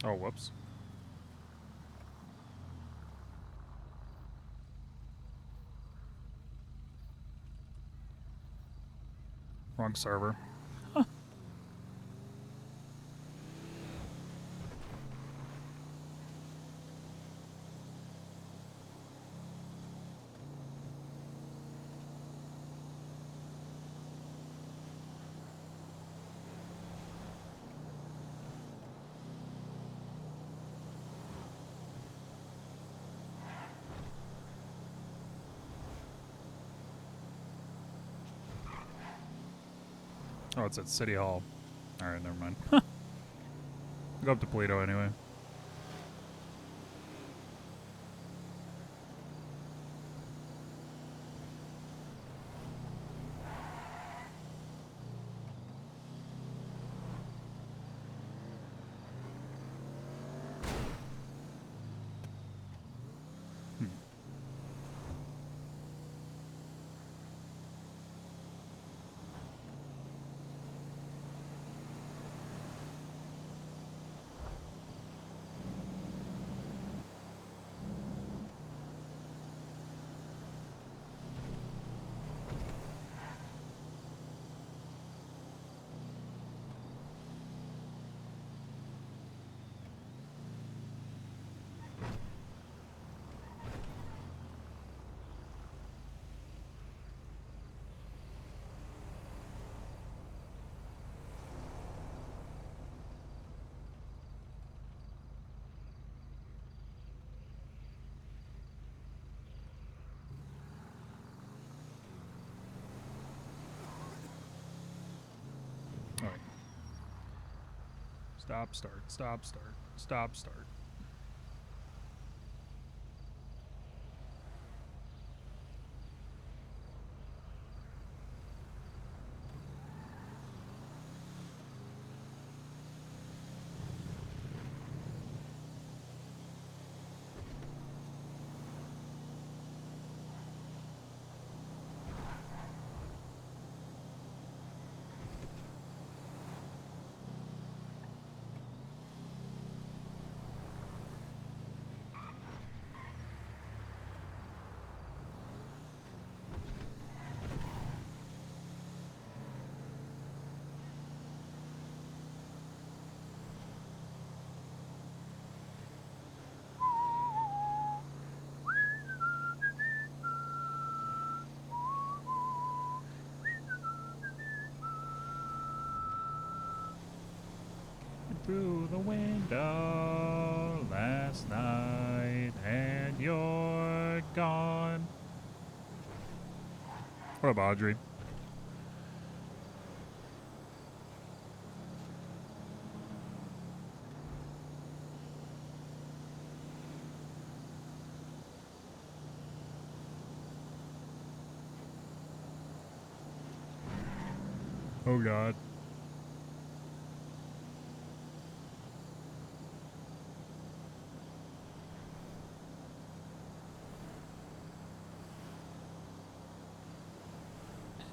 Oh, whoops. Wrong server. Oh, it's at City Hall. Alright, never mind. Go up to Polito anyway. Alright. Stop, start, stop, start, stop, start. Through the window last night and you're gone. What up, Audrey? Oh God.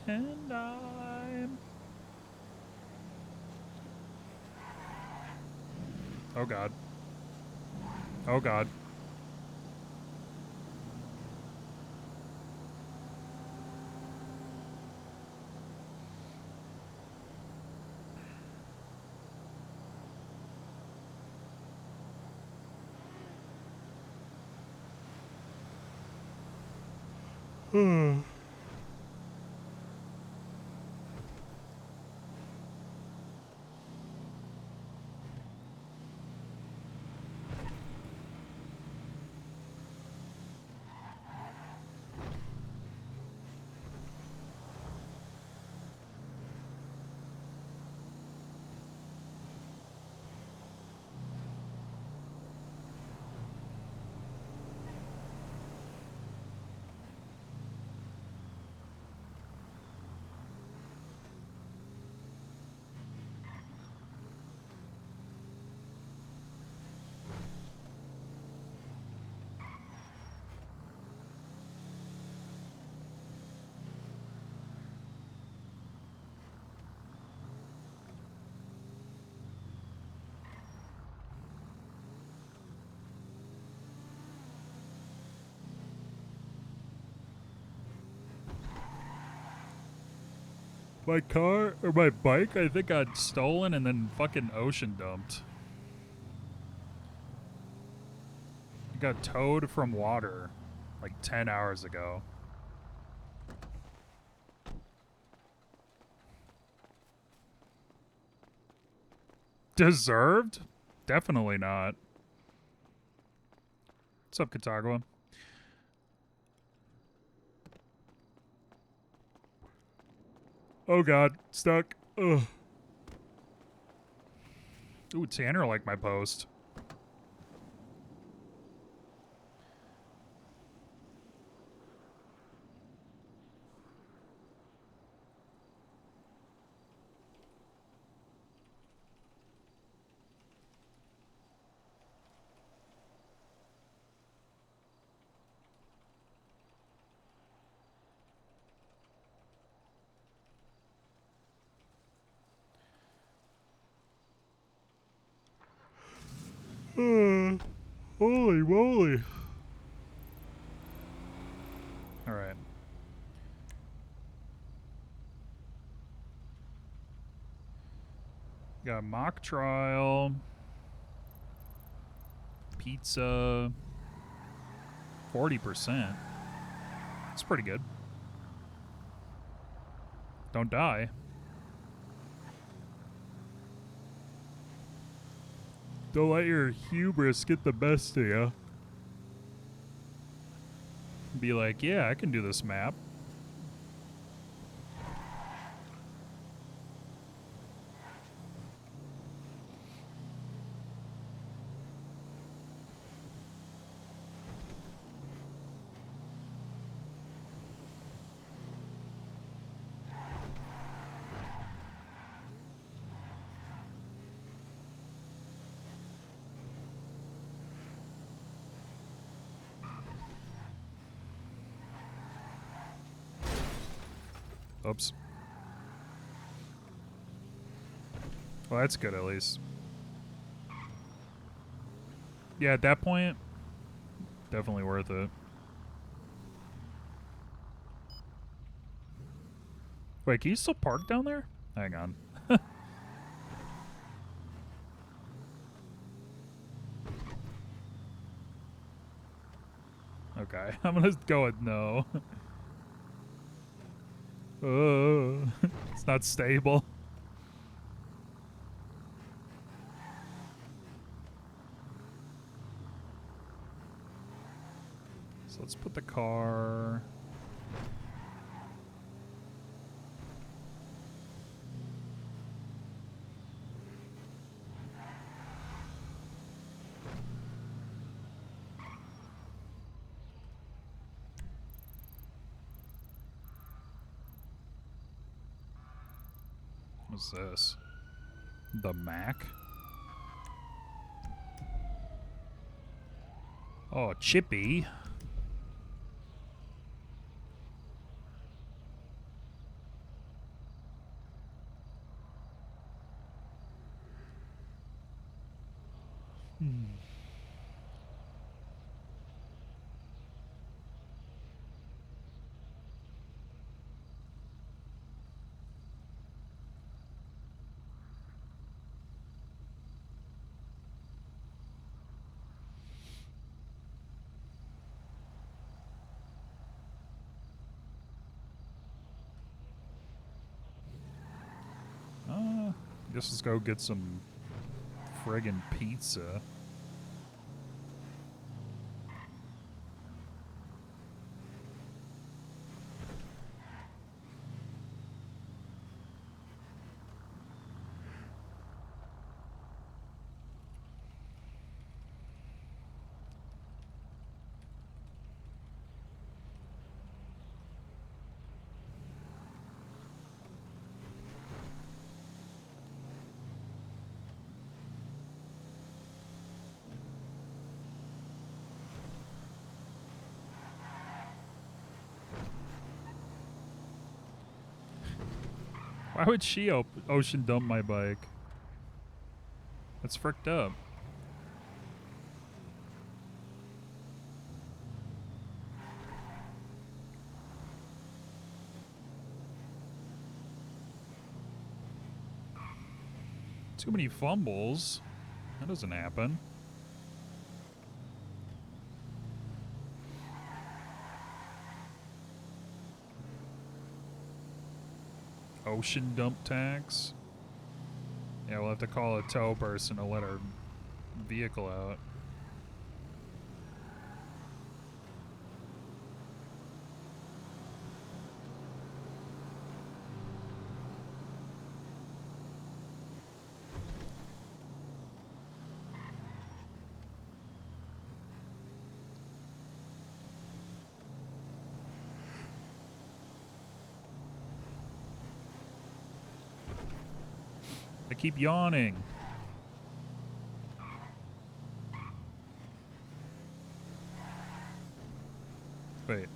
And I'm... Oh God. Oh God. My car, or my bike, I think got stolen and then fucking ocean dumped. It got towed from water like 10 hours ago. Deserved? Definitely not. What's up, Catagua? Oh god, stuck. Ugh. Ooh, Tanner liked my post. Holy moly. Alright. Got a mock trial. Pizza. 40%. That's pretty good. Don't die. Don't let your hubris get the best of you. Be like, yeah, I can do this map. Oops. Well, that's good at least. Yeah, at that point, definitely worth it. Wait, can you still park down there? Hang on. Okay, I'm gonna go with no. It's not stable. So let's put the car... What's this? The Mac? Oh, Chippy. Guess let's go get some friggin' pizza. Why would she ocean dump my bike? That's fricked up. Too many fumbles. That doesn't happen. Ocean dump tax. Yeah, we'll have to call a tow person to let our vehicle out. I keep yawning. Wait.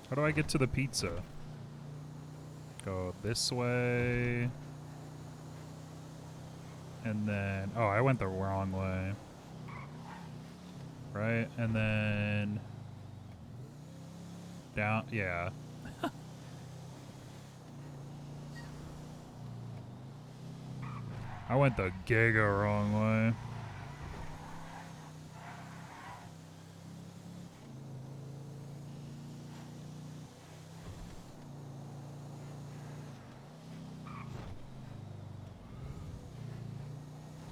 How do I get to the pizza? Go this way. And then... Oh, I went the wrong way. Right? And then... Down... Yeah. I went the GIGA wrong way.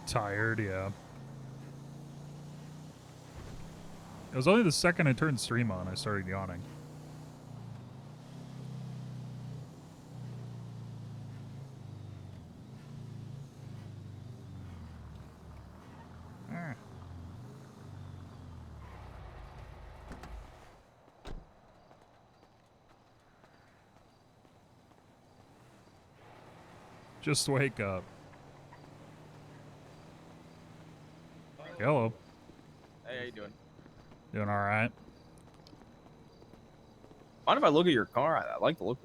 Tired, yeah. It was only the second I turned stream on I started yawning. Just wake up. Hello. Hey, how you doing? Doing all right? Mind if I look at your car? I like the look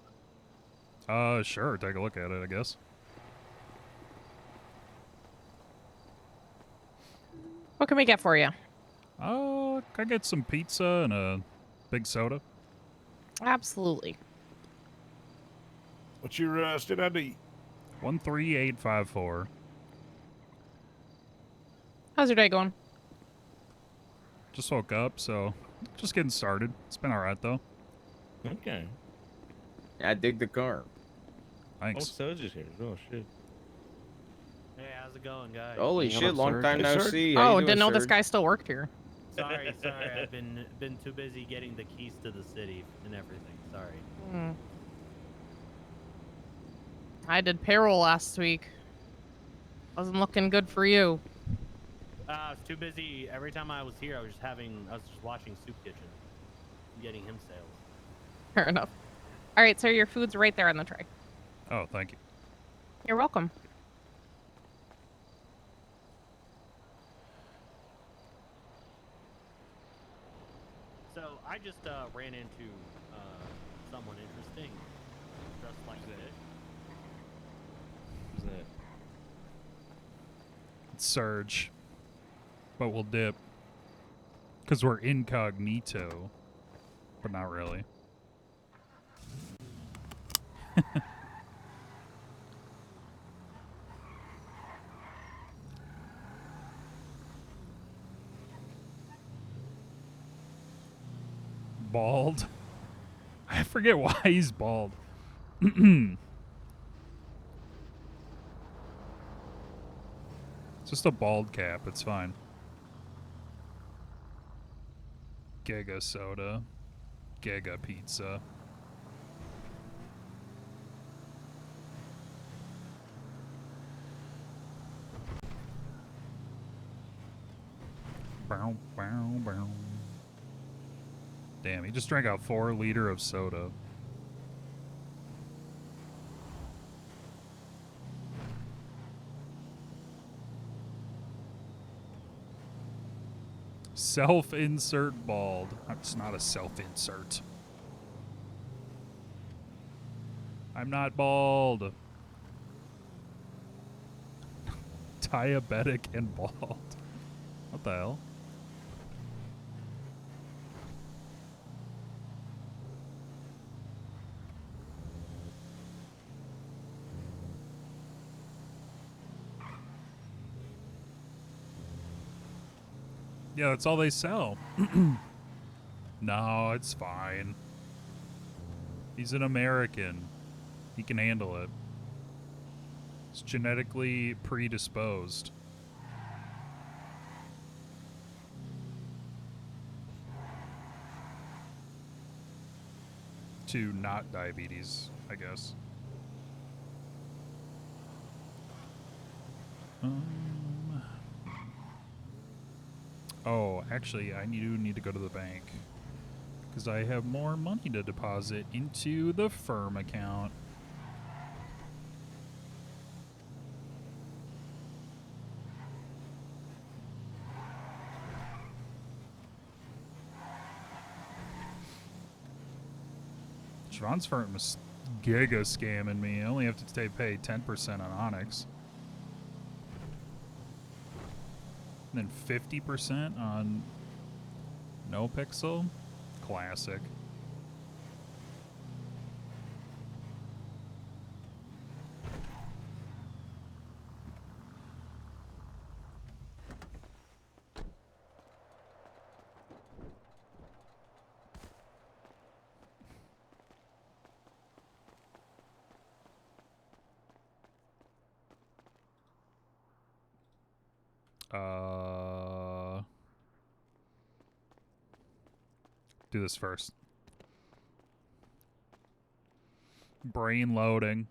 of it. Sure. Take a look at it, I guess. What can we get for you? Can I get some pizza and a big soda? Absolutely. What's your state ID? 13854. How's your day going? Just woke up, so just getting started. It's been all right though. Okay. Yeah, I dig the car. Thanks. Oh, Surge is here. Oh, shit. Hey, how's it going, guys? Holy Hang on, shit, long Serge. time Hey, no Serge. see. How you Oh, doing, didn't know this Serge? guy still worked here. Sorry, I've been too busy getting the keys to the city and everything. Sorry. Hmm. I did payroll last week. Wasn't looking good for you. I was too busy. Every time I was here, I was just watching Soup Kitchen, getting him sales. Fair enough. All right, sir, your food's right there on the tray. Oh, thank you. You're welcome. So I just ran into someone interesting, dressed like this. Who's that? It's Surge. But we'll dip. Because we're incognito. But not really. Bald. I forget why he's bald. Just a bald cap, it's fine. Giga soda. Giga pizza. Bow, bow, bow. Damn, he just drank a 4 liter of soda. Self-insert bald. It's not a self-insert. I'm not bald. Diabetic and bald. What the hell? Yeah, that's all they sell. No, it's fine. He's an American. He can handle it. He's genetically predisposed. To not diabetes, I guess. Oh, actually, I do need to go to the bank. Because I have more money to deposit into the firm account. Siobhan's firm is GIGA scamming me. I only have to pay 10% on Onyx. And then 50% on Nopixel. Classic. Do this first. Brain loading.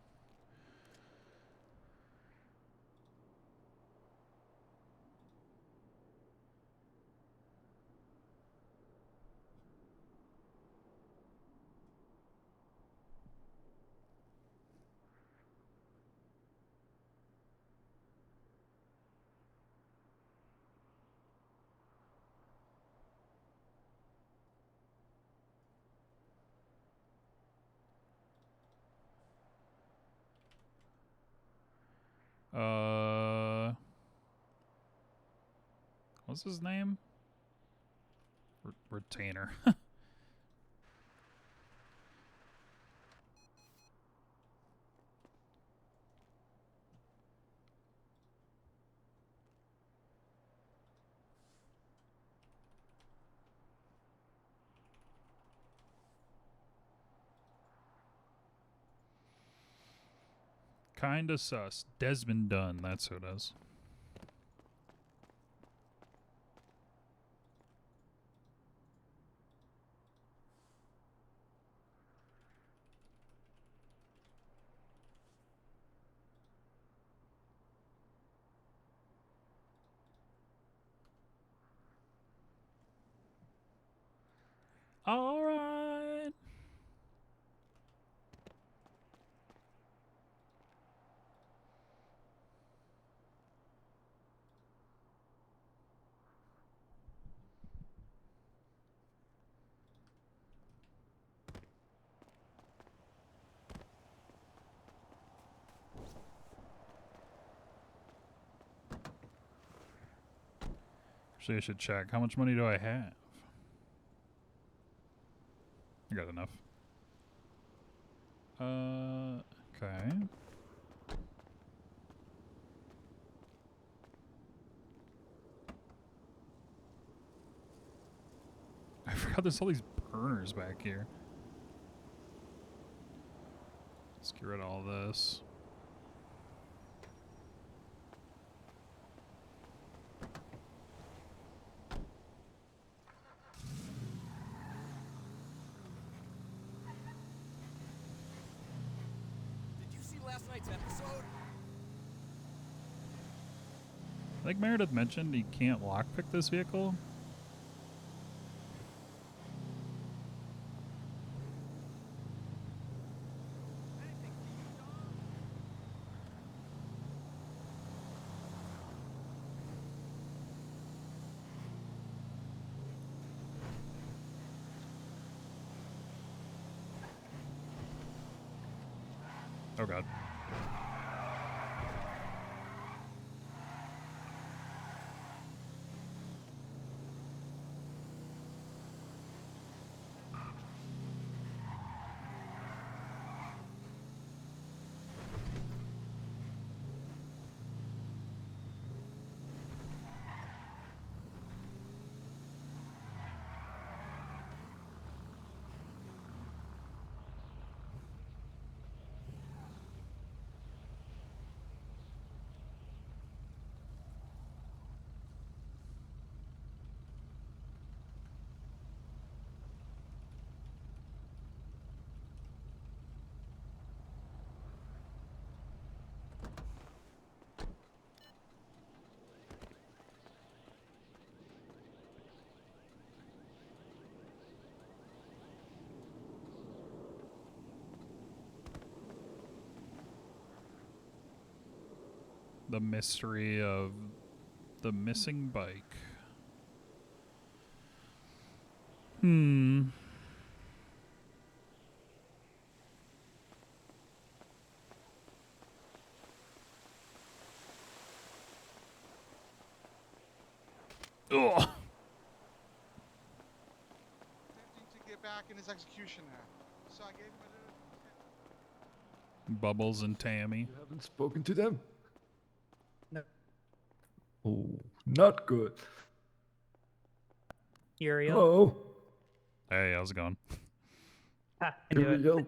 What's his name? Retainer. Kinda sus. Desmond Dunn, that's who it is. All right. Actually, I should check. How much money do I have? I got enough. Okay. I forgot there's all these burners back here. Let's get rid of all this. Did you see last night's episode? I think Meredith mentioned you can't lockpick this vehicle. Oh god. The mystery of the missing bike. Ugh. Attempting to get back in his executioner. So I gave him a little. Bubbles and Tammy. You haven't spoken to them? No. Oh, not good. Uriel. Oh, Hey, how's it going? Ha, I knew it. Uriel.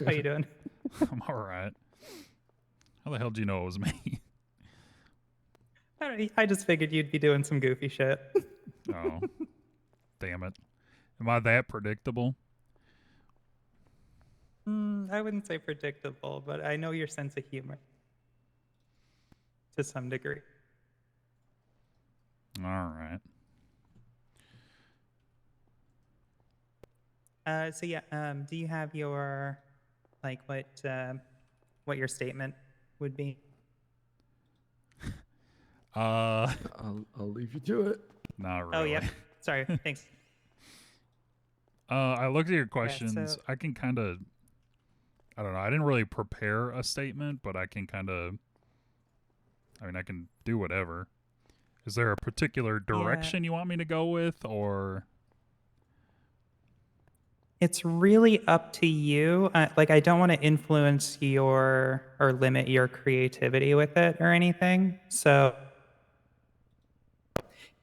How you doing? I'm alright. How the hell do you know it was me? I just figured you'd be doing some goofy shit. Oh. Damn it. Am I that predictable? I wouldn't say predictable, but I know your sense of humor to some degree. Alright. So yeah, do you have your like what your statement would be? I'll leave you to it. Not really. Oh yeah, sorry, thanks. I looked at your Yeah, questions. so- I can kind of, I don't know. I didn't really prepare a statement, but I can kind of, I mean, I can do whatever. Is there a particular direction you want me to go with, or? It's really up to you. Like, I don't want to influence your or limit your creativity with it or anything. So,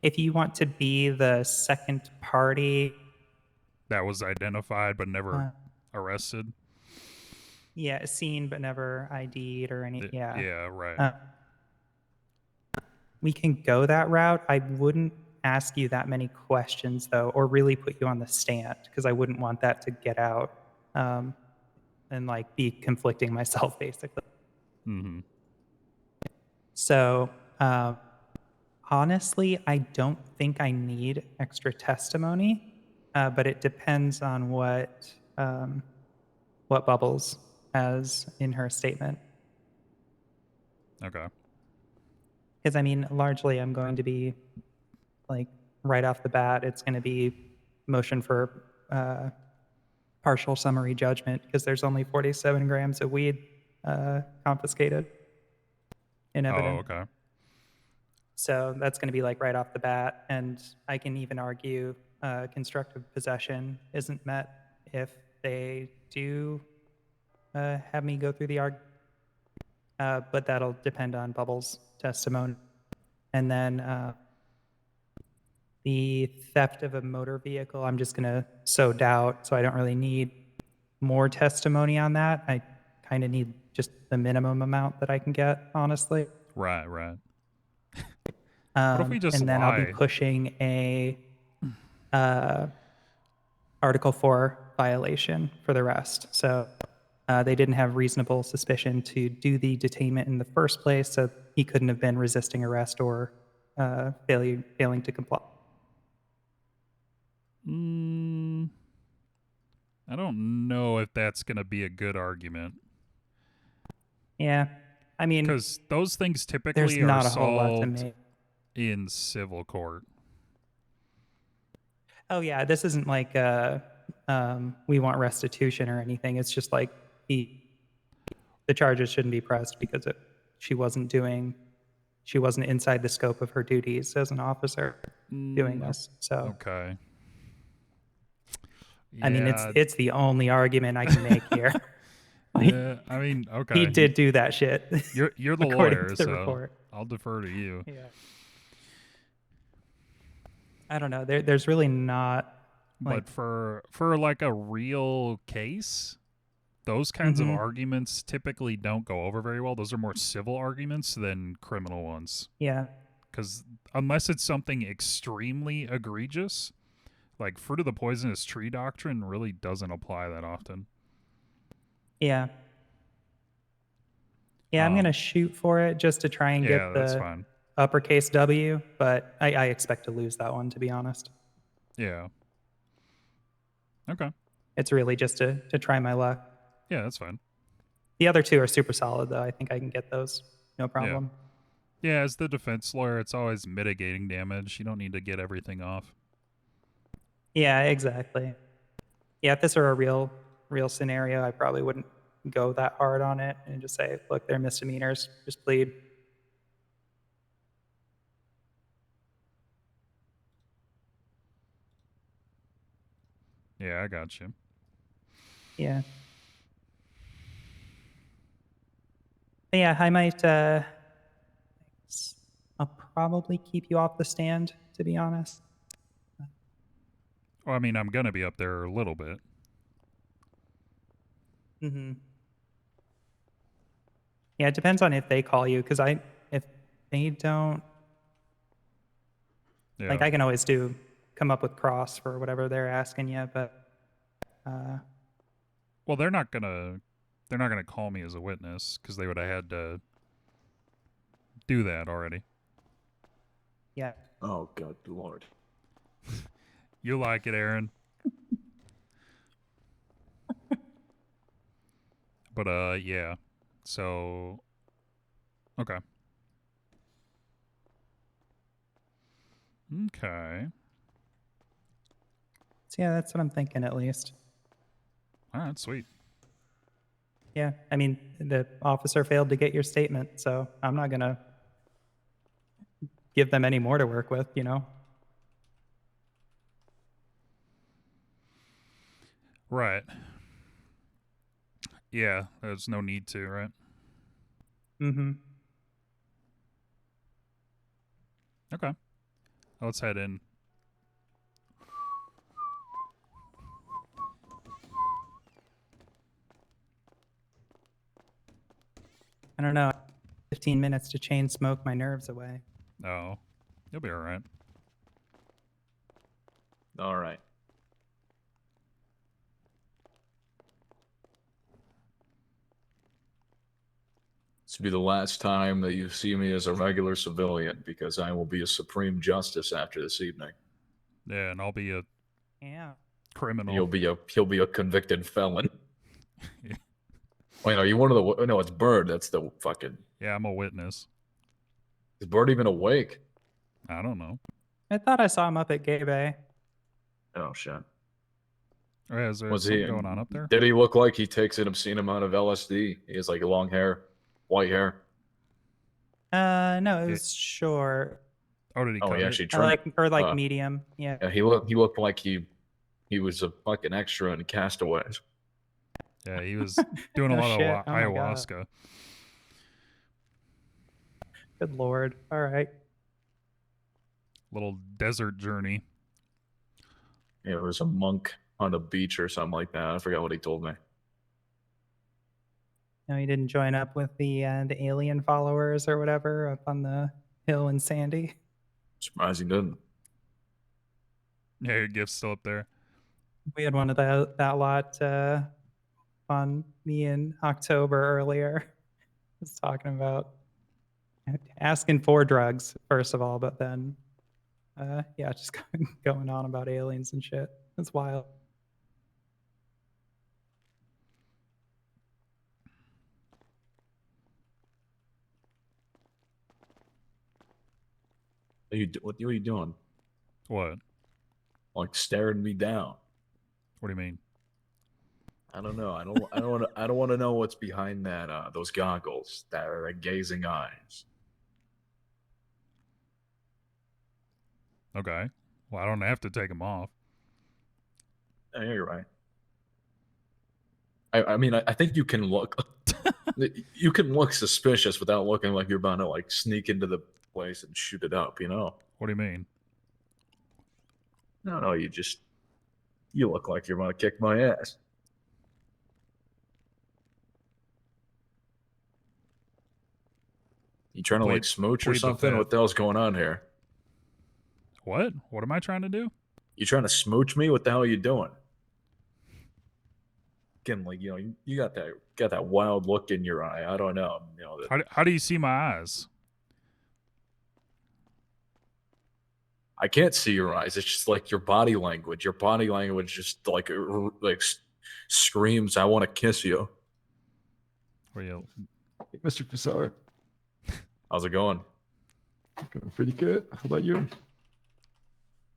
if you want to be the second party, That was identified but never uh, arrested? yeah, seen but never ID'd or any, yeah. Yeah, right. We can go that route. I wouldn't ask you that many questions, though, or really put you on the stand, because I wouldn't want that to get out and like be conflicting myself, basically. Mm-hmm. So honestly, I don't think I need extra testimony, but it depends on what Bubbles has in her statement. Okay. Because I mean, largely, I'm going to be like right off the bat, it's going to be motion for partial summary judgment because there's only 47 grams of weed confiscated in evidence. Oh, okay. So that's going to be like right off the bat. And I can even argue constructive possession isn't met if they do have me go through the argument. But that'll depend on Bubbles' testimony. And then the theft of a motor vehicle, I'm just going to sow doubt. So I don't really need more testimony on that. I kind of need just the minimum amount that I can get, honestly. Right, right. What if we just and then I'll be lie? pushing a Article 4 violation for the rest. So they didn't have reasonable suspicion to do the detainment in the first place, so he couldn't have been resisting arrest or failing to comply. I don't know if that's going to be a good argument. Yeah, I mean, Because those things there's typically are not a whole lot to solved make. in civil court. Oh yeah, this isn't like we want restitution or anything. It's just like the charges shouldn't be pressed because she wasn't inside the scope of her duties as an officer doing this. So Okay. I mean, Yeah, it's the only argument I can make here. yeah, I mean, okay. He did do that shit. You're the according lawyer, to the so report. I'll defer to you. Yeah. I don't know. There's really not. Like, But for like a real case, those kinds of Mhm. arguments typically don't go over very well. Those are more civil arguments than criminal ones. yeah, Because unless it's something extremely egregious, like fruit of the poisonous tree doctrine really doesn't apply that often. yeah. Yeah, I'm Um, gonna shoot for it just to try and Yeah, get that's the fine. uppercase W, but I expect to lose that one, to be honest. Yeah. Okay. It's really just to try my luck. Yeah, that's fine. The other two are super solid, though. I think I can get those. no problem. Yeah, as the defense lawyer, it's always mitigating damage. You don't need to get everything off. Yeah, exactly. Yeah, if this were a real scenario, I probably wouldn't go that hard on it and just say, look, they're misdemeanors, just plead. Yeah, I got you. Yeah. But yeah, I might, I'll probably keep you off the stand, to be honest. Well, I mean, I'm going to be up there a little bit. Mm-hmm. Yeah, it depends on if they call you, because if they don't, Yeah. like I can always come up with cross for whatever they're asking you, but Well, they're not gonna call me as a witness because they would have had to do that already. yeah. Oh, God, Lord. You like it, Aaron? But yeah. So, okay. Okay. So yeah, that's what I'm thinking at least. All right, sweet. Yeah, I mean, the officer failed to get your statement, so I'm not gonna give them any more to work with, you know? Right. Yeah, there's no need to, right? Mm-hmm. Okay. Let's head in. I don't know. 15 minutes to chain smoke my nerves away. Oh, you'll be all right. All right. This will be the last time that you see me as a regular civilian because I will be a supreme justice after this evening. Yeah, and I'll be a Yeah. criminal. He'll be a convicted felon. Wait, are you one of the? No, it's Bird. That's the fucking. Yeah, I'm a witness. Is Bird even awake? I don't know. I thought I saw him up at Gay Bay. Oh shit. Oh, yeah, is there Was something he going on up there? Did he look like he takes an obscene amount of LSD? He has like long hair, white hair. No, it was short. Oh, did he Oh, cut he it? actually Or trimmed. medium. Yeah. Yeah, he looked like he was a fucking extra in Castaways. Yeah, he was doing a No lot shit. of Oh my God. ayahuasca. Good Lord. All right. Little desert journey. Yeah, it was a monk on a beach or something like that. I forgot what he told me. No, he didn't join up with the alien followers or whatever up on the hill in Sandy. Surprised he didn't. Yeah, your gift's still up there. We had one of that lot on me in October earlier. Was talking about asking for drugs first of all, but then yeah, just going on about aliens and shit. It's wild. What are you doing? What? Like staring me down? What do you mean? I don't know. I don't want to know what's behind that. Those goggles, that are like gazing eyes. Okay. Well, I don't have to take them off. Yeah, you're right. I mean, I think you can look. You can look suspicious without looking like you're about to like sneak into the place and shoot it up. You know? What do you mean? No, you look like you're about to kick my ass. You trying to like smooch or plead the something? fifth. What the hell's going on here? What? What am I trying to do? You trying to smooch me? What the hell are you doing? Again, like you got that wild look in your eye. I don't know. How do you see my eyes? I can't see your eyes. It's just like your body language. Your body language just like screams, "I want to kiss you." Were you? Mr. Pissar. How's it going? Going pretty good. How about you?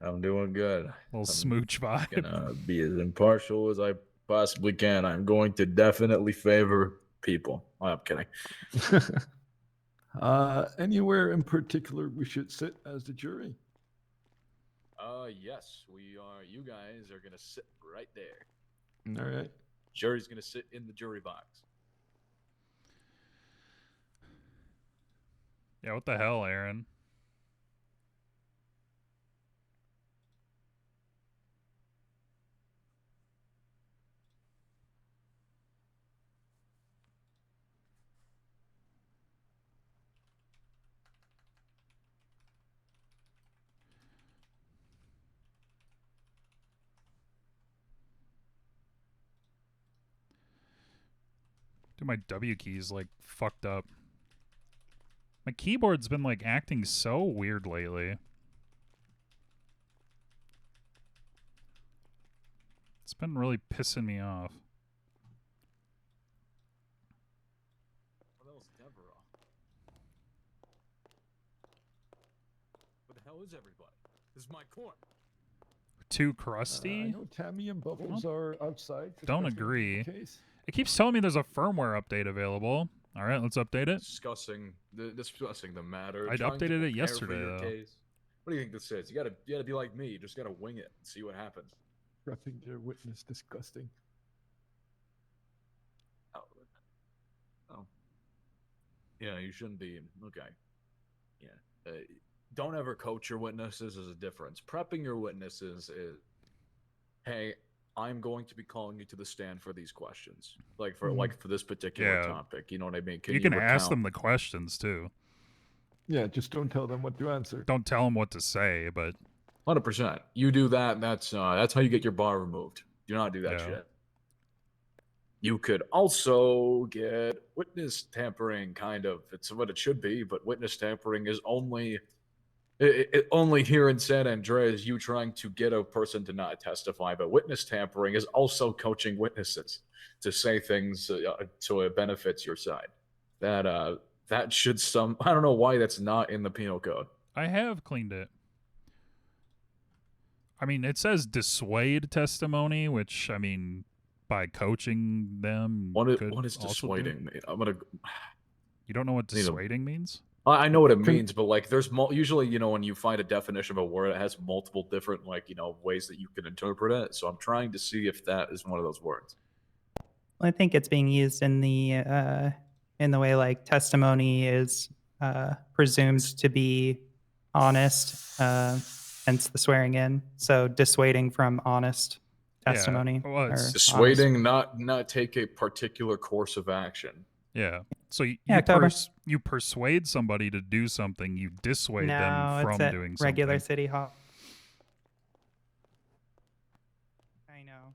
I'm doing good. Little smooch vibe. Gonna be as impartial as I possibly can. I'm going to definitely favor people. Oh, I'm kidding. Anywhere in particular we should sit as the jury? Yes, we are. You guys are gonna sit right there. All right. Jury's gonna sit in the jury box. Yeah, what the hell, Aaron? Dude, my W key's like fucked up. My keyboard's been like acting so weird lately. It's been really pissing me off. What else, Deborah? Where the hell is everybody? This is my court. Too I crusty? know Tammy and Bubbles are outside. Don't discussing the agree. case. It keeps telling me there's a firmware update available. All right, let's update it. Discussing the matter. I'd trying to updated it prepare yesterday, for your though. case. What do you think this is? You gotta be like me. You just gotta wing it and see what happens. Prepping their witness disgusting. Oh. Yeah, you shouldn't be. Okay. Yeah. Don't ever coach your witnesses as a difference. Prepping your witnesses is, hey, I'm going to be calling you to the stand for these questions, like for this particular Yeah. topic. You know what I mean? You can ask recount? them the questions too. Yeah, just don't tell them what to answer. Don't tell them what to say, but 100%. You do that. That's how you get your bar removed. Do not do that Yeah. shit. You could also get witness tampering, kind of. It's what it should be, but witness tampering is only only here in San Andreas, you trying to get a person to not testify. But witness tampering is also coaching witnesses to say things so it benefits your side. That should I don't know why that's not in the penal code. I have cleaned it. I mean, it says dissuade testimony, which, I mean, by coaching them. What is could also do dissuading it. me? I'm gonna. You don't know what Need a- dissuading means? I know what it means, but like, there's usually, when you find a definition of a word, it has multiple different ways that you can interpret it. So I'm trying to see if that is one of those words. I think it's being used in the way like testimony is presumed to be honest, hence the swearing in. So dissuading from honest testimony. Well, or it's honest- Dissuading, not take a particular course of action. Yeah. So Yeah, October. you persuade somebody to do something, you dissuade No, them it's from at doing regular something. city hall. I know.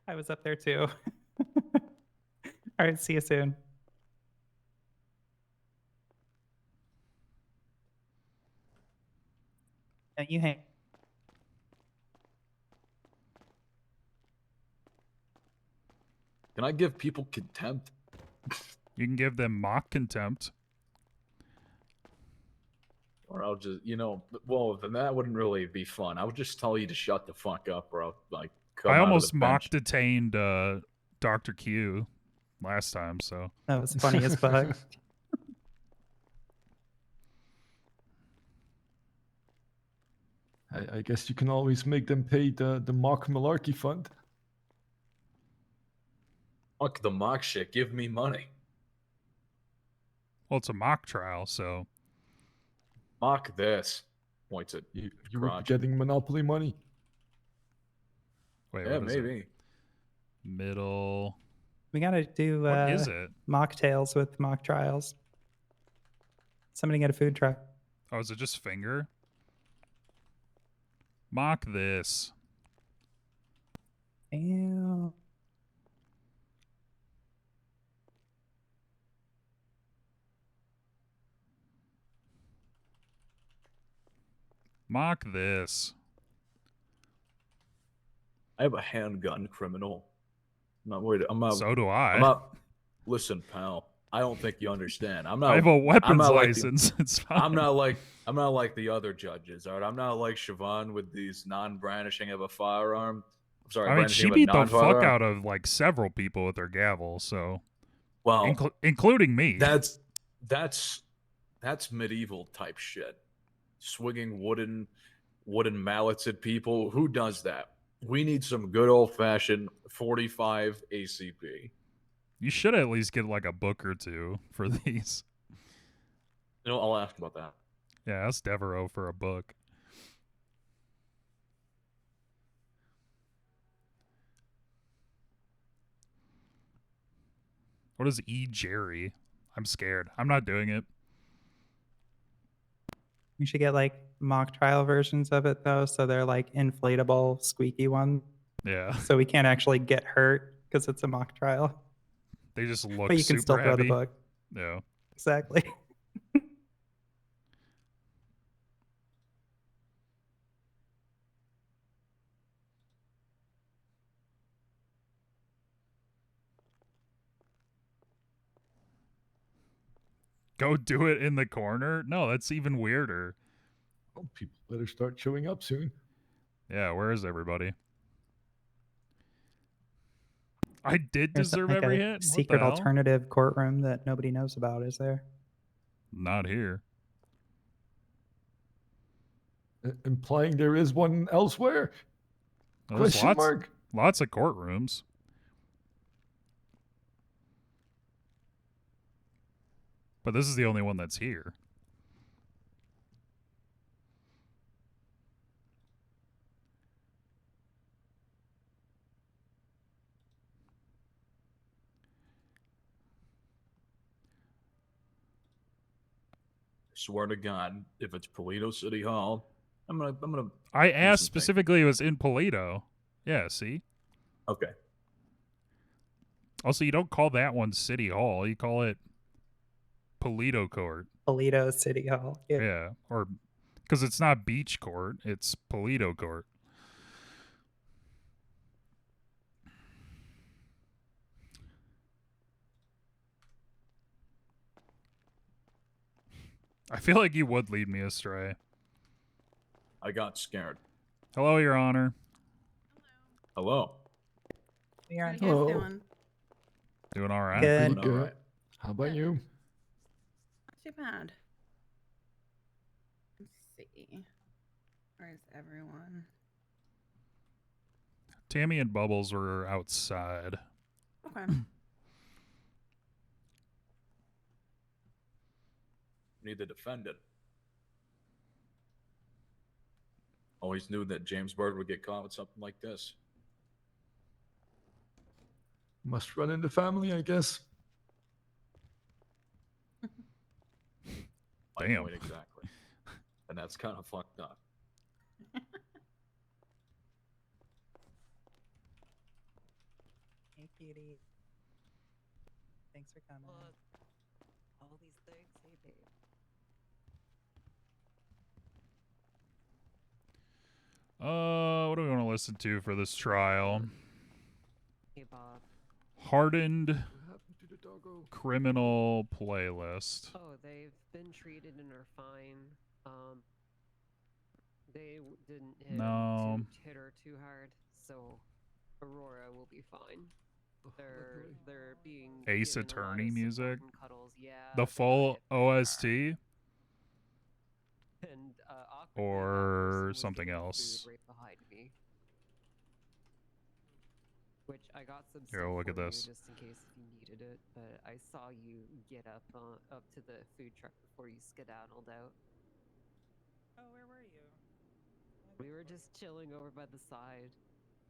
I was up there too. All right, see you soon. You hang. Can I give people contempt? You can give them mock contempt. Or I'll just, well, then that wouldn't really be fun. I would just tell you to shut the fuck up, or I'll, come I out of almost the mock bench. detained Dr. Q last time, so. That was funny as fuck. I guess you can always make them pay the mock malarkey fund. Fuck the mock shit. Give me money. Well, it's a mock trial, so. Mock this. Points at You were crotch. getting monopoly money. Wait, Yeah, what is it? maybe. Middle. We gotta do What is it? mocktails with mock trials. Somebody get a food truck. Oh, is it just finger? Mock this. Ew. Mock this. I have a handgun, criminal. I'm not worried. I'm not. So do I. I'm not. Listen, pal. I don't think you understand. I'm I not. have a weapons like the- license. It's fine. I'm not like the other judges. All right, I'm not like Siobhan with these non-brandishing of a firearm. I'm sorry, I mean, brandishing she of a beat the fuck non-firearm. out of like several people with her gavel, so Well, including me. that's medieval type shit. Swinging wooden mallets at people. Who does that? We need some good old-fashioned 45 ACP. You should at least get like a book or two for these. You know, I'll ask about that. Yeah, ask Devereaux for a book. What is Jerry? I'm scared. I'm not doing it. You should get like mock trial versions of it though, so they're like inflatable, squeaky ones. Yeah. So we can't actually get hurt because it's a mock trial. They just look But you can super still throw heavy. the book. Yeah. Exactly. Go do it in the corner? No, that's even weirder. Oh, people better start showing up soon. Yeah, where is everybody? I did There's deserve like every a hit. What secret the hell? alternative courtroom that nobody knows about, is there? Not here. Implying there is one elsewhere? Well, there's Question mark? lots of courtrooms. But this is the only one that's here. Swear to God, if it's Polito City Hall, I'm gonna. I do asked some specifically it was in Polito. Yeah, see? Okay. Also, you don't call that one City Hall. You call it Polito Court. Polito City Hall. Yeah. Yeah. Or because it's not Beach Court, it's Polito Court. I feel like you would lead me astray. I got scared. Hello, Your Honor. Hello. You're on. How you guys Hello. doing? Doing all right? Good. Doing all right. How about you? Not too bad. Let's see. Where's everyone? Tammy and Bubbles were outside. Okay. Need to defend it. Always knew that James Bird would get caught with something like this. Must run in the family, I guess. My Damn. point exactly. And that's kind of fucked up. Hey, cutie. Thanks for coming. All these things, hey babe. What do we want to listen to for this trial? Hey Bob. Hardened What happened to the doggo? criminal playlist. Oh, they've been treated and are fine. They didn't hit her too hard, so Aurora will be fine. They're being Ace given a lot Attorney of music? support and cuddles. Yeah. The full they are. OST? And, awkwardly, Or that person was something getting else. food right behind me. Which I got some Here, stuff look at for you this. just in case if you needed it, but I saw you get up to the food truck before you skedaddled out. Oh, where were you? We were just chilling over by the side.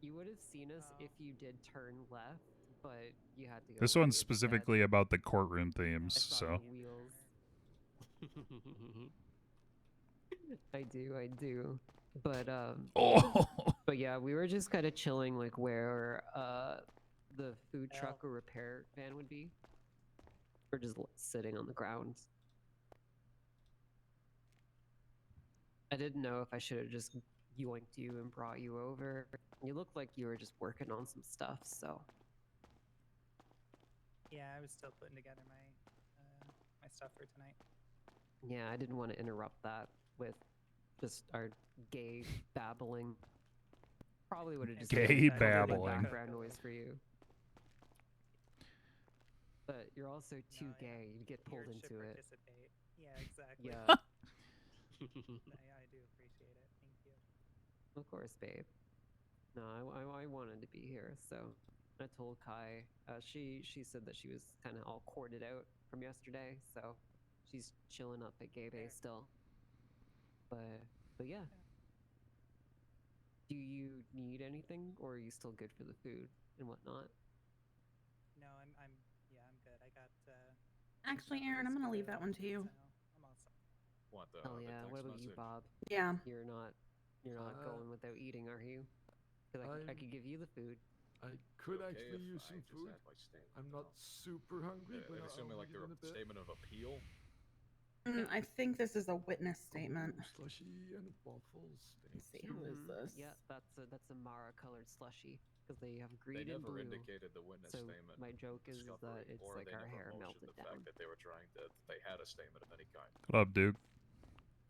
You would have seen us if you did turn left, but you had to go. This right one's instead. specifically about the courtroom I themes, saw so. the wheels. I do. But Oh! but yeah, we were just kind of chilling like where the food truck or repair van would be. We're just sitting on the ground. I didn't know if I should have just yoinked you and brought you over. You looked like you were just working on some stuff, so. Yeah, I was still putting together my stuff for tonight. Yeah, I didn't want to interrupt that with just our gay babbling. Probably would have just Gay been probably babbling. background noise for you. But you're also too No, yeah. gay. You'd get pulled Viewers should into it. participate. Yeah, exactly. Yeah, No, yeah, I do appreciate it. Thank you. of course, babe. No, I wanted to be here, so I told Kai. She said that she was kind of all corded out from yesterday, so she's chilling up at Gay Bay still. But yeah. Do you need anything, or are you still good for the food and whatnot? No, I'm good. I got. Actually, Aaron, I'm gonna leave that one to you. So I'm all set. What the? Hell yeah! What about you, Bob? Yeah. You're not going without eating, are you? Because I could give you the food. I could Okay actually if use I some just food. had my statement. I'm not super hungry, but I'm assuming like they're they're a statement of appeal. I think this is a witness statement. Slushy and waffles. Let's see, who is this? Yeah, that's a Mara-colored slushy because they have green They and never blue. indicated the witness So statement. my joke is that discovery, it's or like they our never hair motioned melted the fact down. that they were trying to. They had a statement of any kind. What up, Duke?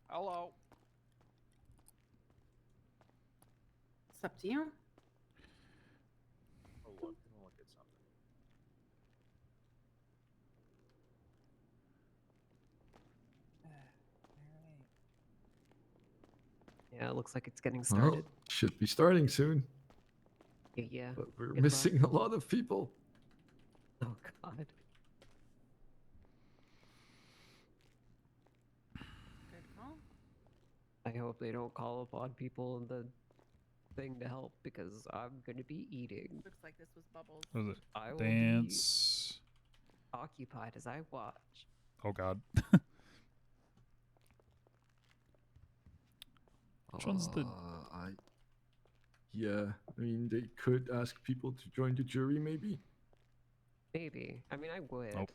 Hello. It's up to you. Oh look, I'll look at something. Alright. Yeah, it looks like it's getting Well, started. should be starting soon, Yeah. but we're Good luck. missing a lot of people. Oh God. Good call. I hope they don't call upon people in the thing to help because I'm gonna be eating. Looks like this was Bubbles. What was it? I will Dance. be occupied as I watch. Oh God. Which one's the? Yeah, I mean, they could ask people to join the jury, maybe. Maybe. I mean, I would. Nope.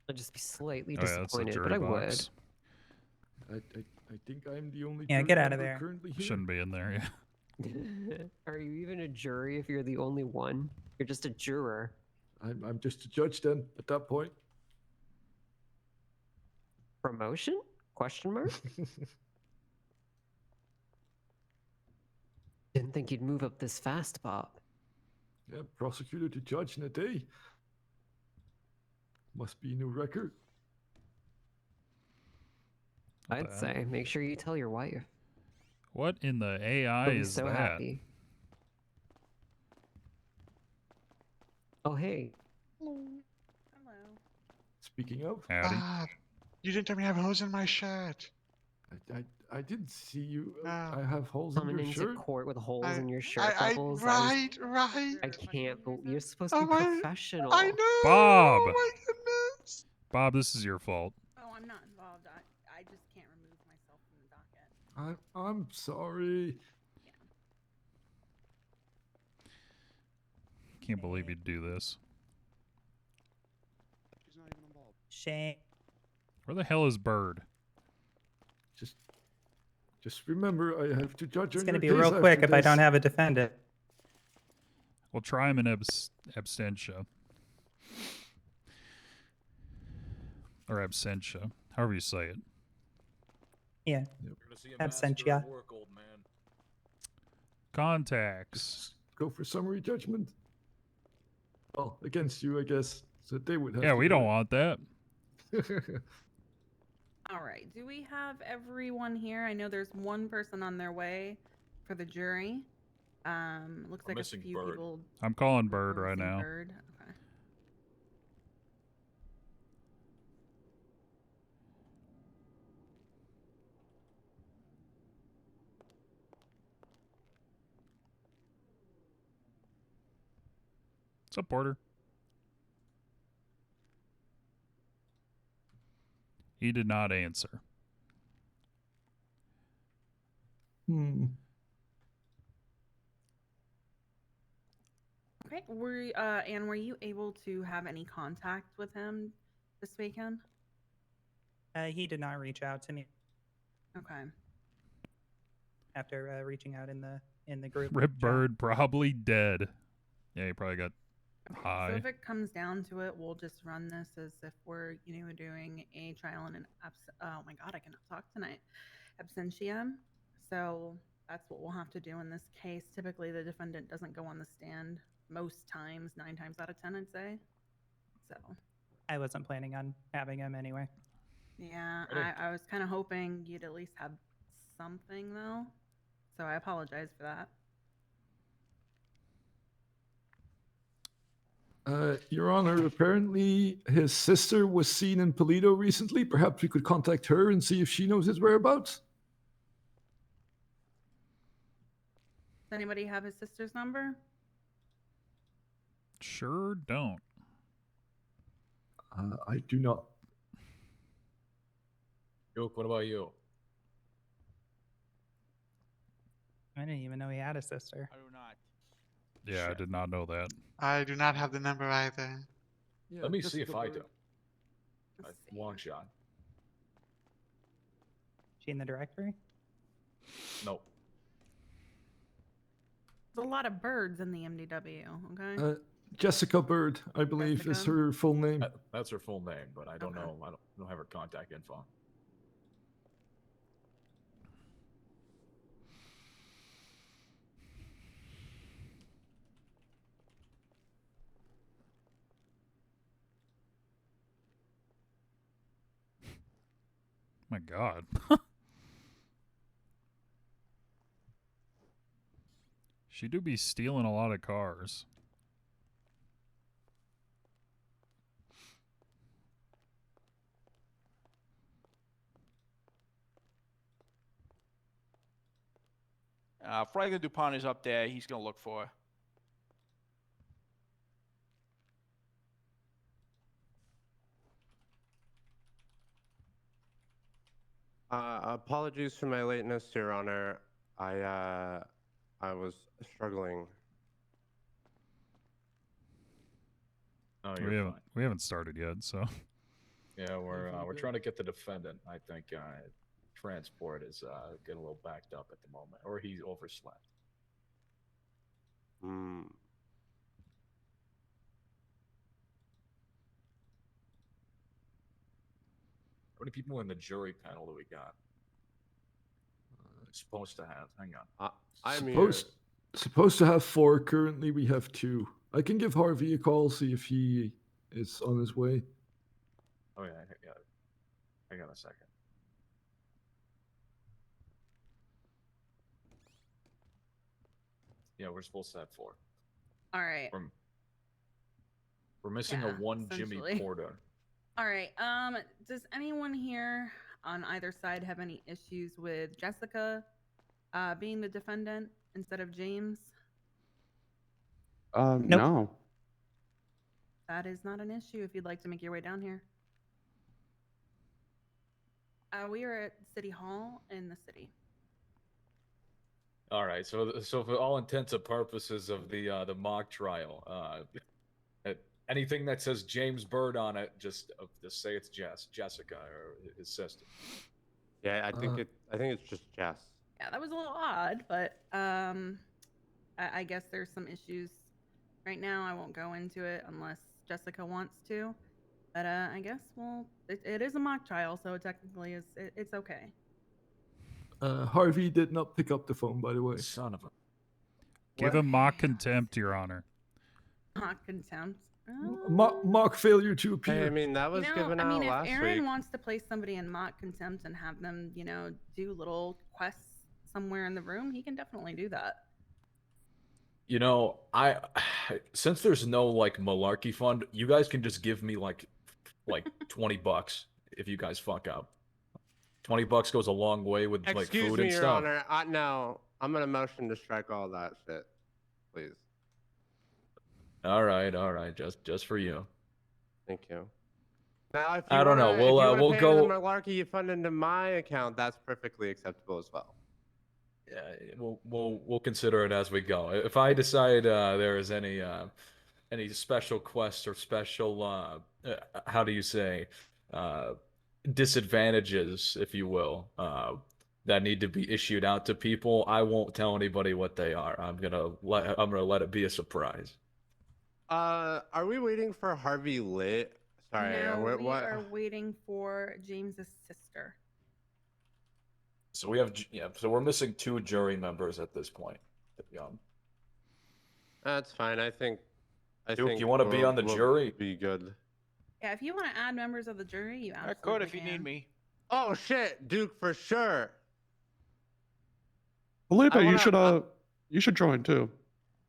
I'd just be slightly Oh yeah, that's the disappointed, jury but I box. I think I'm the only. Yeah, jury get outta member there. Currently here. Shouldn't be in there. Yeah. would. Are you even a jury if you're the only one? You're just a juror. I'm just a judge then. At that point. Promotion? Question mark? Didn't think you'd move up this fast, Bob. Yeah, prosecutor to judge in a day. Must be a new record. What I'd the hell? say make sure you tell your wife. What in the AI She'll be is so that? happy. Oh hey, Hello. Speaking of, Howdy. Bob, you didn't tell me I have holes in my shirt. I didn't see you. No. I have holes in coming your into shirt. court with holes I- in your shirt, I Bubbles. right. I can't believe you're supposed to Oh be my- professional. I know. Bob! Oh my goodness. Bob, this is your fault. Oh, I'm not involved. I just can't remove myself from the docket. I'm sorry. Can't believe you'd do this. He's not even involved. Shame. Where the hell is Bird? Just remember, I have to judge. It's on gonna your be case real quick after if I don't this. have a defendant. We'll try him in absentia. Or absentia. However you say it. Yeah. You're gonna see a master Absentia. at work, old man. Contacts. Go for summary judgment. Well, against you, I guess. So they would have. Yeah, to we do don't it. want that. All right. Do we have everyone here? I know there's one person on their way for the jury. Looks I'm like a missing few Bird. people. I'm calling Bird we're right missing now. Bird. Okay. What's up, Porter? He did not answer. Okay. Anne, were you able to have any contact with him this weekend? He did not reach out to me Okay. after reaching out in the group. Rip chat. Bird probably dead. Yeah, he probably got Okay, Hi. so if it comes down to it, we'll just run this as if we're, doing a trial in an oh my god, I cannot talk tonight. Absentia. So that's what we'll have to do in this case. Typically, the defendant doesn't go on the stand most times, 9 times out of 10, I'd say. So I wasn't planning on having him anyway. yeah, Ready? I was kind of hoping you'd at least have something though. So I apologize for that. Your Honor, apparently his sister was seen in Polito recently. Perhaps we could contact her and see if she knows his whereabouts. Does anybody have his sister's number? Sure don't. I do not. Duke, what about you? I didn't even know he had a sister. I do not. Yeah, I Shit. did not know that. I do not have the number either. Yeah, Let me see Jessica if I Bird. do. Let's see. Long shot. She in the directory? Nope. There's a lot of birds in the MDW. Okay. Jessica Bird, I believe, is Jessica? her full name. That's her full name, but I don't Okay. know. I don't have her contact info. My God. She do be stealing a lot of cars. Franklin DuPont is up there. He's gonna look for her. Apologies for my lateness, Your Honor. I was struggling. Oh, We you're haven't fine. we haven't started yet, so Yeah, we're good. trying to get the defendant. I think transport is getting a little backed up at the moment, or he overslept. Hmm. How many people in the jury panel do we got? Supposed to have. Hang on. I'm Supposed to have 4. Currently, we have 2. I can give Harvey a call, see if he is on his way. Oh yeah. Hang on a second. Yeah, we're supposed to have 4. All right. We're missing a Yeah, 1 Jimmy essentially. Porter. All right. Does anyone here on either side have any issues with Jessica being the defendant instead of James? No. That is not an issue if you'd like to make your way down here. We are at City Hall in the city. All right, so for all intents and purposes of the mock trial, anything that says James Bird on it, just say it's Jessica or his sister. Yeah, I think it's just Jess. Yeah, that was a little odd, but I guess there's some issues right now. I won't go into it unless Jessica wants to. But I guess it is a mock trial, so technically it's okay. Harvey did not pick up the phone, by the way. Son of a. give him mock contempt, Your Honor. Mock contempt. Mock failure to appear. Hey, I mean, that was given out if last Aaron week. wants to place somebody in mock contempt and have them, do little quests somewhere in the room, he can definitely do that. Since there's no like malarkey fund, you guys can just give me like $20 if you guys fuck up. $20 goes a long way with like Excuse food me, and Your stuff. Honor. No, I'm gonna motion to strike all that shit, please. All right, just for you. Thank you. Now, if you I don't know. We'll pay go. the malarkey you fund into my account, that's perfectly acceptable as well. Yeah, we'll consider it as we go. If I decide there is any special quests or special how do you say disadvantages, if you will, that need to be issued out to people, I won't tell anybody what they are. I'm gonna let it be a surprise. Are we waiting for Harvey Lit? Sorry, No, what? we are waiting for James's sister. So we have, so we're missing 2 jury members at this point. That's fine. I think. Duke, you want to be on the jury? Be good. Yeah, if you want to add members of the jury, you I absolutely could if you can. need me. Oh shit, Duke for sure. Felipe, you should join too.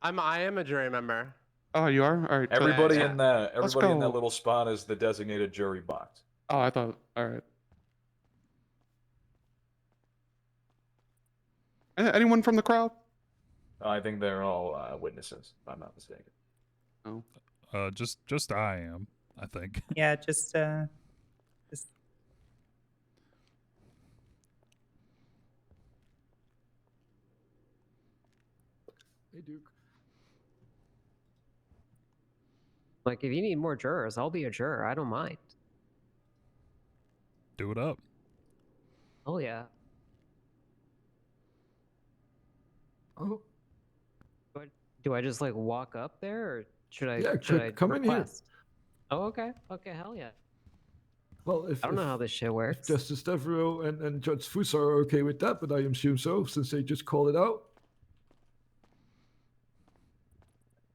I am a jury member. Oh, you are? All right. Everybody Yeah. in that Let's everybody in that go. little spot is the designated jury box. Oh, I thought. All right. Anyone from the crowd? I think they're all witnesses, if I'm not mistaken. Oh. Just I am, I think. Yeah, just Hey, Duke. Like, if you need more jurors, I'll be a juror. I don't mind. Do it up. Oh yeah. Oh. But do I just like walk up there, or should I? Yeah, should I come in here. request? Oh, okay. Okay, hell yeah. Well, if I don't know how this shit works. If Justice Devereaux and Judge Fusa are okay with that, but I assume so, since they just called it out.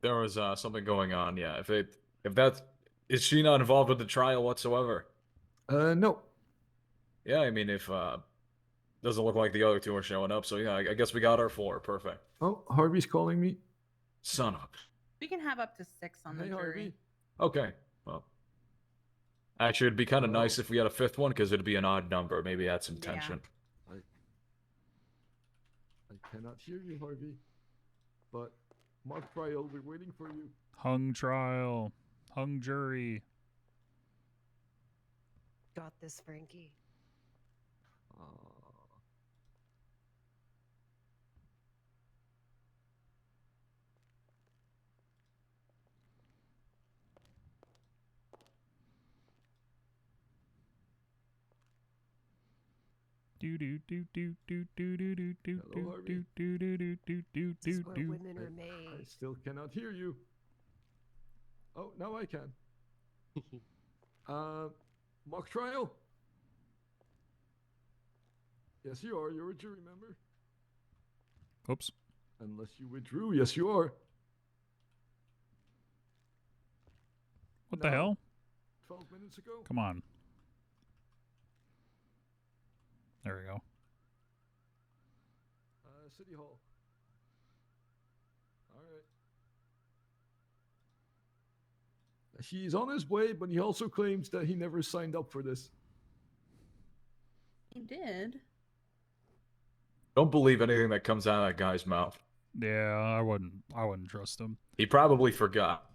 There was something going on, yeah. If that's, is she not involved with the trial whatsoever? No. Yeah, I mean, if doesn't look like the other 2 are showing up, so yeah, I guess we got our 4. Perfect. Oh, Harvey's calling me. Son of. We can have up to 6 on the Hey, jury. Harvey. Okay. Well, actually, it'd be kind of nice if we had a 5th one, because it'd be an odd number. Maybe add some Yeah. tension. I cannot hear you, Harvey. But Mark Trial, we're waiting for you. Hung trial. Hung jury. Got this, Frankie. Do do do do do do do do do Hello, Harvey. do do do do do do This is do where do. women are I made. still cannot hear you. Oh, now I can. Mock trial? Yes, you are. You're a jury member. Oops. Unless you withdrew. Yes, you are. What the No. hell? 12 minutes ago. Come on. There we go. City Hall. All right. He's on his way, but he also claims that he never signed up for this. He did. Don't believe anything that comes out of that guy's mouth. Yeah, I wouldn't trust him. He probably forgot.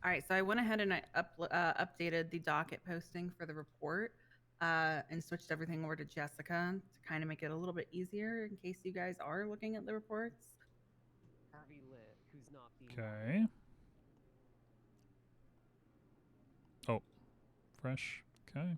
All right, so I went ahead and I updated the docket posting for the report and switched everything over to Jessica to kind of make it a little bit easier in case you guys are looking at the reports. Harvey Lit, who's not being. Okay. Oh, fresh. Okay.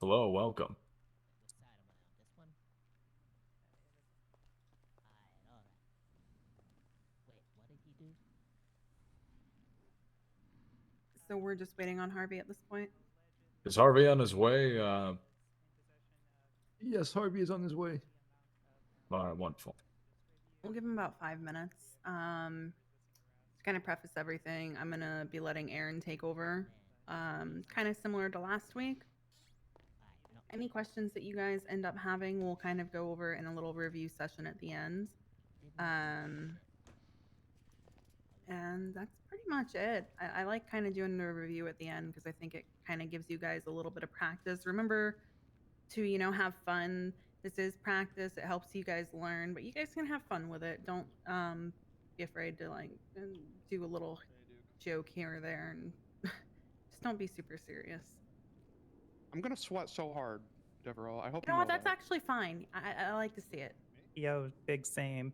Hello, welcome. So we're just waiting on Harvey at this point. Is Harvey on his way? Yes, Harvey is on his way. All right, wonderful. We'll give him about 5 minutes. To kind of preface everything, I'm gonna be letting Aaron take over. Kind of similar to last week. Any questions that you guys end up having, we'll kind of go over in a little review session at the end. And that's pretty much it. I like kind of doing the review at the end because I think it kind of gives you guys a little bit of practice. Remember to, you know, have fun. This is practice. It helps you guys learn, but you guys can have fun with it. Don't be afraid to like do a little joke here or there, and just don't be super serious. I'm gonna sweat so hard, Devereaux. I hope You know what? That's actually fine. I like to see it. Yo, big same.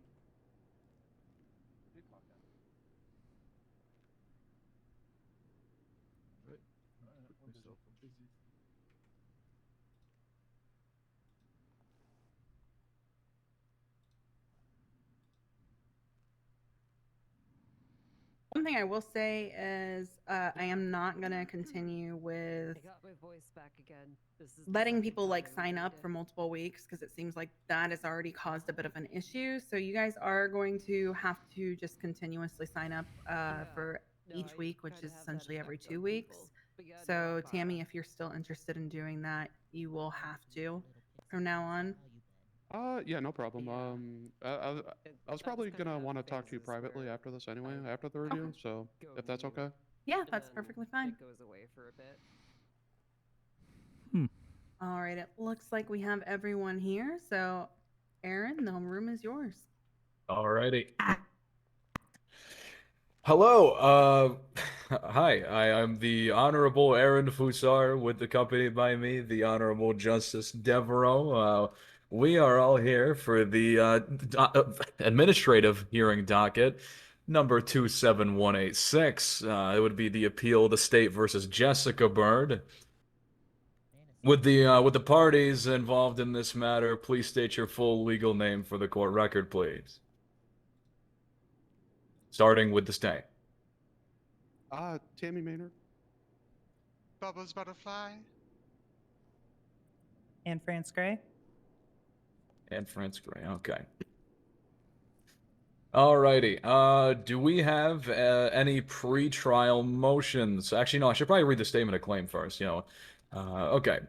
One thing I will say is I am not going to continue with I got my voice back again. This is letting people like sign up for multiple weeks because it seems like that has already caused a bit of an issue. So you guys are going to have to just continuously sign up for each week, which is essentially every 2 weeks. So Tammy, if you're still interested in doing that, you will have to from now on. Yeah, no problem. I was probably gonna want to talk to you privately after this anyway, after the review. So if that's okay. Yeah, that's perfectly fine. It goes away for a bit. All right, it looks like we have everyone here. So, Aaron, the room is yours. Alrighty. Hello. Hi. I'm the Honorable Aaron Fusar, with accompanied by me, the Honorable Justice Devereaux. We are all here for the administrative hearing docket number 27186. It would be the appeal of the state versus Jessica Bird. With the parties involved in this matter, please state your full legal name for the court record, please. Starting with the state. Tammy Maynard. Bubba's Butterfly. And France Gray. And France Gray, okay. Alrighty, do we have any pre-trial motions? Actually, no, I should probably read the statement of claim first, okay.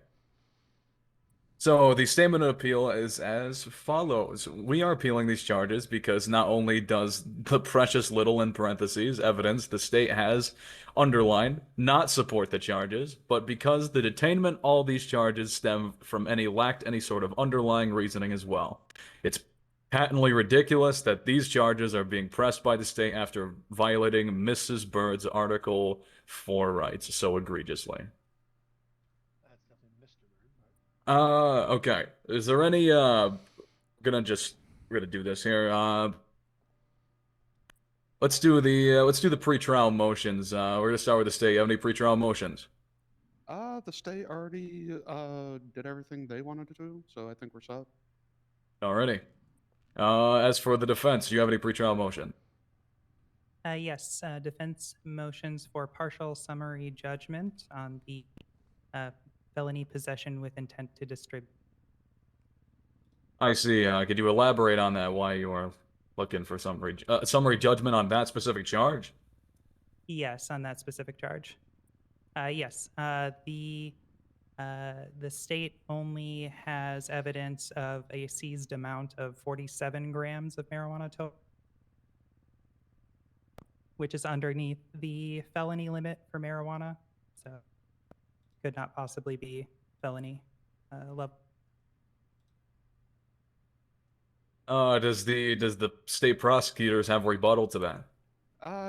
So, the statement of appeal is as follows. We are appealing these charges because not only does the precious little, in parentheses, evidence the state has underlined not support the charges, but because the detainment, all these charges stem from lacked any sort of underlying reasoning as well. It's patently ridiculous that these charges are being pressed by the state after violating Mrs. Bird's Article 4 rights so egregiously. Okay. Is there any, we're gonna do this here. Let's do the pre-trial motions. We're gonna start with the state. You have any pre-trial motions? The state already did everything they wanted to do, so I think we're set. Alrighty. As for the defense, do you have any pre-trial motion? Yes, defense motions for partial summary judgment on the felony possession with intent to distribute. I see. Could you elaborate on that, why you are looking for summary judgment on that specific charge? Yes, on that specific charge. Yes, the state only has evidence of a seized amount of 47 grams of marijuana total, which is underneath the felony limit for marijuana, so could not possibly be felony level. Does the state prosecutors have rebuttal to that?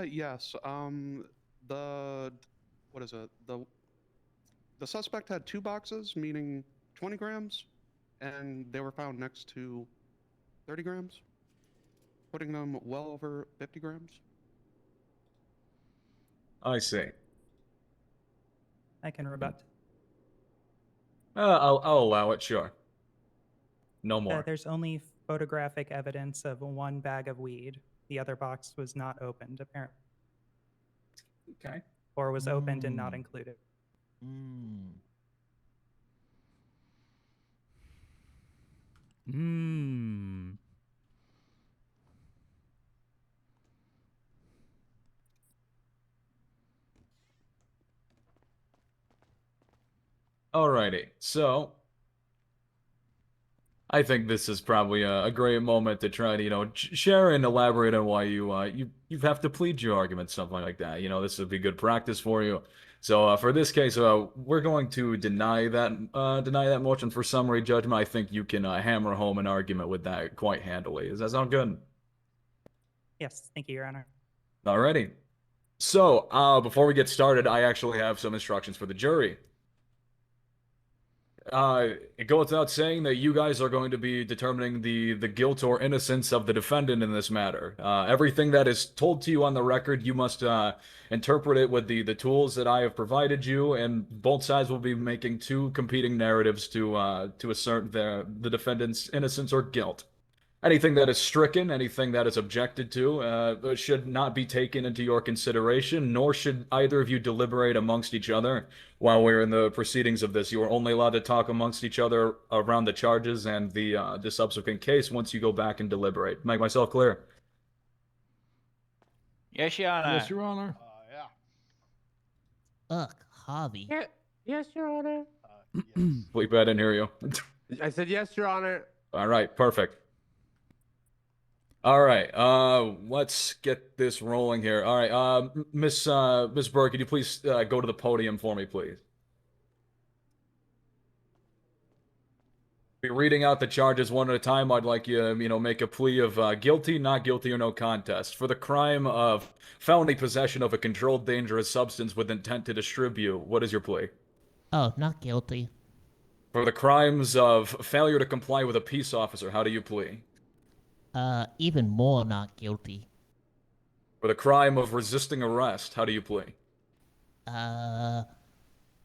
Yes. What is it? The suspect had 2 boxes, meaning 20 grams, and they were found next to 30 grams, putting them well over 50 grams. I see. I can rebut. I'll allow it, sure. No more. There's only photographic evidence of 1 bag of weed. The other box was not opened, apparently. Okay. or was opened and not included. Alrighty, so I think this is probably a great moment to try to, share and elaborate on why you have to plead your argument, something like that. This would be good practice for you. So for this case, we're going to deny that motion for summary judgment. I think you can hammer home an argument with that quite handily. Does that sound good? Yes, thank you, Your Honor. Alrighty. So before we get started, I actually have some instructions for the jury. It goes without saying that you guys are going to be determining the guilt or innocence of the defendant in this matter. Everything that is told to you on the record, you must interpret it with the tools that I have provided you, and both sides will be making two competing narratives to assert the defendant's innocence or guilt. Anything that is stricken, anything that is objected to, should not be taken into your consideration, nor should either of you deliberate amongst each other while we're in the proceedings of this. You are only allowed to talk amongst each other around the charges and the subsequent case once you go back and deliberate. Make myself clear? Yes, Your Honor. Yes, Your Honor. Ugh, Harvey. Yes, Your Honor. Sleep, I didn't hear you. I said yes, Your Honor. All right, perfect. All right, let's get this rolling here. All right, Miss Burke, could you please go to the podium for me, please? Be reading out the charges one at a time. I'd like you, make a plea of guilty, not guilty, or no contest. For the crime of felony possession of a controlled dangerous substance with intent to distribute, what is your plea? Oh, not guilty. For the crimes of failure to comply with a peace officer, how do you plea? Even more not guilty. For the crime of resisting arrest, how do you plea?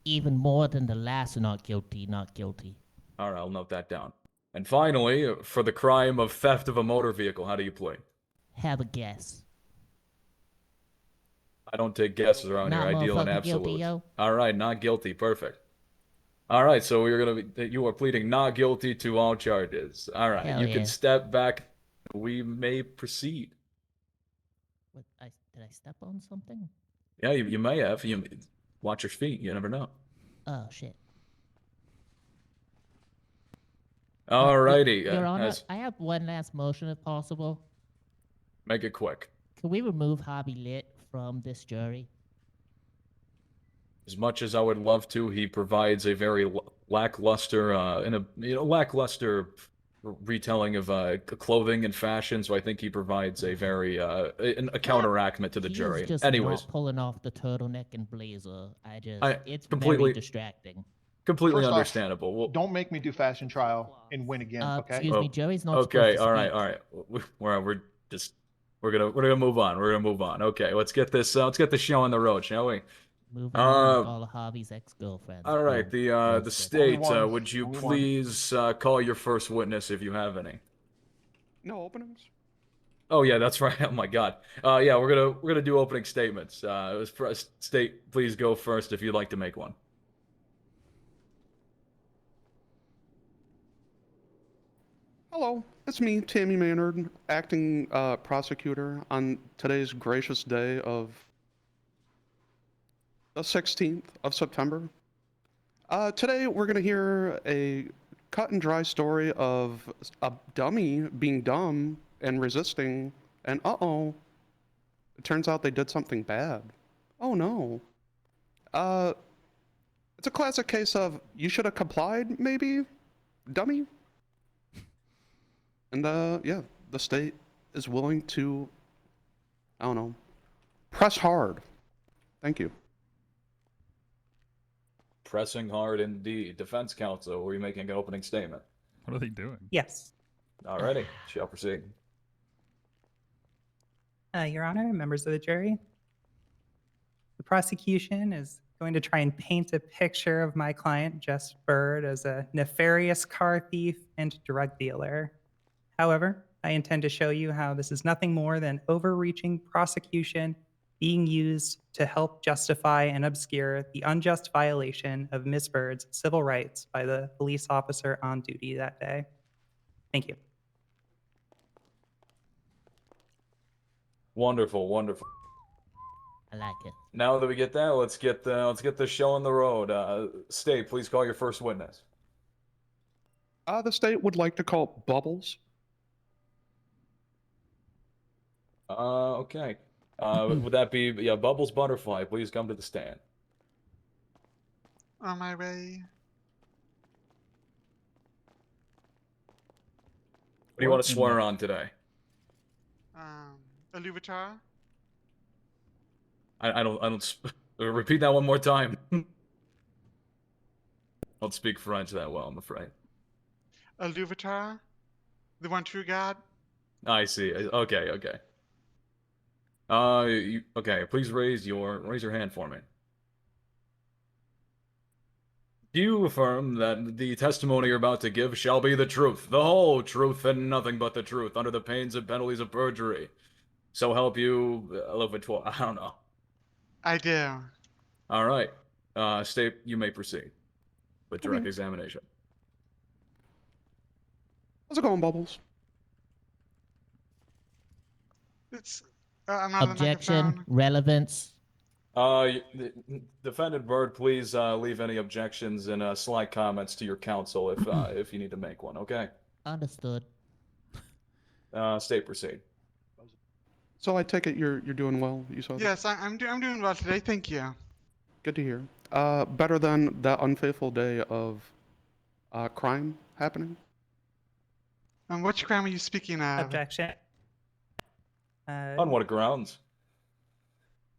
Even more than the last not guilty, not guilty. All right, I'll note that down. And finally, for the crime of theft of a motor vehicle, how do you plea? Have a guess. I don't take guesses around here. I deal in absolutes. All right, not guilty. Perfect. All right, so you are pleading not guilty to all charges. All right, Hell you yeah. can step back. We may proceed. What, did I step on something? Yeah, you may have. You watch your feet. You never know. Oh, shit. All righty. Your Honor, I have one last motion if possible. Make it quick. Can we remove Hobby Lit from this jury? As much as I would love to, he provides a very lackluster, lackluster retelling of clothing and fashion. So I think he provides a very a counteractment to the jury. Just Anyways, not pulling off the turtleneck and blazer. It's completely very distracting. Completely First off, understandable. Well, don't make me do fashion trial and win again, okay? Excuse me, jury's not okay, supposed to all right, speak. all right. We're gonna move on. We're gonna move on. Okay, let's get this show on the road, shall we? Moving on with all of Harvey's ex-girlfriends. All right, the state. Would you Only one. please call your first witness if you have any? No openings. Oh yeah, that's right. Oh my God. Yeah, we're gonna do opening statements. State, please go first if you'd like to make one. Hello, it's me, Tammy Maynard, acting prosecutor on today's gracious day of the 16th of September. Today we're going to hear a cut and dry story of a dummy being dumb and resisting, and it turns out they did something bad. Oh no. It's a classic case of you should have complied, maybe, dummy. And yeah, the state is willing to, press hard. Thank you. Pressing hard indeed. Defense counsel, were you making an opening statement? What are they doing? Yes. Alrighty, shall proceed. Your Honor, members of the jury, the prosecution is going to try and paint a picture of my client, Jess Bird, as a nefarious car thief and drug dealer. However, I intend to show you how this is nothing more than overreaching prosecution being used to help justify and obscure the unjust violation of Miss Bird's civil rights by the police officer on duty that day. Thank you. Wonderful, wonderful. I like it. Now that we get that, let's get the show on the road. State, please call your first witness. The state would like to call Bubbles. Okay. Would that be Bubbles Butterfly? Please come to the stand. On my way. What do you want to swear on today? A Louvetar? I don't. Repeat that one more time. I don't speak French that well, I'm afraid. A Louvetar? The one true God? I see. Okay, okay. Okay. Please raise your hand for me. Do you affirm that the testimony you're about to give shall be the truth, the whole truth, and nothing but the truth, under the pains and penalties of perjury? So help you, I don't know. I do. All right. State, you may proceed with direct examination. How's it going, Bubbles? It's. I'm not Objection. Relevance. Defendant Bird, please leave any objections and slight comments to your counsel if you need to make one. Okay. Understood. State, proceed. So I take it you're doing well. You saw. Yes, I'm doing well today. Thank you. Good to hear. Better than that unfaithful day of crime happening. Which crime are you speaking of? Objection. On what grounds?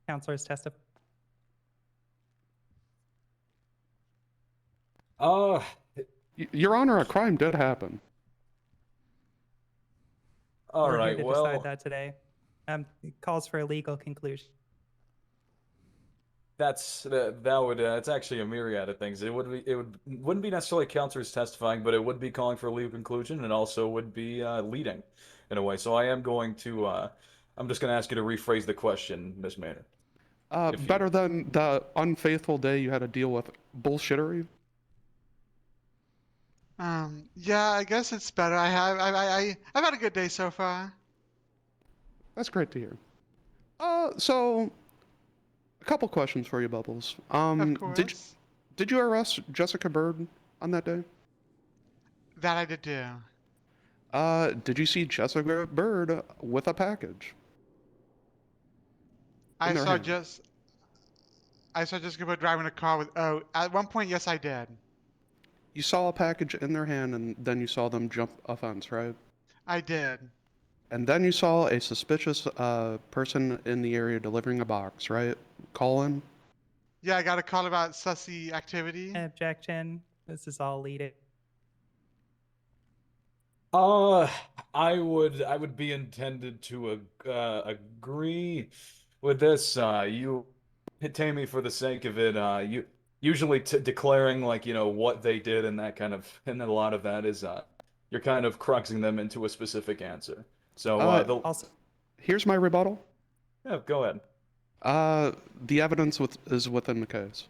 Counselors testify. Your Honor, a crime did happen. All We're right. here to Well, decide that today. It calls for a legal conclusion. that would it's actually a myriad of things. It wouldn't be necessarily counselors testifying, but it would be calling for a legal conclusion, and also would be leading in a way. So I am going to I'm just going to ask you to rephrase the question, Ms. Maynard. Better than the unfaithful day you had to deal with bullshittery. Yeah, I guess it's better. I've had a good day so far. That's great to hear. So a couple questions for you, Bubbles. Of course. Did you arrest Jessica Bird on that day? That I did do. Did you see Jessica Bird with a package? I saw Jessica Bird driving a car with. Oh, at one point, yes, I did. You saw a package in their hand, and then you saw them jump a fence, right? I did. And then you saw a suspicious person in the area delivering a box, right? Call in? Yeah, I got a call about sussy activity. Objection. This is all leading. I would be intended to agree with this. You tame me for the sake of it. You usually declaring like what they did and that kind of, and then a lot of that is you're kind of cruxing them into a specific answer. So also, here's my rebuttal. Yeah, go ahead. The evidence is within the case.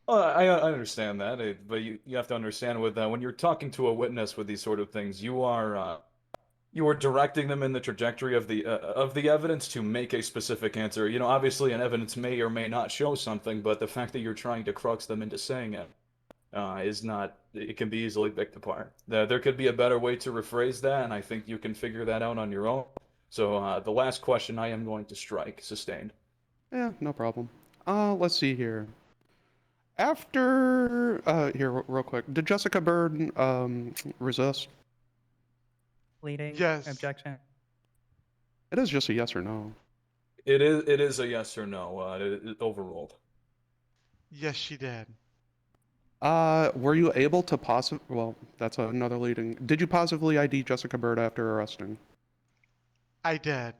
I understand that, but you have to understand with when you're talking to a witness with these sort of things, you are directing them in the trajectory of the evidence to make a specific answer. Obviously, an evidence may or may not show something, but the fact that you're trying to crux them into saying it is not. It can be easily picked apart. There could be a better way to rephrase that, and I think you can figure that out on your own. So the last question I am going to strike. Sustained. Yeah, no problem. Let's see here. After here, real quick, did Jessica Bird resist? Leading. Yes. Objection. It is just a yes or no. It is a yes or no. It overruled. Yes, she did. Were you able to well, that's another leading. Did you positively ID Jessica Bird after arresting? I did.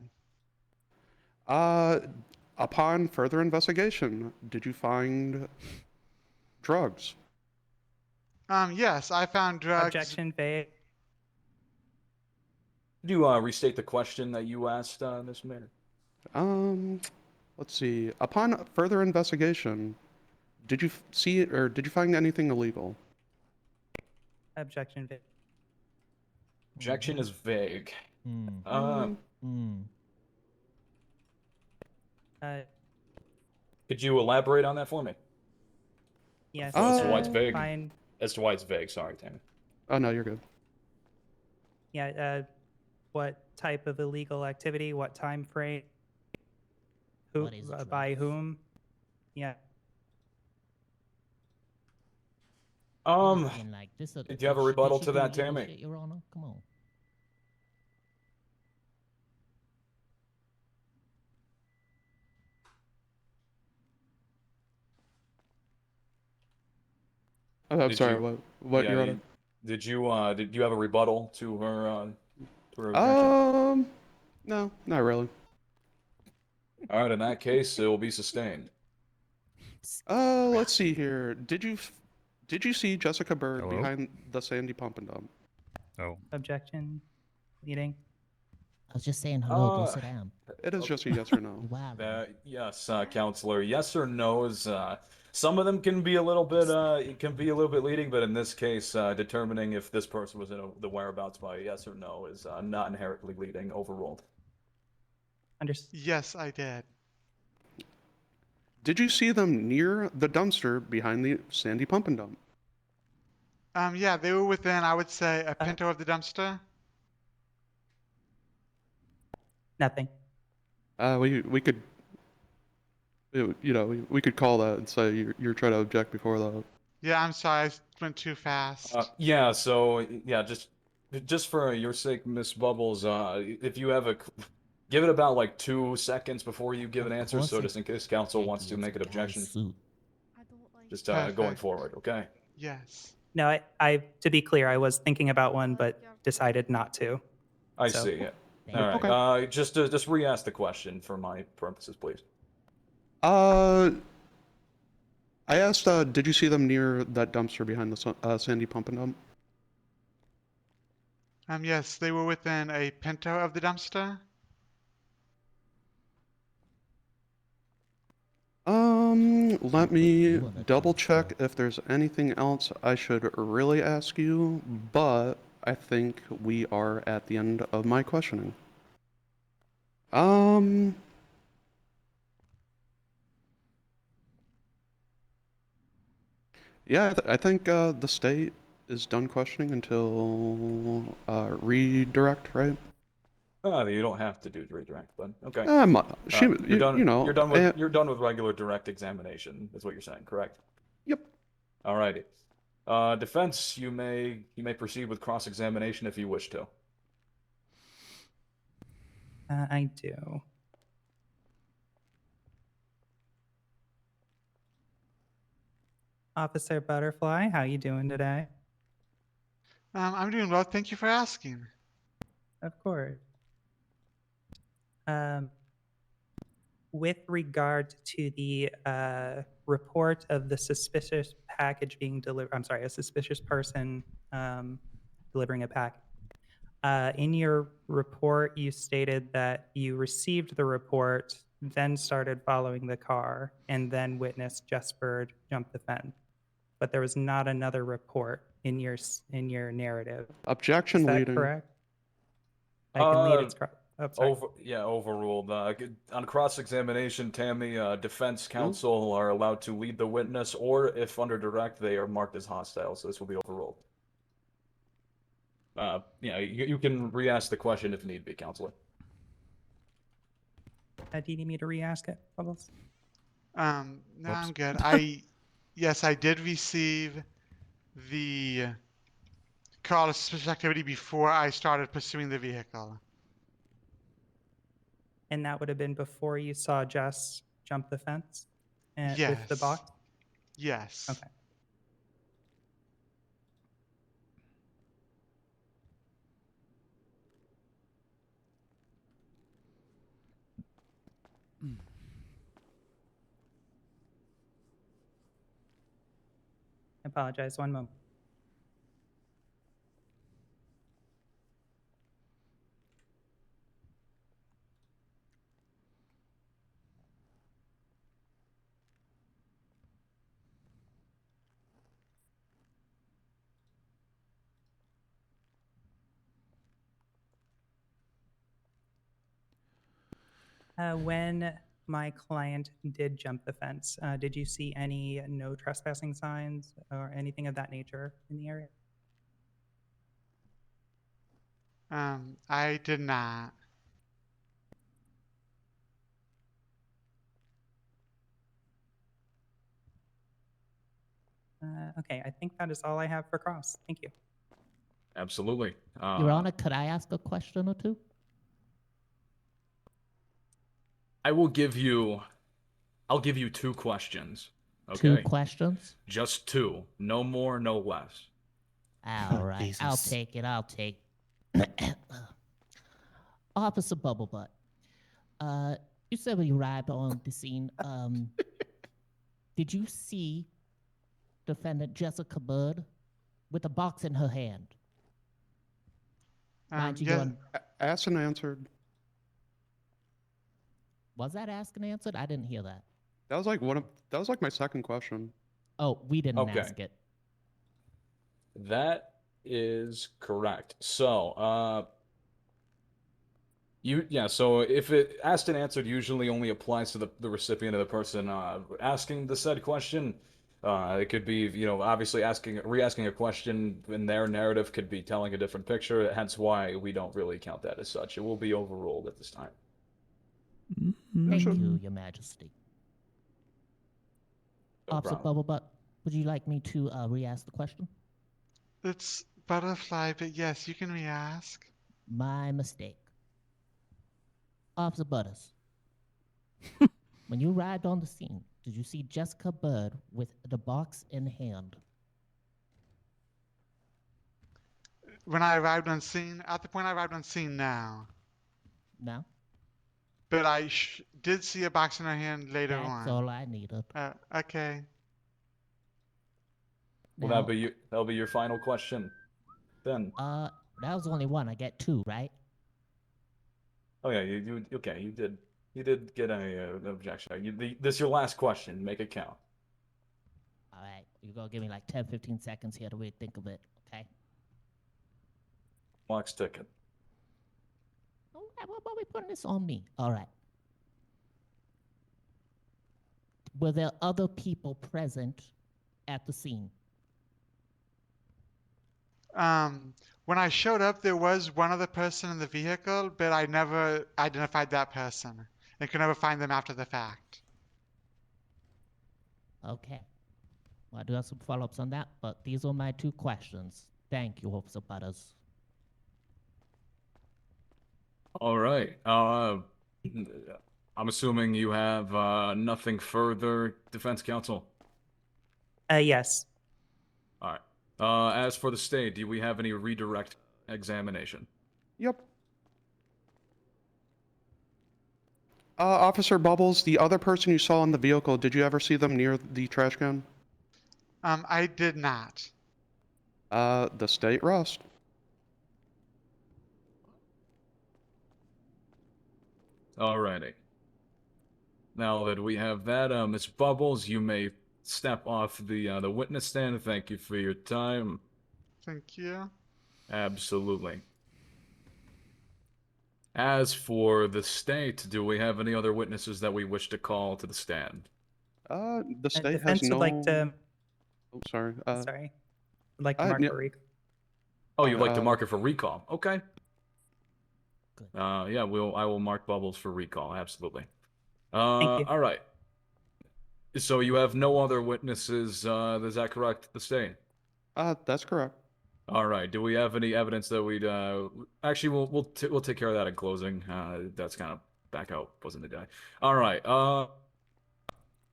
Upon further investigation, did you find drugs? Yes, I found drugs. Objection vague. Could you restate the question that you asked, Ms. Maynard? let's see. Upon further investigation, did you see it or did you find anything illegal? Objection. Objection is vague. Hmm. Uh, Could you elaborate on that for me? yes. As to why it's vague. Fine. As to why it's vague. Sorry, Tammy. Oh no, you're good. Yeah. What type of illegal activity? What time frame? Who? What is By whom? Yeah. And like this. Do you have a rebuttal to that, illegal Tammy? shit, Your Honor, come on. Oh, I'm Did sorry. you- What, yeah, Your Honor? Did you have a rebuttal to her objection? No, not really. All right, in that case, it will be sustained. Let's see here. Did you see Jessica Bird Hello? behind the Sandy Pump and Dump? Oh. Objection. Leading. I was just saying hello. Go sit down. It is just a yes or no. Wow. Yes, counselor. Yes or no's. Some of them can be a little bit leading, but in this case, determining if this person was in the whereabouts by a yes or no is not inherently leading. Overruled. Yes, I did. Did you see them near the dumpster behind the Sandy Pump and Dump? Yeah, they were within, I would say, a pinto of the dumpster. Nothing. We could, we could call that and say you're trying to object before that. Yeah, I'm sorry, I went too fast. Yeah. So yeah, just for your sake, Miss Bubbles, if you have give it about like 2 seconds before you give an answer, so just in case counsel wants to make an objection. Just going Perfect. forward, okay? Yes. No, I. To be clear, I was thinking about one, but decided not to. I So- see. Yeah. All right. Just re-ask the question for my purposes, please. I asked, did you see them near that dumpster behind the Sandy Pump and Dump? Yes, they were within a pinto of the dumpster. Let me double check if there's anything else I should really ask you, but I think we are at the end of my questioning. Yeah, I think the state is done questioning until redirect, right? You don't have to do redirect, but okay. You're done. You're done with regular direct examination. Is what you're saying, correct? Yep. Alrighty. Defense, you may proceed with cross-examination if you wish to. I do. Officer Butterfly, how you doing today? I'm doing well. Thank you for asking. Of course. With regard to the report of the suspicious package being delivered, I'm sorry, a suspicious person delivering a package. In your report, you stated that you received the report, then started following the car, and then witnessed Jessbird jump the fence. But there was not another report in your narrative. Objection, Is that leading. correct? I can lead its. Oh, sorry. Overruled. On cross-examination, Tammy, defense counsel are allowed to lead the witness, or if under direct, they are marked as hostile, so this will be overruled. You can re-ask the question if need be, counselor. Do you need me to re-ask it, Bubbles? No, I'm good. Yes, I did receive the call of suspicious activity before I started pursuing the vehicle. And that would have been before you saw Jess jump the fence with the Yes. box? Yes. Okay. I apologize. One moment. When my client did jump the fence, did you see any no trespassing signs or anything of that nature in the area? I did not. Okay, I think that is all I have for cross. Thank you. Absolutely. Your Honor, could I ask a question or two? I'll give you 2 questions. Okay. 2 questions? Just 2. No more, no less. All right, I'll take it. I'll take. Officer Bubblebutt, you said when you arrived on the scene, did you see defendant Jessica Bird with a box in her hand? Mind you, Yeah, asked and answered. Was that asked and answered? I didn't hear that. That was like that was like my second question. Oh, we didn't Okay. ask it. That is correct. So, so if it asked and answered usually only applies to the recipient of the person asking the said question. It could be, obviously re-asking a question in their narrative could be telling a different picture, hence why we don't really count that as such. It will be overruled at this time. Thank you, Your Majesty. No Officer problem. Bubblebutt, would you like me to re-ask the question? It's butterfly, but yes, you can re-ask. My mistake. Officer Butters, when you arrived on the scene, did you see Jessica Bird with the box in hand? When I arrived on scene, at the point I arrived on scene now. No? But I did see a box in her hand later That's on. all I needed. Okay. Will Now, that'll be your final question then? that was only one. I get 2, right? Oh yeah, you okay? You did get an objection. This is your last question. Make it count. All right, you're going to give me like 10, 15 seconds here to really think of it, okay? Clock's ticking. All right, why are we putting this on me? All right. Were there other people present at the scene? When I showed up, there was one other person in the vehicle, but I never identified that person and could never find them after the fact. Okay. Well, I do have some follow-ups on that, but these are my 2 questions. Thank you, Officer Butters. All right. I'm assuming you have nothing further, Defense Counsel. Yes. All right. As for the state, do we have any redirect examination? Yep. Officer Bubbles, the other person you saw in the vehicle, did you ever see them near the trash can? I did not. The state rest. Alrighty. Now that we have that, Miss Bubbles, you may step off the witness stand. Thank you for your time. Thank you. Absolutely. As for the state, do we have any other witnesses that we wish to call to the stand? The state defense has no. would like to. Oh, sorry. Sorry. I'd like to mark yeah. for recall. Oh, you'd like to mark it for recall? Okay. Good. Yeah, I will mark Bubbles for recall. Absolutely. Thank you. All right. So you have no other witnesses, is that correct, the state? That's correct. All right. Do we have any evidence that we'd actually we'll take care of that in closing. That's kind of back out, wasn't it? All right.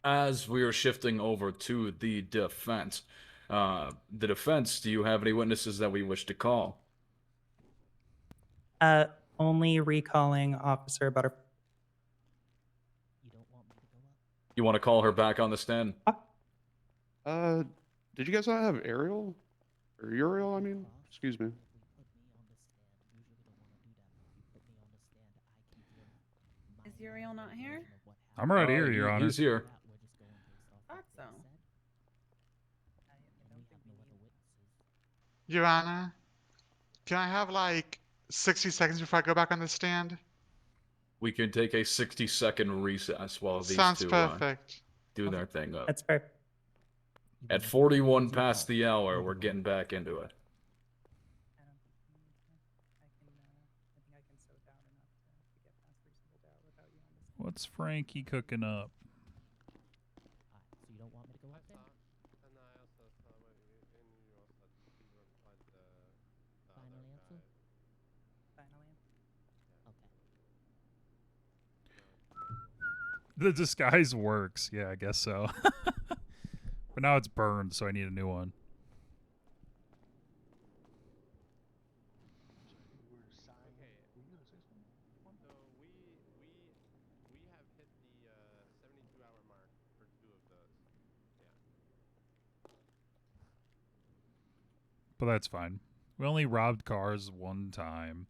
As we are shifting over to the defense, do you have any witnesses that we wish to call? Only recalling Officer Butterfly. You want to call her back on the stand? Did you guys not have Ariel? Or Uriel, I mean? Excuse me. Is Uriel not here? I'm right here, Your Honor. He's here. Thought so. Your Honor, can I have like 60 seconds before I go back on the stand? we can take a 60-second recess while these Sounds two perfect. do their thing up. That's perfect. At 41 past the hour, we're getting back into it. What's Frankie cooking up? So you don't want me to go up there? Final answer? Final answer. Okay. The disguise works. Yeah, I guess so. But now it's burned, so I need a new one. But that's fine. We only robbed cars one time.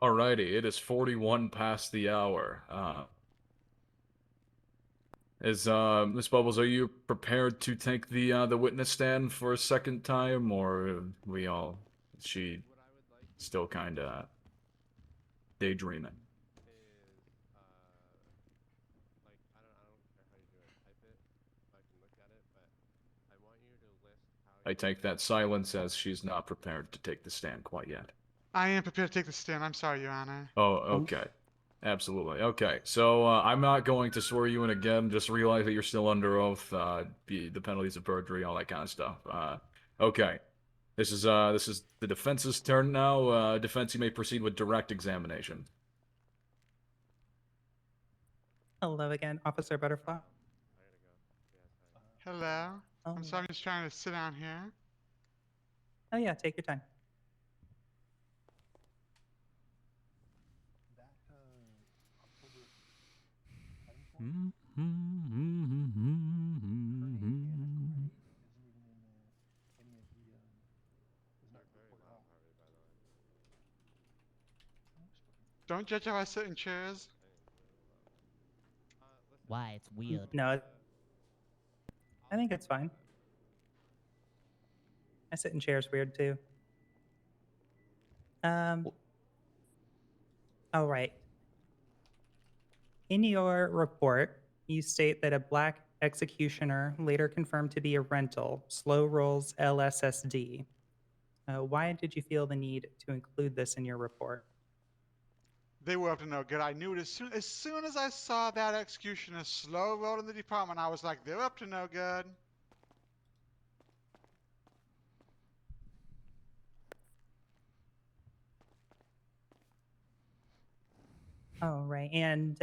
Alrighty, it is 41 past the hour. Miss Bubbles, are you prepared to take the witness stand for a second time, or she still kinda daydreaming? I take that silence as she's not prepared to take the stand quite yet. I am prepared to take the stand. I'm sorry, Your Honor. Oh, okay. Absolutely. Okay, so I'm not going to swear you in again. Just realize that you're still under oath. The penalties of perjury, all that kind of stuff. Okay. This is the defense's turn now. Defense, you may proceed with direct examination. Hello again, Officer Butterfly. Hello. I'm sorry, I'm just trying to sit down here. Oh yeah, take your time. Don't judge how I sit in chairs. Why? It's weird. No, I think it's fine. I sit in chairs weird too. All right. In your report, you state that a black executioner, later confirmed to be a rental, slow rolls LSSD. Why did you feel the need to include this in your report? They were up to no good. I knew it as soon as I saw that executioner slow roll in the department. I was like, they're up to no good. All right. And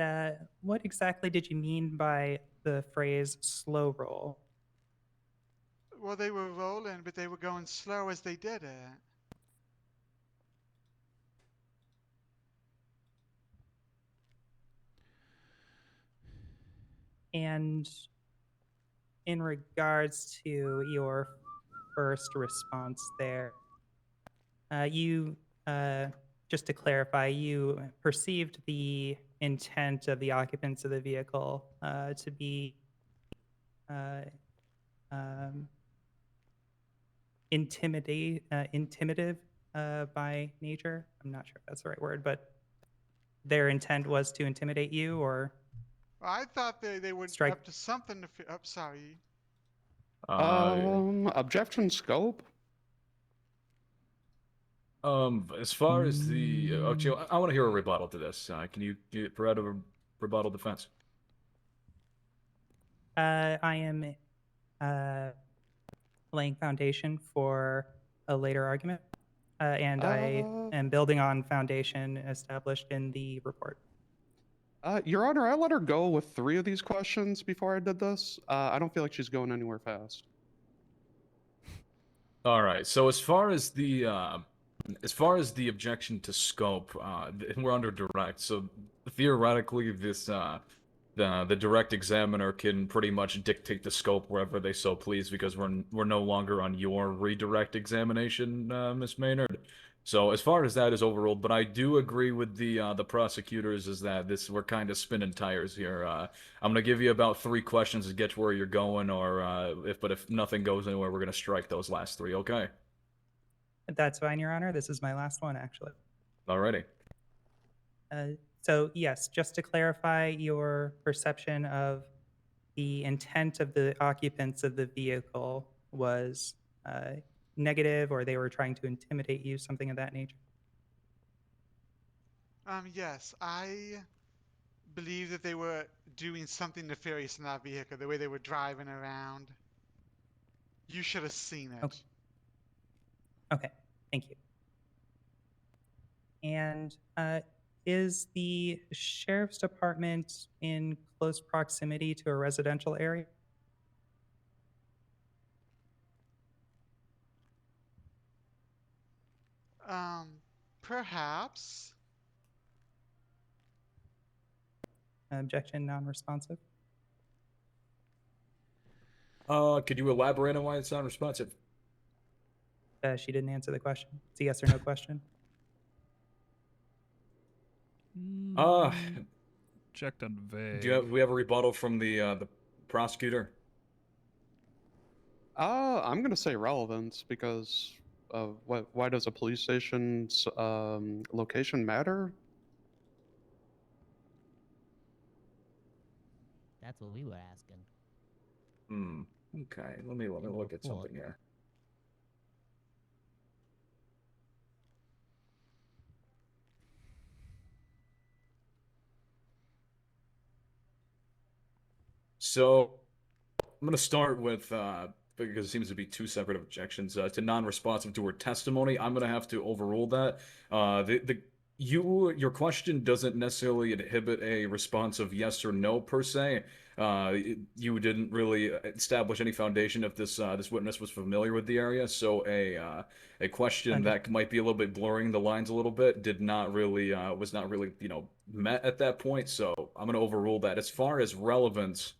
what exactly did you mean by the phrase slow roll? Well, they were rolling, but they were going slow as they did it. And in regards to your first response there, just to clarify, you perceived the intent of the occupants of the vehicle to be intimidative by nature. I'm not sure if that's the right word, but their intent was to intimidate you, or Well, I thought they would Strike. up to something to. Sorry. Objection scope. As far as the I want to hear a rebuttal to this. Can you provide a rebuttal defense? I am laying foundation for a later argument, and I am building on foundation established in the report. Your Honor, I let her go with 3 of these questions before I did this. I don't feel like she's going anywhere fast. All right. So as far as the objection to scope, we're under direct. So theoretically, this the direct examiner can pretty much dictate the scope wherever they so please, because we're no longer on your redirect examination, Miss Maynard. So as far as that is overruled, but I do agree with the prosecutors is that we're kind of spinning tires here. I'm gonna give you about 3 questions to get to where you're going, or if nothing goes anywhere, we're gonna strike those last 3. Okay. That's fine, Your Honor. This is my last one, actually. Alrighty. So yes, just to clarify, your perception of the intent of the occupants of the vehicle was negative, or they were trying to intimidate you, something of that nature? Yes, I believe that they were doing something nefarious in that vehicle, the way they were driving around. You should have seen it. Okay. Okay, thank you. And is the sheriff's department in close proximity to a residential area? Perhaps. Objection, non-responsive. Could you elaborate on why it's not responsive? She didn't answer the question. It's a yes or no question. Checked on vague. Do we have a rebuttal from the prosecutor? I'm gonna say relevance because why does a police station's location matter? That's what we were asking. Okay. Let me look at something here. So I'm gonna start with because it seems to be 2 separate objections to non-responsive to her testimony. I'm gonna have to overrule that. Your question doesn't necessarily inhibit a response of yes or no per se. You didn't really establish any foundation if this witness was familiar with the area, so a question that might be a little bit blurring the lines a little bit was not really met at that point. So I'm gonna overrule that. As far as relevance,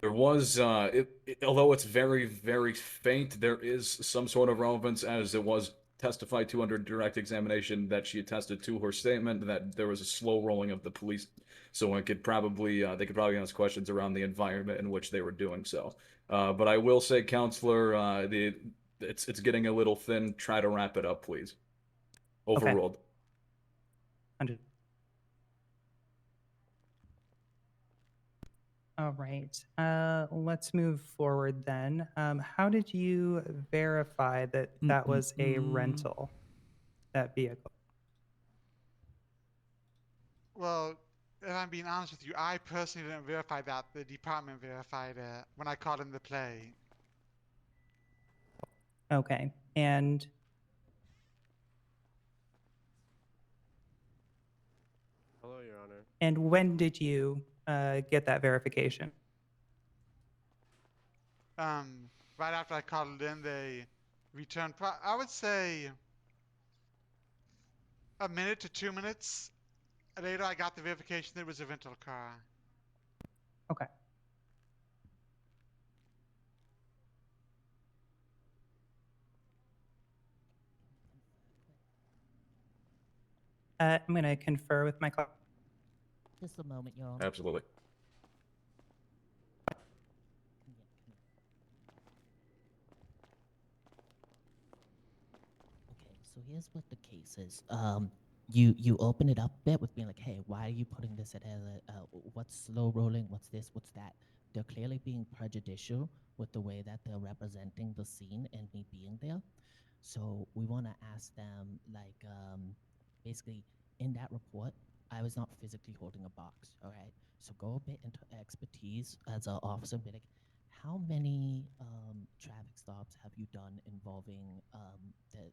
there was, although it's very, very faint, there is some sort of relevance, as it was testified to under direct examination that she attested to her statement that there was a slow rolling of the police, so it could probably they could probably ask questions around the environment in which they were doing so. But I will say, Counselor, it's getting a little thin. Try to wrap it up, please. Overruled. Okay. All right, let's move forward then. How did you verify that that was a rental, that vehicle? Well, if I'm being honest with you, I personally didn't verify that. The department verified it when I called in the play. Okay, and Hello, Your Honor. and when did you get that verification? Right after I called it in, they returned. I would say a minute to 2 minutes later, I got the verification that it was a rental car. Okay. I'm going to confer with my clerk. Just a moment, Your Honor. Absolutely. Okay, so here's what the case is. You open it up a bit with being like, hey, why are you putting this at what's slow rolling? What's this? What's that? They're clearly being prejudicial with the way that they're representing the scene and me being there. So we want to ask them, like, basically, in that report, I was not physically holding a box, all right? So go a bit into expertise as an officer, be like, how many traffic stops have you done involving the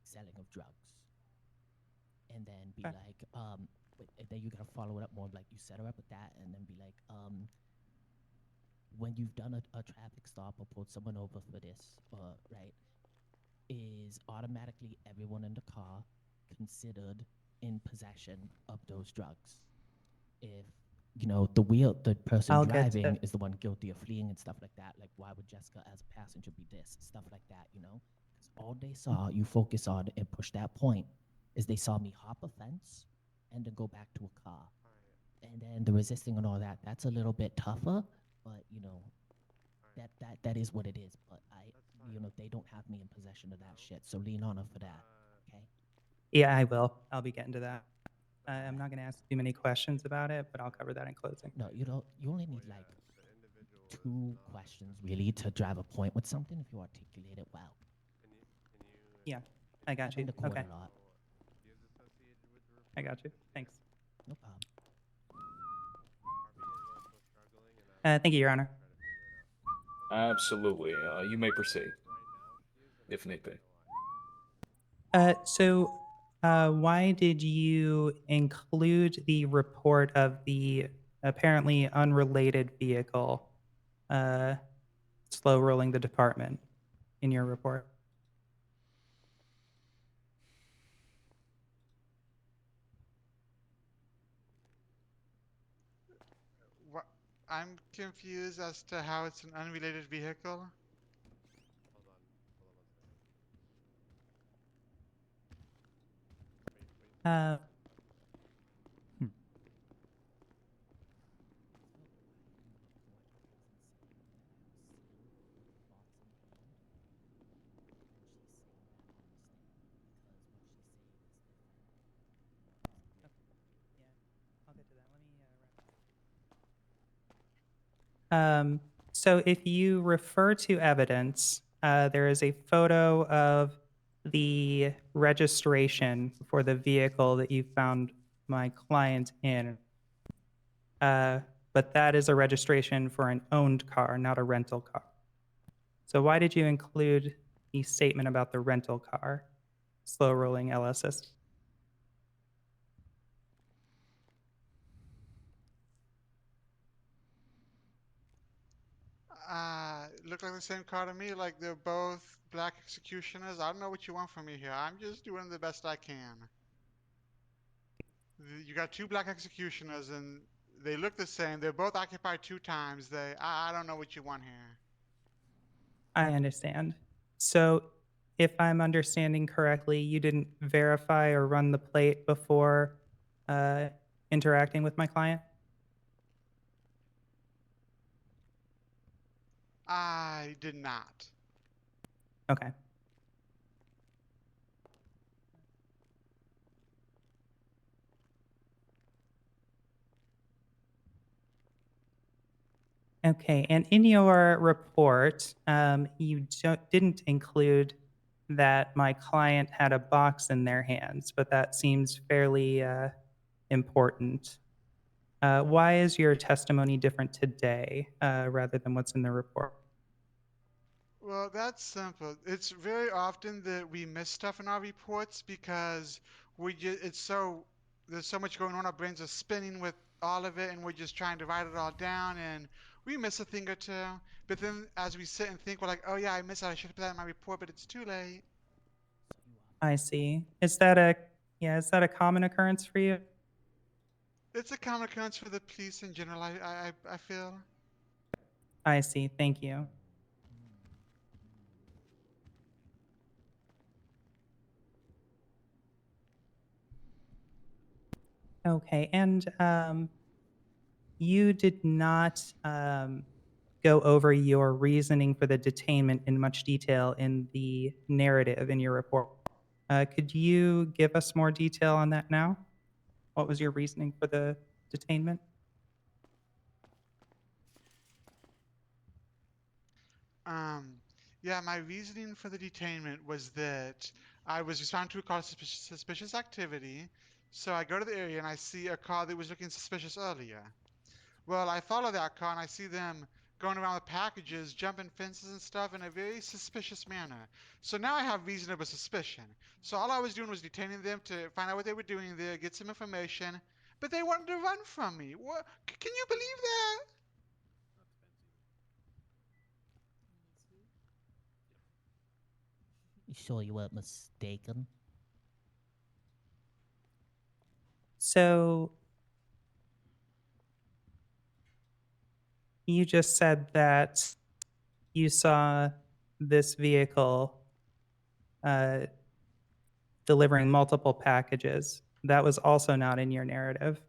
selling of drugs? And then be like, then you gotta follow it up more, like you set her up with that, and then be like, when you've done a traffic stop or pulled someone over for this, right, is automatically everyone in the car considered in possession of those drugs? If the person driving is the one guilty of fleeing and stuff like that, like why would Jessica as a passenger be this? Stuff like that, All they saw, you focus on and push that point, is they saw me hop a fence and then go back to a car. And then the resisting and all that, that's a little bit tougher, but you know, that is what it is. But they don't have me in possession of that shit, so lean on them for that, okay? Yeah, I will. I'll be getting to that. I'm not going to ask too many questions about it, but I'll cover that in closing. No, you don't. You only need like 2 questions really to drive a point with something if you articulate it well. Yeah, I got I've been you. to court Okay. a lot. I got you. Thanks. No problem. Thank you, Your Honor. Absolutely. You may proceed, if need be. Why did you include the report of the apparently unrelated vehicle slow rolling the department in your report? I'm confused as to how it's an unrelated vehicle. So if you refer to evidence, there is a photo of the registration for the vehicle that you found my client in. But that is a registration for an owned car, not a rental car. So why did you include the statement about the rental car, slow rolling LSS? Look like the same car to me, like they're both black executioners. I don't know what you want from me here. I'm just doing the best I can. You got 2 black executioners and they look the same. They're both occupied 2 times. I don't know what you want here. I understand. So if I'm understanding correctly, you didn't verify or run the plate before interacting with my client? I did not. Okay. Okay, and in your report, you didn't include that my client had a box in their hands, but that seems fairly important. Why is your testimony different today rather than what's in the report? Well, that's simple. It's very often that we miss stuff in our reports because there's so much going on. Our brains are spinning with all of it, and we're just trying to write it all down, and we miss a thing or 2. But then, as we sit and think, we're like, "Oh yeah, I missed that. I should have put that in my report," but it's too late. I see. Is that a common occurrence for you? It's a common occurrence for the police in general. I feel. I see. Thank you. Okay, and you did not go over your reasoning for the detainment in much detail in the narrative in your report. Could you give us more detail on that now? What was your reasoning for the detainment? Yeah, my reasoning for the detainment was that I was responding to a call of suspicious activity. So I go to the area and I see a car that was looking suspicious earlier. Well, I follow that car and I see them going around with packages, jumping fences and stuff in a very suspicious manner. So now I have reasonable suspicion. So all I was doing was detaining them to find out what they were doing there, get some information. But they wanted to run from me. What? Can you believe that? You sure you weren't mistaken? So you just said that you saw this vehicle uh, delivering multiple packages. That was also not in your narrative.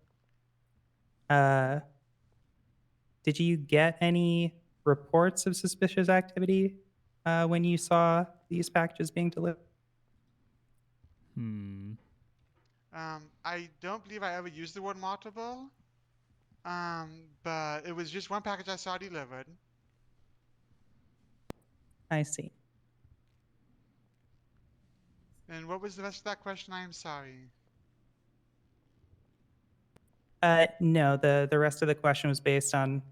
Did you get any reports of suspicious activity when you saw these packages being delivered? I don't believe I ever used the word multiple. But it was just one package I saw delivered. I see. And what was the rest of that question? I am sorry. No, the rest of the question was based on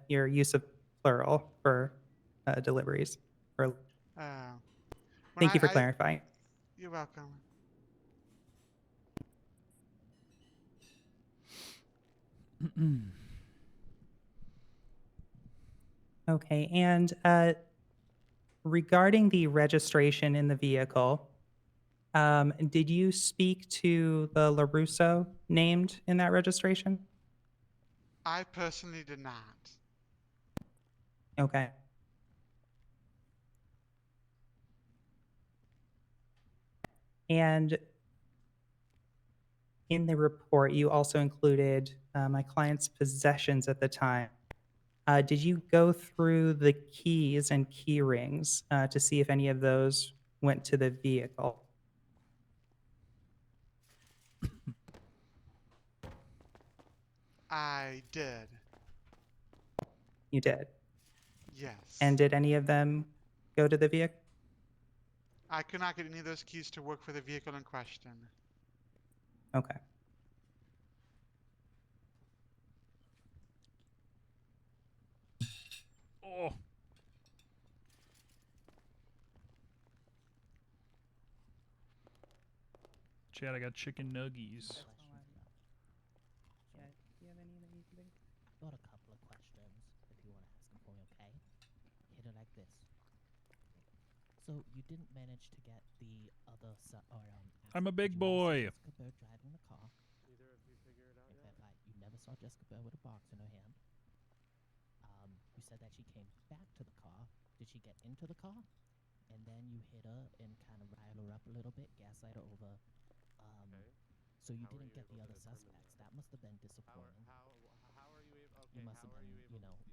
your use of plural for deliveries. Thank you for clarifying. You're welcome. Okay, and regarding the registration in the vehicle, did you speak to the LaRusso named in that registration? I personally did not. Okay. And in the report, you also included my client's possessions at the time. Did you go through the keys and key rings to see if any of those went to the vehicle? I did. You did. Yes. And did any of them go to the vehicle? I could not get any of those keys to work for the vehicle in question. Okay. Oh. Chad, I got chicken nuggies. Got a couple of questions if you want to ask them for me, okay? Hit it like this. So you didn't manage to get the other I'm a big boy. Jessica Bird driving the car. Neither of you figured it out yet? You never saw Jessica Bird with a box in her hand. You said that she came back to the car. Did she get into the car? And then you hit her and kind of rile her up a little bit, gaslight her over. So you didn't get the other suspects. That must have been disappointing. How are you able? You must have been,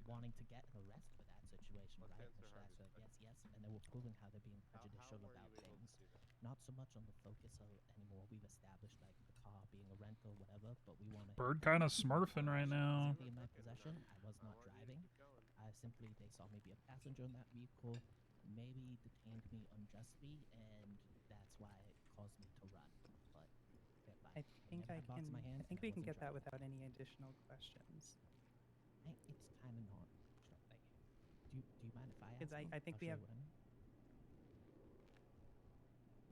wanting to get an arrest for that situation, right? And she asked her, yes, and they were proving how they're being prejudicial about things. Not so much on the focus of anymore. We've established like the car being a rental, whatever, but we want to. Bird kind of smurfing right now. In my possession, I was not driving. They saw me be a passenger in that vehicle, maybe detained me unjustly, and that's why it caused me to run. But I think we can get that without any additional questions. It's kind of not. Like, do you mind if I ask? Because I think we have.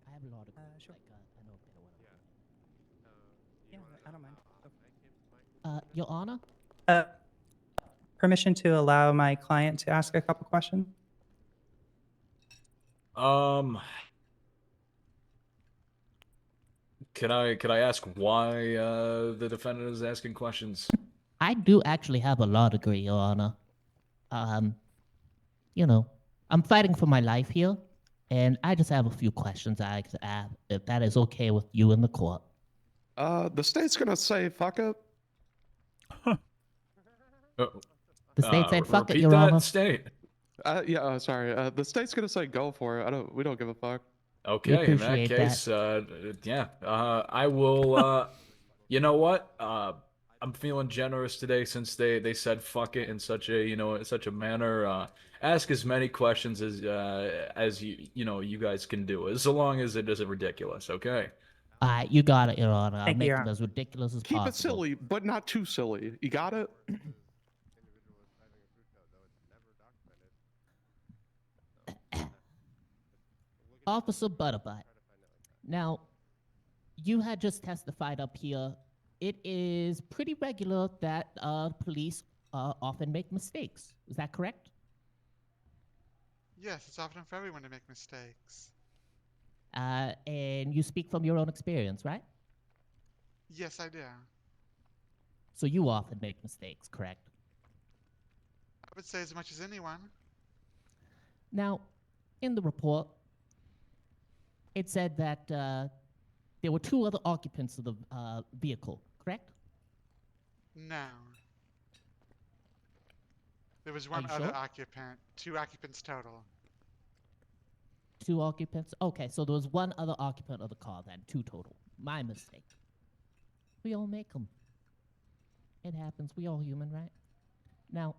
I have a lot of sure. I know a bit of what I'm doing. Yeah, I don't mind. Your Honor. Permission to allow my client to ask a couple questions. Can I ask why the defendant is asking questions? I do actually have a law degree, Your Honor. I'm fighting for my life here, and I just have a few questions I like to ask, if that is okay with you in the court. The state's gonna say fuck it. The state said fuck it, repeat Your that, Honor. State. Sorry. The state's gonna say go for it. We don't give a fuck. Okay, in that case, I will. You know what? I'm feeling generous today since they said fuck it in such a manner. Ask as many questions as you guys can do, as long as it isn't ridiculous. Okay. Alright, you got it, Your Honor. I'll Thank you, make Your them Honor. as ridiculous as Keep possible. it silly, but not too silly. You got it? Officer Butterbutt. Now, you had just testified up here. It is pretty regular that police often make mistakes. Is that correct? Yes, it's often for everyone to make mistakes. And you speak from your own experience, right? Yes, I do. So you often make mistakes, correct? I would say as much as anyone. Now, in the report, it said that there were 2 other occupants of the vehicle, correct? No. There was Are one you other sure? occupant. 2 occupants total. 2 occupants? Okay, so there was 1 other occupant of the car then, 2 total. My mistake. We all make them. It happens. We all human, right? Now,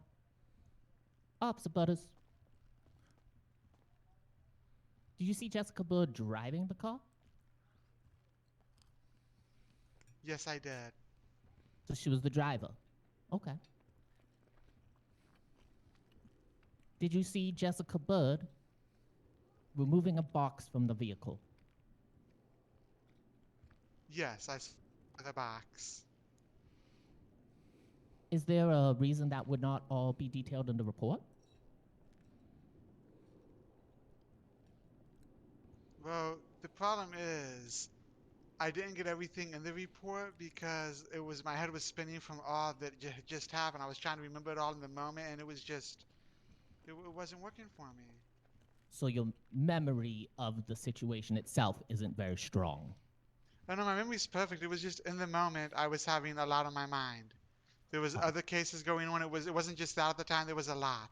Officer Butters, did you see Jessica Bird driving the car? Yes, I did. So she was the driver. Okay. Did you see Jessica Bird removing a box from the vehicle? Yes, I saw the box. Is there a reason that would not all be detailed in the report? Well, the problem is, I didn't get everything in the report because my head was spinning from all that just happened. I was trying to remember it all in the moment, and it wasn't working for me. So your memory of the situation itself isn't very strong. No, my memory's perfect. It was just in the moment I was having a lot on my mind. There was other cases going on. It wasn't just that at the time. There was a lot.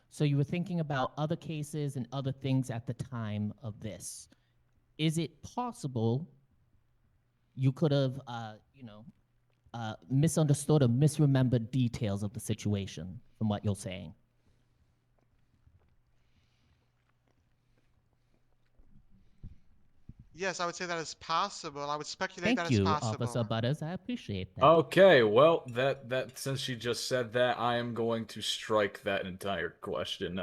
So you were thinking about other cases and other things at the time of this. Is it possible you could have, misunderstood or misremembered details of the situation from what you're saying? Yes, I would say that is possible. I would speculate Thank that is you, possible. Officer Butters. I appreciate that. Okay, well, that since she just said that, I am going to strike that entire question.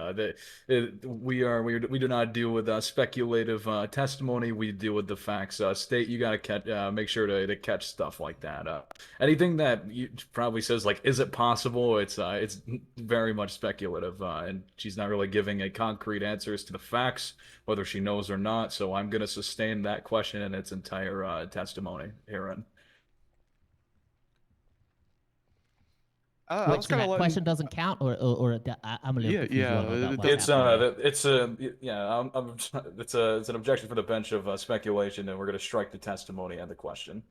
We do not deal with speculative testimony. We deal with the facts. State, you gotta make sure to catch stuff like that. Anything that you probably says like, is it possible? It's very much speculative, and she's not really giving a concrete answers to the facts, whether she knows or not. So I'm gonna sustain that question in its entire testimony herein. I Wait, was so kind that of letting. question doesn't count, or I'm a little confused about what's It's happening. it's an objection for the bench of speculation, and we're gonna strike the testimony and the question.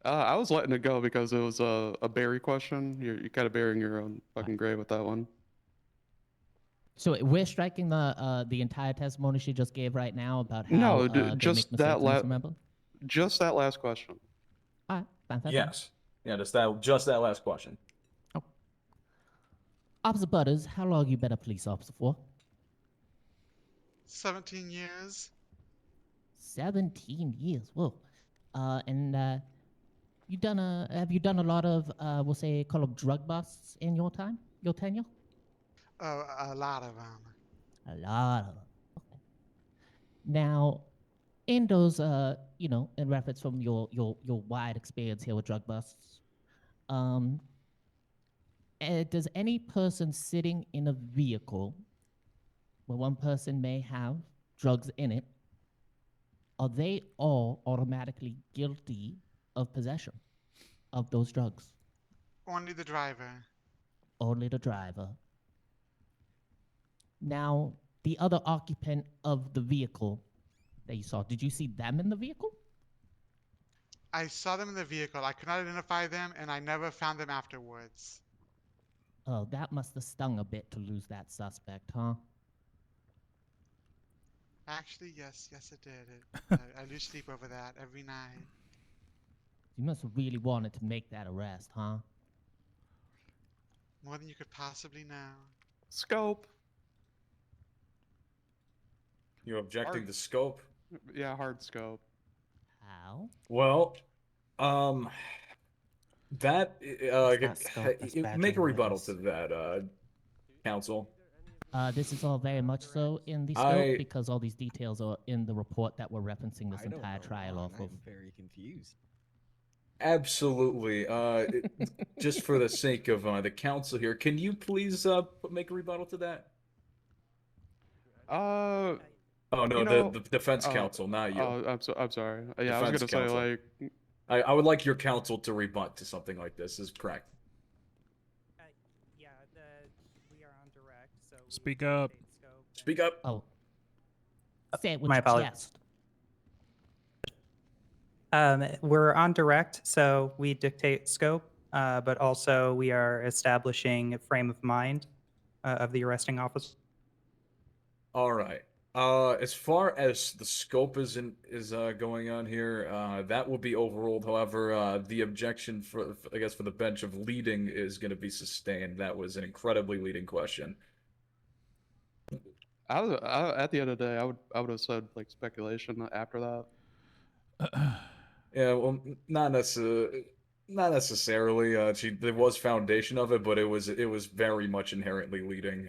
I was letting it go because it was a Barry question. You're kind of burying your own fucking grave with that one. So we're striking the entire testimony she just gave right now about how No, they just make that mistakes and misremember? just that last question. All right, fantastic. Yes, yeah, just that last question. Officer Butters, how long you been a police officer for? 17 years. 17 years. Whoa. And have you done a lot of we'll say call them drug busts in your tenure? Oh, a lot of them. A lot of them. Okay. Now, in those in reference from your wide experience here with drug busts, does any person sitting in a vehicle where one person may have drugs in it, are they all automatically guilty of possession of those drugs? Only the driver. Only the driver. Now, the other occupant of the vehicle that you saw, did you see them in the vehicle? I saw them in the vehicle. I could not identify them, and I never found them afterwards. Oh, that must have stung a bit to lose that suspect, huh? Actually, yes, it did. I lose sleep over that every night. You must have really wanted to make that arrest, huh? More than you could possibly know. Scope. You're objecting to scope? Yeah, hard scope. How? Well, that scope make a rebuttal to that, counsel. This is all very much so in the scope because all these details are in the report that we're referencing this entire trial off of. I'm very confused. Absolutely. Just for the sake of the counsel here, can you please make a rebuttal to that? Oh no, the defense counsel, not you. Oh, I'm sorry. Yeah, I was Defense gonna counsel. say I would like your counsel to rebut to something like this. Is correct. Yeah, we are on direct, so Speak up. Speak up. Oh. Say it with My your apologies. chest. We're on direct, so we dictate scope, but also we are establishing a frame of mind of the arresting officer. All right. As far as the scope is going on here, that will be overruled. However, the objection for I guess for the bench of leading is going to be sustained. That was an incredibly leading question. At the end of the day, I would have said like speculation after that. Yeah, well, not necessarily. There was foundation of it, but it was very much inherently leading.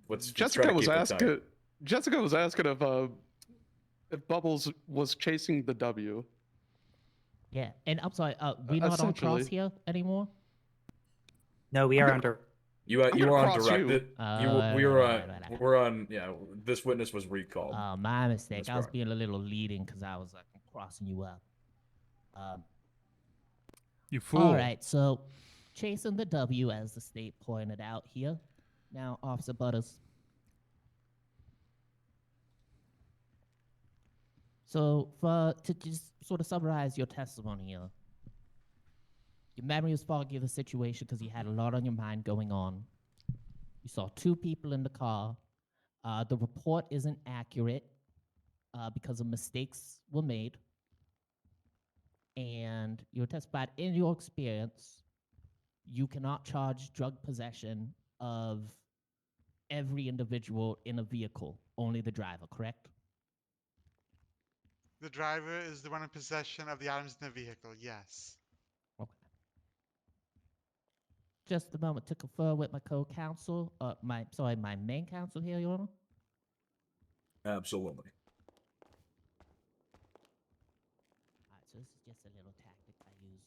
Let's try Jessica to was keep it tight. asking. Jessica was asking if Bubbles was chasing the W. Yeah, and I'm sorry, we're not on cross here anymore? No, we are under. You are on direct. We're on. Yeah, this witness was recalled. Oh, my mistake. That's I was right. being a little leading because I was like crossing you up. You fool. All right, so chasing the W, as the state pointed out here. Now, Officer Butters. So, to just sort of summarize your testimony here, your memory was foggy of the situation because you had a lot on your mind going on. You saw two people in the car. The report isn't accurate because of mistakes were made. And you testified in your experience, you cannot charge drug possession of every individual in a vehicle, only the driver, correct? The driver is the one in possession of the items in the vehicle, yes. Okay. Just a moment to confer with my co-counsel, my main counsel here, Your Honor. Absolutely. All right, so this is just a little tactic I use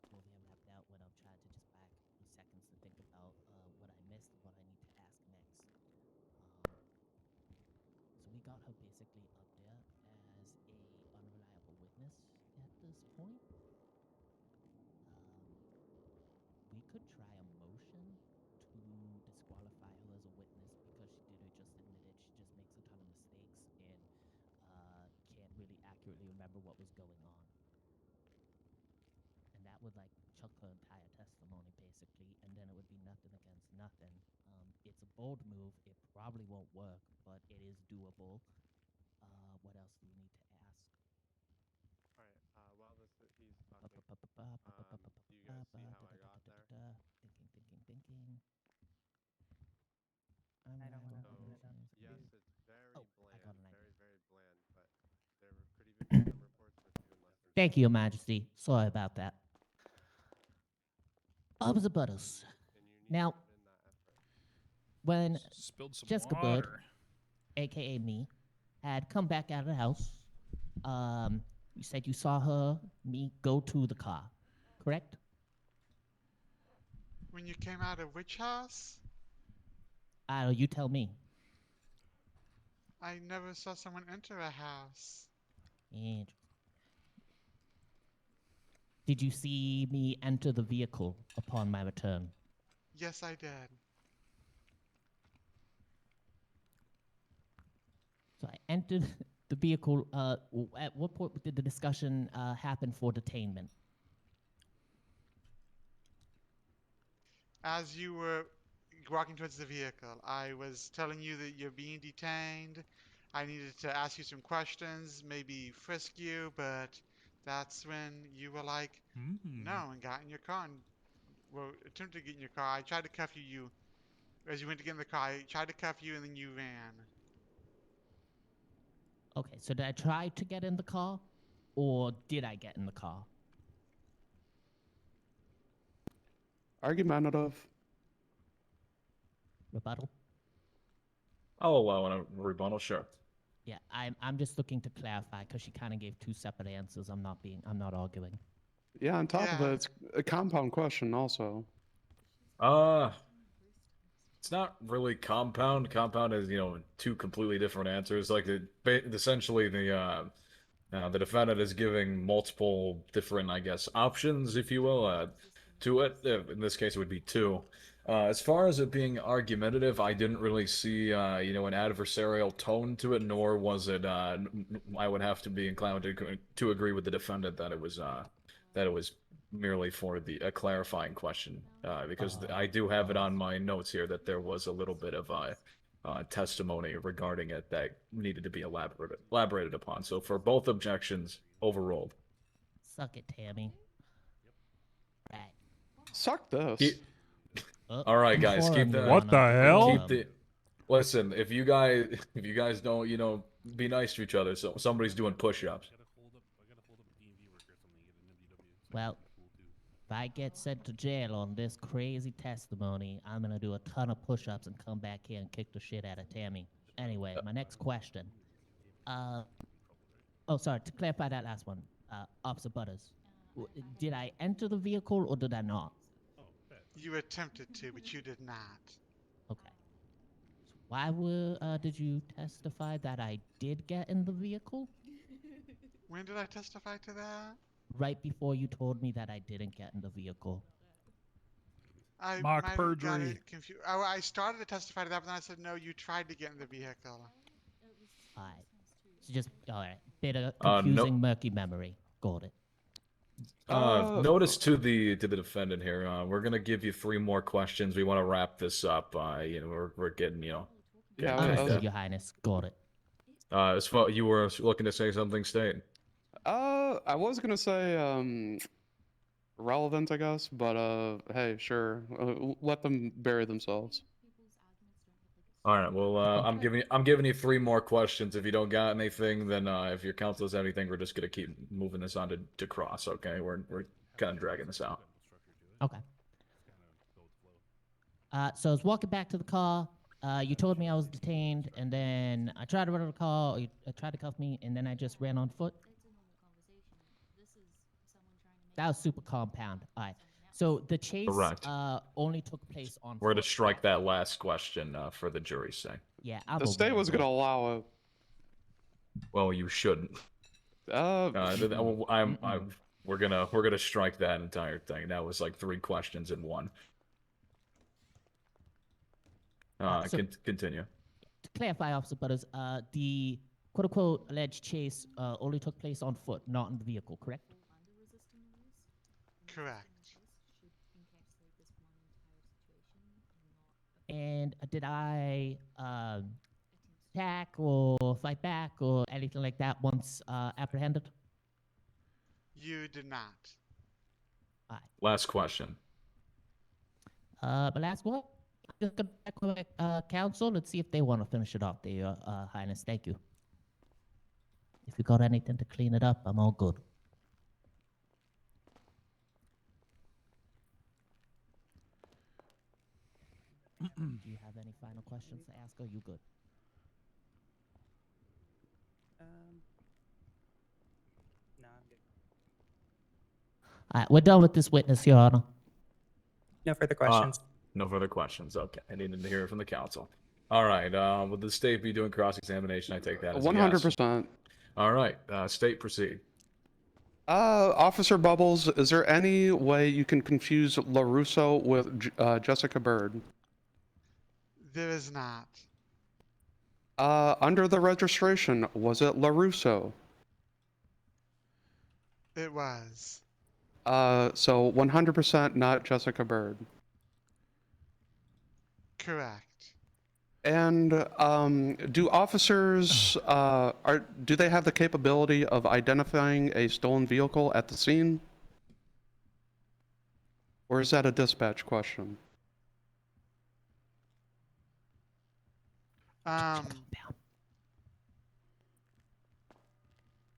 before we have wrapped out when I'm trying to just buy a few seconds to think about what I missed and what I need to ask next. So we got her basically up there as a unreliable witness at this point. We could try a motion to disqualify her as a witness because she just admitted she just makes a ton of mistakes and can't really accurately remember what was going on. And that would like chuck her entire testimony basically, and then it would be nothing against nothing. It's a bold move. It probably won't work, but it is doable. What else do you need to ask? All right. While he's talking, do you guys see how I got there? Thinking. I don't want to So, open it up. yes, it's very I got bland, an idea. very bland, but there could even be some reports with even less than. Thank you, Your Majesty. Sorry about that. Officer Butters. Now, when Spilled some Jessica water. Bird, aka me, had come back out of the house, you said you saw me go to the car, correct? When you came out of which house? I don't know, you tell me. I never saw someone enter a house. Interesting. Did you see me enter the vehicle upon my return? Yes, I did. So I entered the vehicle. At what point did the discussion happen for detainment? As you were walking towards the vehicle, I was telling you that you're being detained. I needed to ask you some questions, maybe frisk you, but that's when you were like, no, and got in your car and attempted to get in your car. I tried to cuff you. As you went to get in the car, I tried to cuff you and then you ran. Okay, so did I try to get in the car, or did I get in the car? Argumentative. Rebuttal? I'll allow a rebuttal, sure. Yeah, I'm just looking to clarify because she kind of gave two separate answers. I'm not arguing. Yeah, on top of it, it's a compound question also. It's not really compound. Compound is, two completely different answers. Like, essentially, the defendant is giving multiple different, I guess, options, if you will, to it. In this case, it would be two. As far as it being argumentative, I didn't really see, you know, an adversarial tone to it, nor was it. I would have to be inclined to agree with the defendant that it was merely for the a clarifying question, because I do have it on my notes here that there was a little bit of testimony regarding it that needed to be elaborated upon. So for both objections, overruled. Suck it, Tammy. Right. Suck this. All right, guys, keep the What the hell? Keep the. Listen, if you guys don't, you know, be nice to each other. So somebody's doing push-ups. Well, if I get sent to jail on this crazy testimony, I'm gonna do a ton of push-ups and come back here and kick the shit out of Tammy. Anyway, my next question. Oh, sorry. To clarify that last one, Officer Butters, did I enter the vehicle or did I not? You attempted to, but you did not. Okay. So why did you testify that I did get in the vehicle? When did I testify to that? Right before you told me that I didn't get in the vehicle. I Mock might have got perjury. it confused. Oh, I started to testify to that, but then I said, no, you tried to get in the vehicle. Alright. So just, alright. Bit of No- confusing, murky memory. Got it. Notice to the defendant here. We're gonna give you 3 more questions. We want to wrap this up. You know, we're getting, you know. Yeah, Understood, Your Highness. Got it. As far you were looking to say something, State. I was gonna say relevant, I guess, but hey, sure, let them bury themselves. All right. Well, I'm giving you 3 more questions. If you don't got anything, then if your counsel has anything, we're just gonna keep moving this on to cross. Okay, we're kind of dragging this out. Okay. So I was walking back to the car. You told me I was detained, and then I tried to run out of the car. You tried to cuff me, and then I just ran on foot. That was super compound. All right. So the chase Correct. only took place on We're gonna foot. strike that last question for the jury's sake. Yeah, The state was gonna allow it. Well, you shouldn't. We're gonna strike that entire thing. That was like 3 questions in one. Continue. To clarify, Officer Butters, the quote-unquote alleged chase only took place on foot, not in the vehicle, correct? Correct. And did I attack or fight back or anything like that once apprehended? You did not. Last question. But last one, just go back with my counsel. Let's see if they want to finish it off there, Your Highness. Thank you. If you got anything to clean it up, I'm all good. Do you have any final questions to ask, or you good? No, I'm good. All right, we're done with this witness, Your Honor. No further questions. No further questions. Okay, I needed to hear it from the counsel. All right. Will the state be doing cross-examination? I take that as 100%. All right. State, proceed. Officer Bubbles, is there any way you can confuse LaRusso with Jessica Bird? There is not. Under the registration, was it LaRusso? It was. So 100% not Jessica Bird. Correct. And do officers do they have the capability of identifying a stolen vehicle at the scene? Or is that a dispatch question? Um,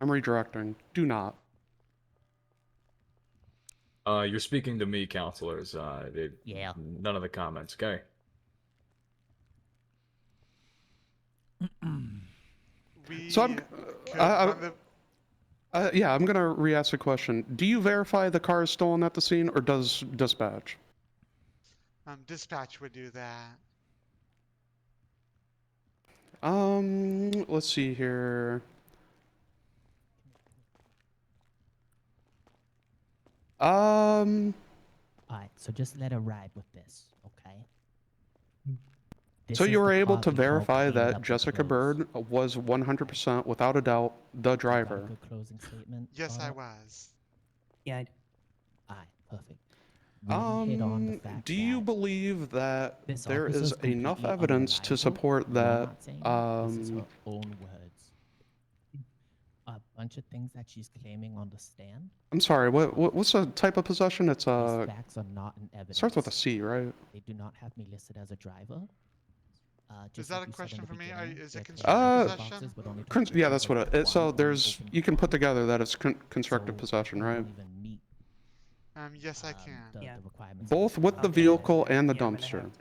I'm redirecting. Do not. You're speaking to me, counselors. Yeah. None of the comments. Okay. So I'm gonna re-ask the question. Do you verify the car is stolen at the scene, or does dispatch? Dispatch would do that. Let's see here. All right, so just let her ride with this, okay? So you is were the able car to we all verify cleaned that up with Jessica Rose. Bird was 100% without a doubt the You got a driver. good closing statement Yes, on I it? was. Yeah, Aye, perfect. Really hit on the fact Do you that believe that this there is officer's enough completely evidence to unreliable? support No, I'm that? not saying that. This is her own words. A bunch of things that she's claiming on the stand. I'm sorry. What's the type of possession? It's These facts are not in evidence. starts with a C, right? They do not have me listed as a driver. Is Just that like a you said in question the for me? beginning, Is they're it claiming multiple constructive boxes, possession? but only to Yeah, check that's what over it is. So one there's unopened you can put one. together that it's constructive So possession, they right? don't even meet Yes, I can. the requirements. Both with the Okay, vehicle and the yeah, dumpster. I'm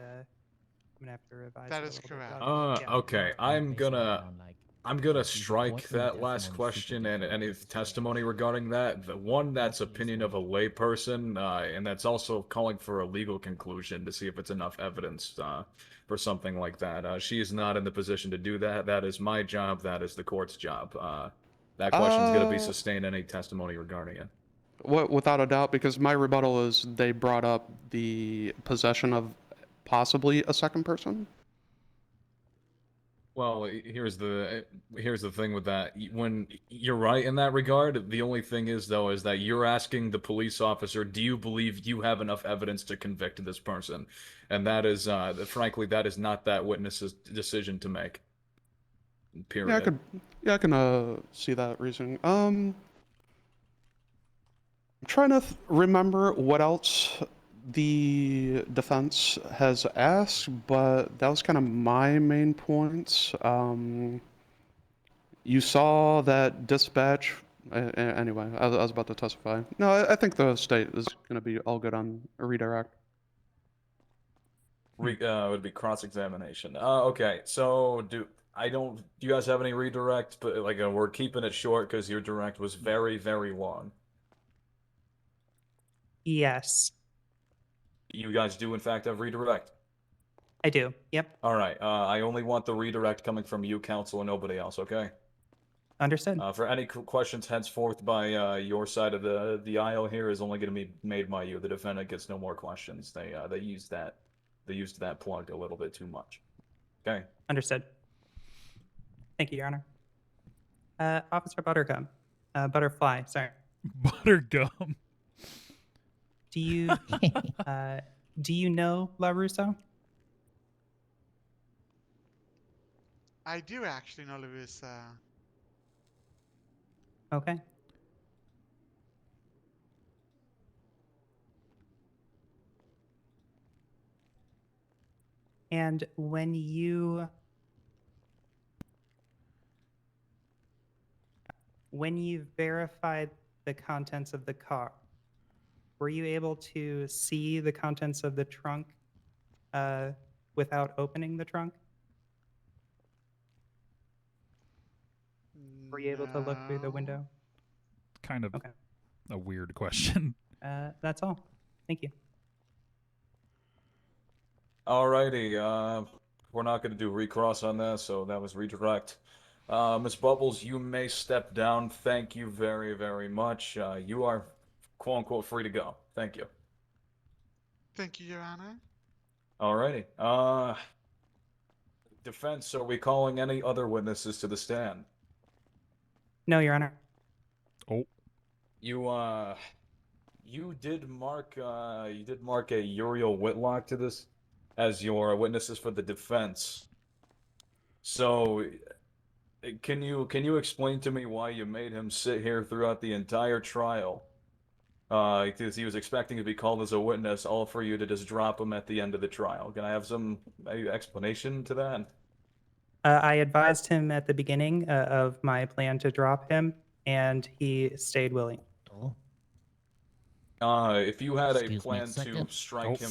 gonna have to revise That it a is little bit. correct. Yeah. Okay. I'm gonna strike that last testimony question super and different, any this is testimony regarding that. The one that's opinion of a layperson, and that's also calling for a legal conclusion to see if it's enough evidence for something like that. She is not in the position to do that. That is my job. That is the court's job. That question's gonna be sustained. Any testimony regarding it. Without a doubt, because my rebuttal is they brought up the possession of possibly a second person. Well, here's the thing with that. When you're right in that regard, the only thing is though is that you're asking the police officer, do you believe you have enough evidence to convict this person? And that is, frankly, that is not that witness's decision to make. Period. Yeah, I can see that reasoning. I'm trying to remember what else the defense has asked, but that was kind of my main points. You saw that dispatch. Anyway, I was about to testify. No, I think the state is going to be all good on a redirect. Would be cross-examination. Okay, so do you guys have any redirect? But like, we're keeping it short because your direct was very, very long. Yes, You guys do in fact have redirect. I do. Yep. All right. I only want the redirect coming from you, counsel, and nobody else. Okay. Understood. For any questions henceforth by your side of the aisle here is only going to be made by you. The defendant gets no more questions. They used that plug a little bit too much. Okay. Understood. Thank you, Your Honor. Officer Buttergum, Butterfly. Sorry. Buttergum. Do you know La Russo? I do actually know Louis. Okay. And when you verified the contents of the car, were you able to see the contents of the trunk without opening the trunk? Were you able to look through the window? Kind of a weird question. That's all. Thank you. Alrighty. We're not going to do recross on that, so that was redirect. Miss Bubbles, you may step down. Thank you very, very much. You are, quote unquote, free to go. Thank you. Thank you, Your Honor. Alrighty. Defense, are we calling any other witnesses to the stand? No, Your Honor. Oh. You did mark a Uriel Whitlock to this as your witnesses for the defense. So, can you explain to me why you made him sit here throughout the entire trial? Because he was expecting to be called as a witness, all for you to just drop him at the end of the trial. Can I have some explanation to that? I advised him at the beginning of my plan to drop him, and he stayed willing. If you had Excuse a plan me a to second. strike him,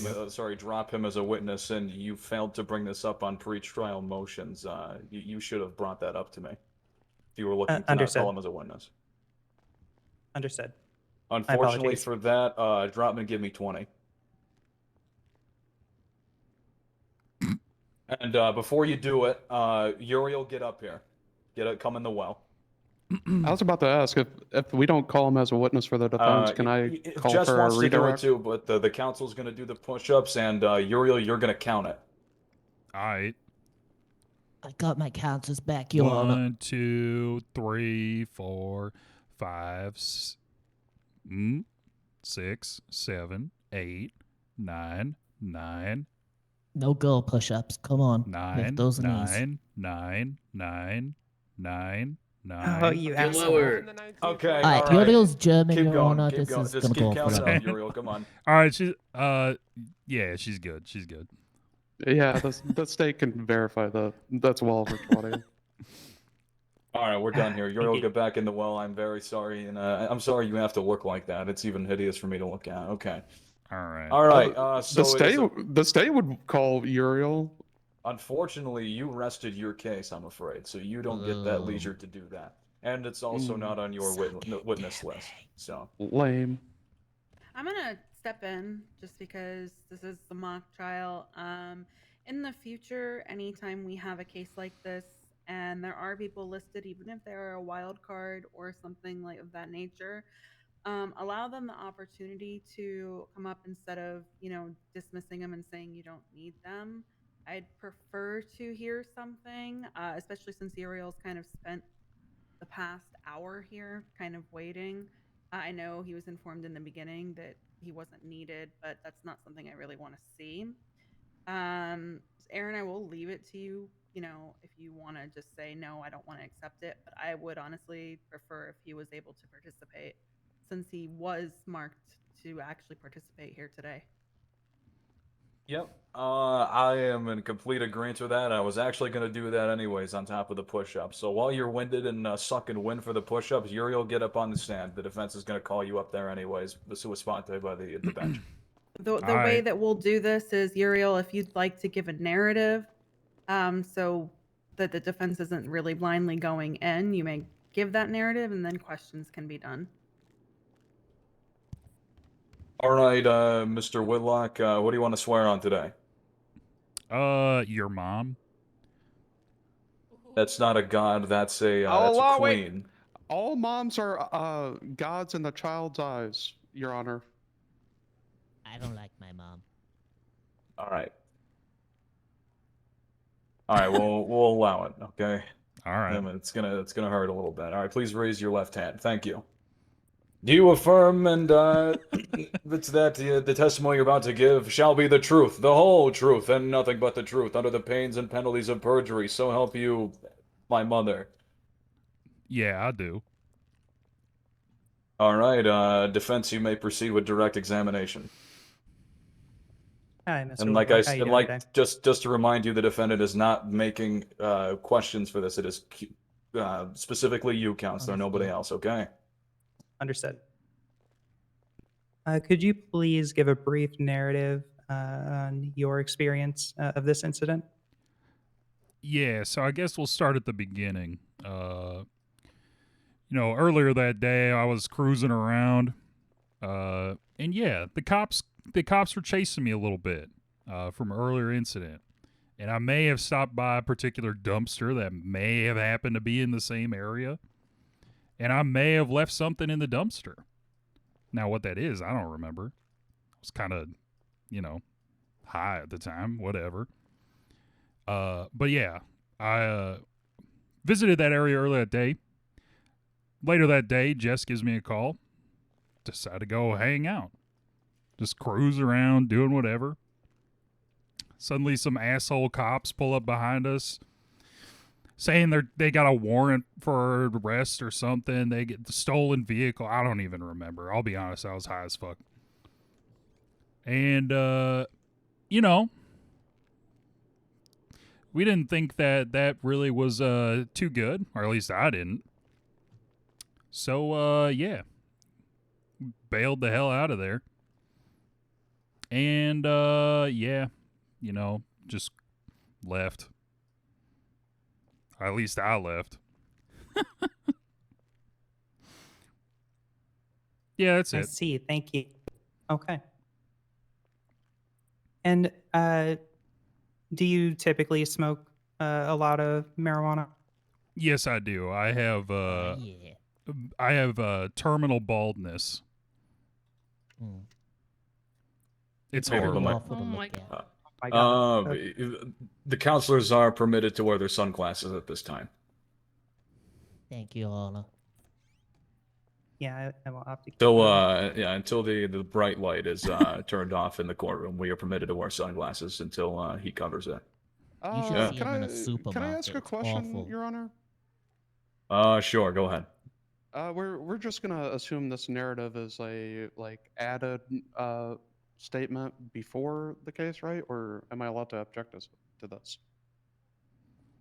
drop him as a witness, and you failed to bring this up on pre-trial motions, you should have brought that up to me. If you were looking to not call him as a witness. Understood. Unfortunately for that, drop him and give me 20. And before you do it, Uriel, get up here. Come in the well. I was about to ask if we don't call him as a witness for the defense, can I call Jess for a wants to do it redirect? too, but the council's going to do the push-ups, and Uriel, you're going to count it. All right. I got my counters back, Your Honor. 1, 2, 3, 4, 5, 6, 7, 8, 9, 9. No girl push-ups. Come on. 9, Lift those knees. 9, 9, 9, 9, 9. Oh, you Get asshole. lower. Okay, All right, all right. Uriel's German, Keep Your going, Honor. keep This going. is Just gonna keep go counting forever. up, Uriel. Come on. All right, she's yeah, she's good. She's good. Yeah, the state can verify that. That's well over 20. All right, we're done here. Uriel, get back in the well. I'm very sorry, and I'm sorry you have to look like that. It's even hideous for me to look at. Okay. All right. All right. So the state would call Uriel. Unfortunately, you rested your case, I'm afraid, so you don't get that leisure to do that. And it's also not on your witness list. So lame. I'm gonna step in just because this is the mock trial. In the future, anytime we have a case like this and there are people listed, even if they're a wild card or something like of that nature, allow them the opportunity to come up instead of, dismissing them and saying you don't need them. I'd prefer to hear something, especially since Uriel's kind of spent the past hour here kind of waiting. I know he was informed in the beginning that he wasn't needed, but that's not something I really want to see. Aaron, I will leave it to you, if you want to just say, no, I don't want to accept it, but I would honestly prefer if he was able to participate since he was marked to actually participate here today. Yep. I am in complete agreement with that. I was actually going to do that anyways on top of the push-ups. So while you're winded and sucking wind for the push-ups, Uriel, get up on the stand. The defense is going to call you up there anyways, the sua sponte by the bench. The way that we'll do this is, Uriel, if you'd like to give a narrative, so that the defense isn't really blindly going in, you may give that narrative and then questions can be done. All right, Mr. Whitlock, what do you want to swear on today? Your mom. That's not a god. That's a Oh, that's a wait. queen. All moms are gods in the child's eyes, Your Honor. I don't like my mom. All right. All right, we'll allow it. Okay. All right. It's gonna hurt a little bit. All right, please raise your left hand. Thank you. Do you affirm and it's that the testimony you're about to give shall be the truth, the whole truth, and nothing but the truth, under the pains and penalties of perjury? So help you, my mother. Yeah, I do. All right, defense, you may proceed with direct examination. Hi, Mr. And like Whitlock. How you doing today? just to remind you, the defendant is not making questions for this. It is specifically you, counselor, nobody else. Okay. Understood. Could you please give a brief narrative on your experience of this incident? Yeah, so I guess we'll start at the beginning. Earlier that day I was cruising around, and yeah, the cops were chasing me a little bit from an earlier incident, and I may have stopped by a particular dumpster that may have happened to be in the same area, and I may have left something in the dumpster. Now, what that is, I don't remember. I was kind of, high at the time, whatever. But yeah, I visited that area earlier that day. Later that day, Jess gives me a call. Decided to go hang out. Just cruise around, doing whatever. Suddenly, some asshole cops pull up behind us, saying they got a warrant for arrest or something. They get the stolen vehicle. I don't even remember. I'll be honest, I was high as fuck. And, we didn't think that really was too good, or at least I didn't. So, yeah. Bailed the hell out of there. And, yeah, just left. At least I left. Yeah, that's I it. see. Thank you. Okay. And do you typically smoke a lot of marijuana? Yes, I do. I have terminal baldness. Hmm. It's Maybe horrible. Awful to Oh look my at. God. My God. The counselors are permitted to wear their sunglasses at this time. Thank you, Honor. Yeah, I will have to. Till until the bright light is turned off in the courtroom, we are permitted to wear sunglasses until he covers it. You should see Can him in a I supermarket. ask a It's question, awful. Your Honor? Sure, go ahead. We're just gonna assume this narrative is a added statement before the case, right? Or am I allowed to object to this?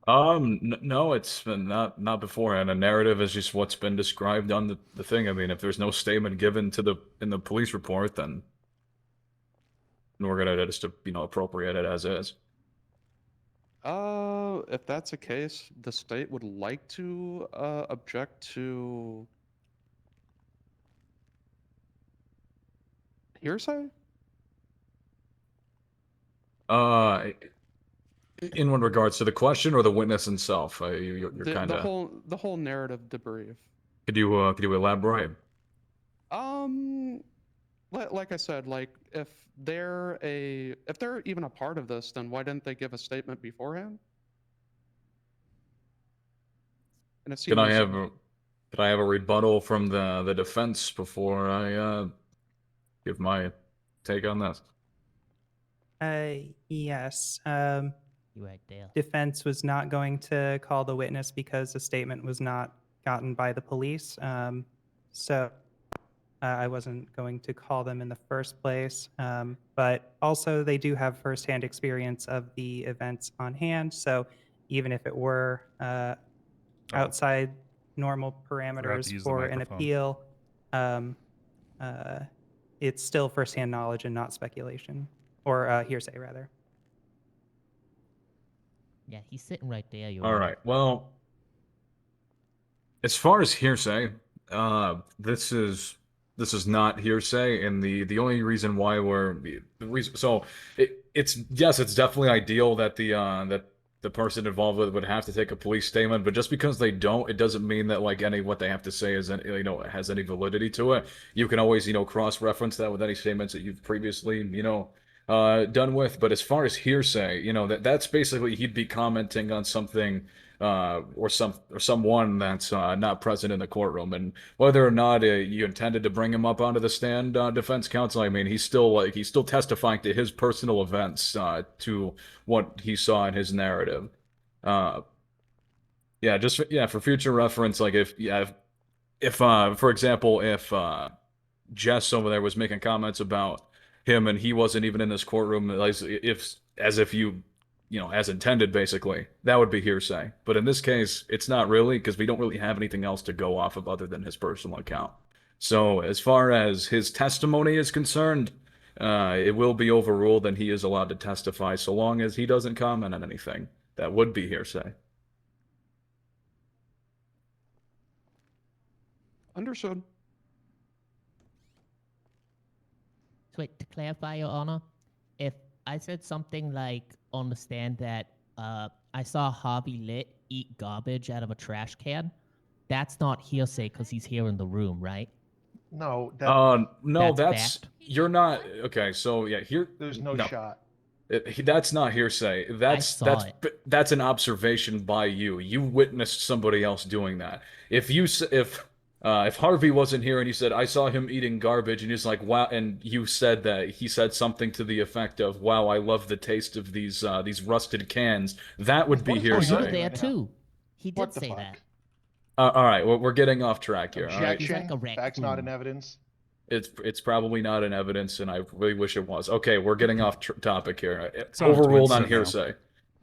No, it's not beforehand. A narrative is just what's been described on the thing. I mean, if there's no statement given in the police report, then we're gonna just appropriate it as is. If that's the case, the state would like to object to hearsay. In what regards to the question or the witness himself? You're kind of. The whole narrative debrief. Could you elaborate? Like I said, if they're even a part of this, then why didn't they give a statement beforehand? And it seems. Could I have a rebuttal from the defense before I give my take on this? Yes. You right there. Defense was not going to call the witness because the statement was not gotten by the police. So I wasn't going to call them in the first place. But also, they do have firsthand experience of the events on hand. So even if it were outside normal parameters for an appeal, it's still firsthand knowledge and not speculation, or hearsay, rather. Yeah, he's sitting right there. All right. Well, as far as hearsay, this is not hearsay, and the only reason why it's definitely ideal that the person involved with it would have to take a police statement, but just because they don't, it doesn't mean that any what they have to say is has any validity to it. You can always cross-reference that with any statements that you've previously done with. But as far as hearsay, that's basically he'd be commenting on something or someone that's not present in the courtroom, and whether or not you intended to bring him up onto the stand, defense counsel, I mean, he's still testifying to his personal events, to what he saw in his narrative. For future reference, if for example, if Jess over there was making comments about him and he wasn't even in this courtroom, as intended, basically, that would be hearsay. But in this case, it's not really, because we don't really have anything else to go off of other than his personal account. So as far as his testimony is concerned, it will be overruled and he is allowed to testify so long as he doesn't comment on anything that would be hearsay. Understood. So wait, to clarify, Your Honor, if I said something like on the stand that I saw Harvey Litt eat garbage out of a trash can, that's not hearsay because he's here in the room, right? No. That's fact. You're not okay. So yeah, There's no shot. That's not hearsay. That's an observation by you. You witnessed somebody else doing that. If Harvey wasn't here and you said, I saw him eating garbage, and he's like, wow, and you said that he said something to the effect of, wow, I love the taste of these rusted cans, that would be hearsay. You were there too. He did say that. All right, we're getting off track here. Objection. All right? Facts not in evidence. It's probably not in evidence, and I really wish it was. Okay, we're getting off topic here. It's on Overruled on Twitter now. hearsay.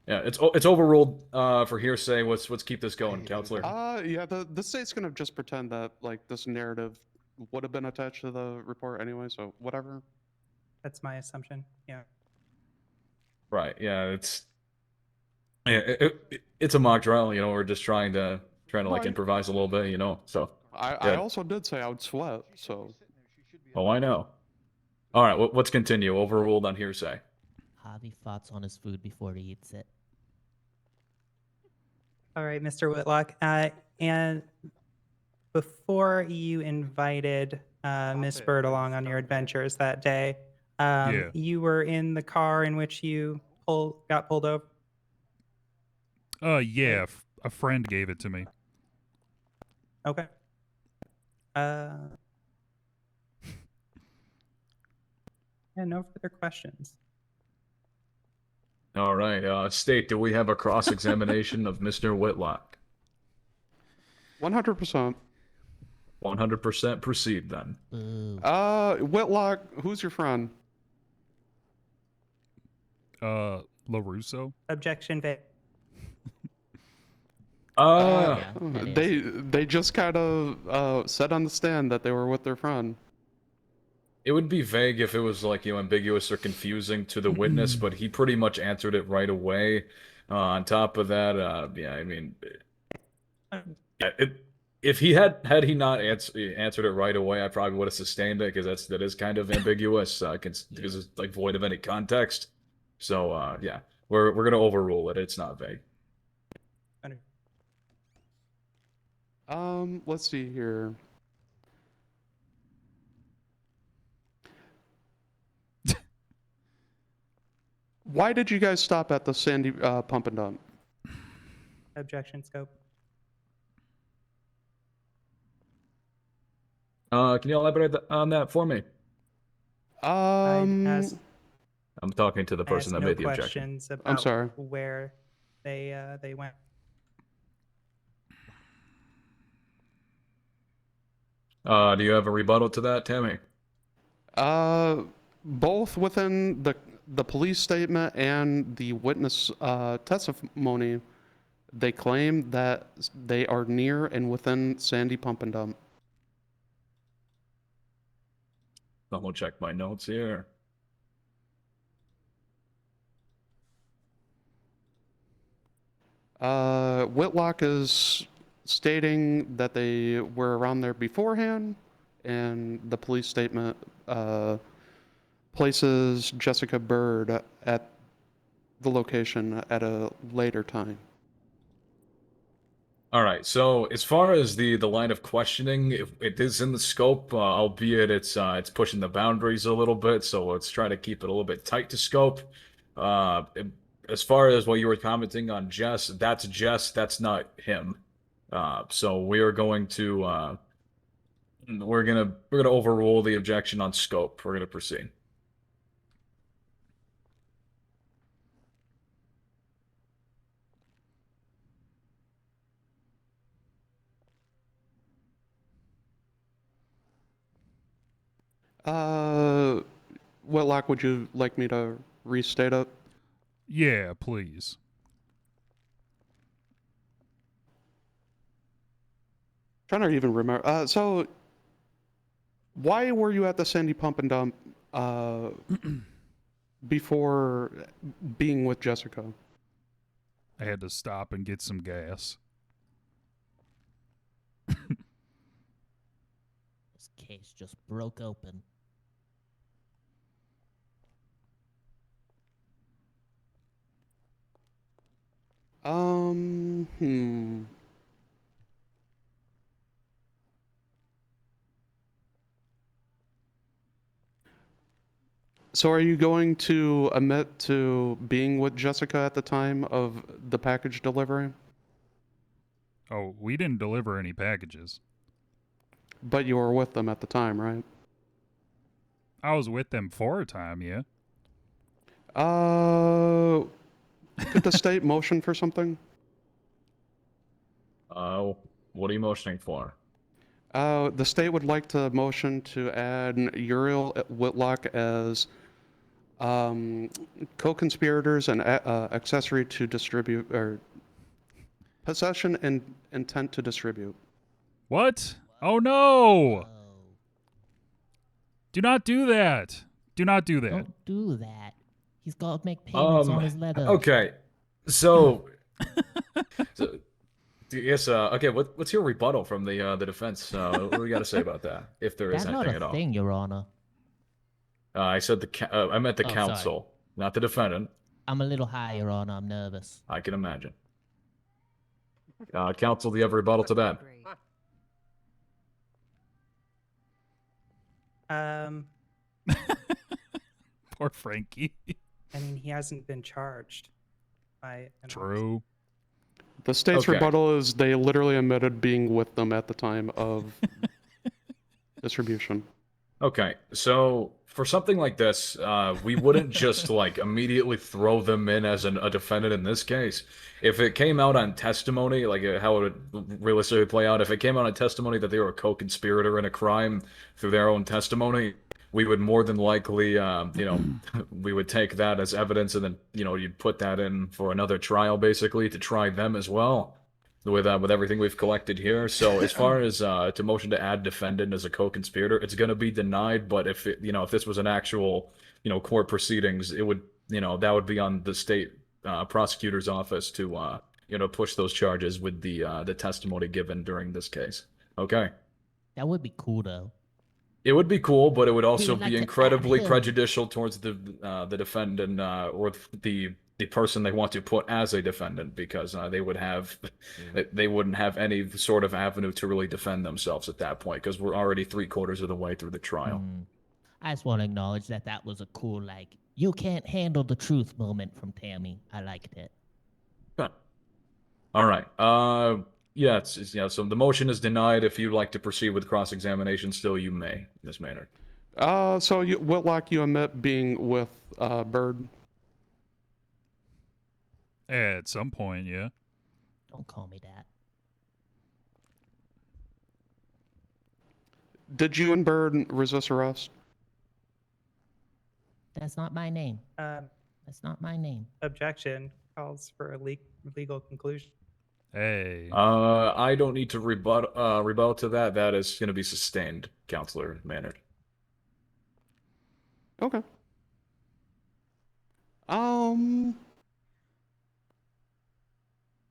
Yeah, it's overruled for hearsay. Let's keep this going, counselor. The state's gonna just pretend that this narrative would have been attached to the report anyway, so whatever. That's my assumption. Yeah. Right. Yeah. It's a mock trial. We're just trying to improvise a little bit. So. I also did say I would sweat. So. Oh, I know. All right. Let's continue. Overruled on hearsay. Harvey farts on his food before he eats it. All right, Mr. Whitlock. And before you invited Miss Bird along on your adventures that day, you were in the car in which you got pulled over? Yeah, a friend gave it to me. Okay. Yeah, no further questions. All right. State, do we have a cross-examination of Mr. Whitlock? 100%. 100% proceed then. Whitlock, who's your friend? LaRusso? Objection, Vic. They just kind of said on the stand that they were with their friend. It would be vague if it was like, ambiguous or confusing to the witness, but he pretty much answered it right away. On top of that, yeah, I mean, yeah, if he had he not answered it right away, I probably would have sustained it because that is kind of ambiguous because it's like void of any context. So yeah, we're gonna overrule it. It's not vague. Let's see here. Why did you guys stop at the Sandy pump and dump? Objection, scope. Can you elaborate on that for me? Um, I'm talking to the person that no made the objection. questions about I'm sorry. where they went. Do you have a rebuttal to that, Tammy? Both within the police statement and the witness testimony, they claim that they are near and within Sandy pump and dump. I'm gonna check my notes here. Whitlock is stating that they were around there beforehand, and the police statement places Jessica Bird at the location at a later time. All right. So as far as the line of questioning, it is in the scope, albeit it's pushing the boundaries a little bit. So let's try to keep it a little bit tight to scope. As far as what you were commenting on Jess, that's not him. So we are going to we're gonna overrule the objection on scope. We're gonna proceed. Whitlock, would you like me to restate it? Yeah, please. Trying to even remember. So, why were you at the Sandy pump and dump before being with Jessica? I had to stop and get some gas. This case just broke open. So are you going to admit to being with Jessica at the time of the package delivery? Oh, we didn't deliver any packages. But you were with them at the time, right? I was with them for a time, yeah. Could the state motion for something? What are you motioning for? The state would like to motion to add Uriel Whitlock as co-conspirators and accessory to distribute, or possession and intent to distribute. What? Oh no! Do not do that. Do not do that. Don't do that. He's got to make payments on his leather. Okay, so, yes. Okay, what's your rebuttal from the defense? What do we got to say about that? If there is That's anything not at a all. thing, Your Honor. I said I meant the Oh, counsel, sorry. not the defendant. I'm a little high, Your Honor. I'm nervous. I can imagine. Counsel, do you have a rebuttal to that? Poor Frankie. I mean, he hasn't been charged by an True. The state's Okay. rebuttal is they literally admitted being with them at the time of distribution. Okay, so for something like this, we wouldn't just like immediately throw them in as a defendant in this case. If it came out on testimony, like how it would realistically play out, if it came out on testimony that they were a co-conspirator in a crime through their own testimony, we would more than likely, we would take that as evidence, and then you'd put that in for another trial, basically to try them as well. With everything we've collected here. So as far as to motion to add defendant as a co-conspirator, it's going to be denied. But if if this was an actual court proceedings, it would that would be on the state prosecutor's office to push those charges with the testimony given during this case. Okay. That would be cool though. It would be cool, but it would also would like be to add incredibly him. prejudicial towards the defendant or the person they want to put as a defendant, because they would have they wouldn't have any sort of avenue to really defend themselves at that point, because we're already 3/4 of the way through the trial. I just want to acknowledge that was a cool, like, you can't handle the truth moment from Tammy. I liked it. Good. All right. Yeah, so the motion is denied. If you'd like to proceed with cross-examination, still you may, Ms. Maynard. So Whitlock, you admit being with Bird? At some point, yeah. Don't call me that. Did you and Bird resist arrest? That's not my name. That's not my name. Objection calls for a legal conclusion. Hey. I don't need to rebuttal to that. That is going to be sustained, Counselor Maynard. Okay.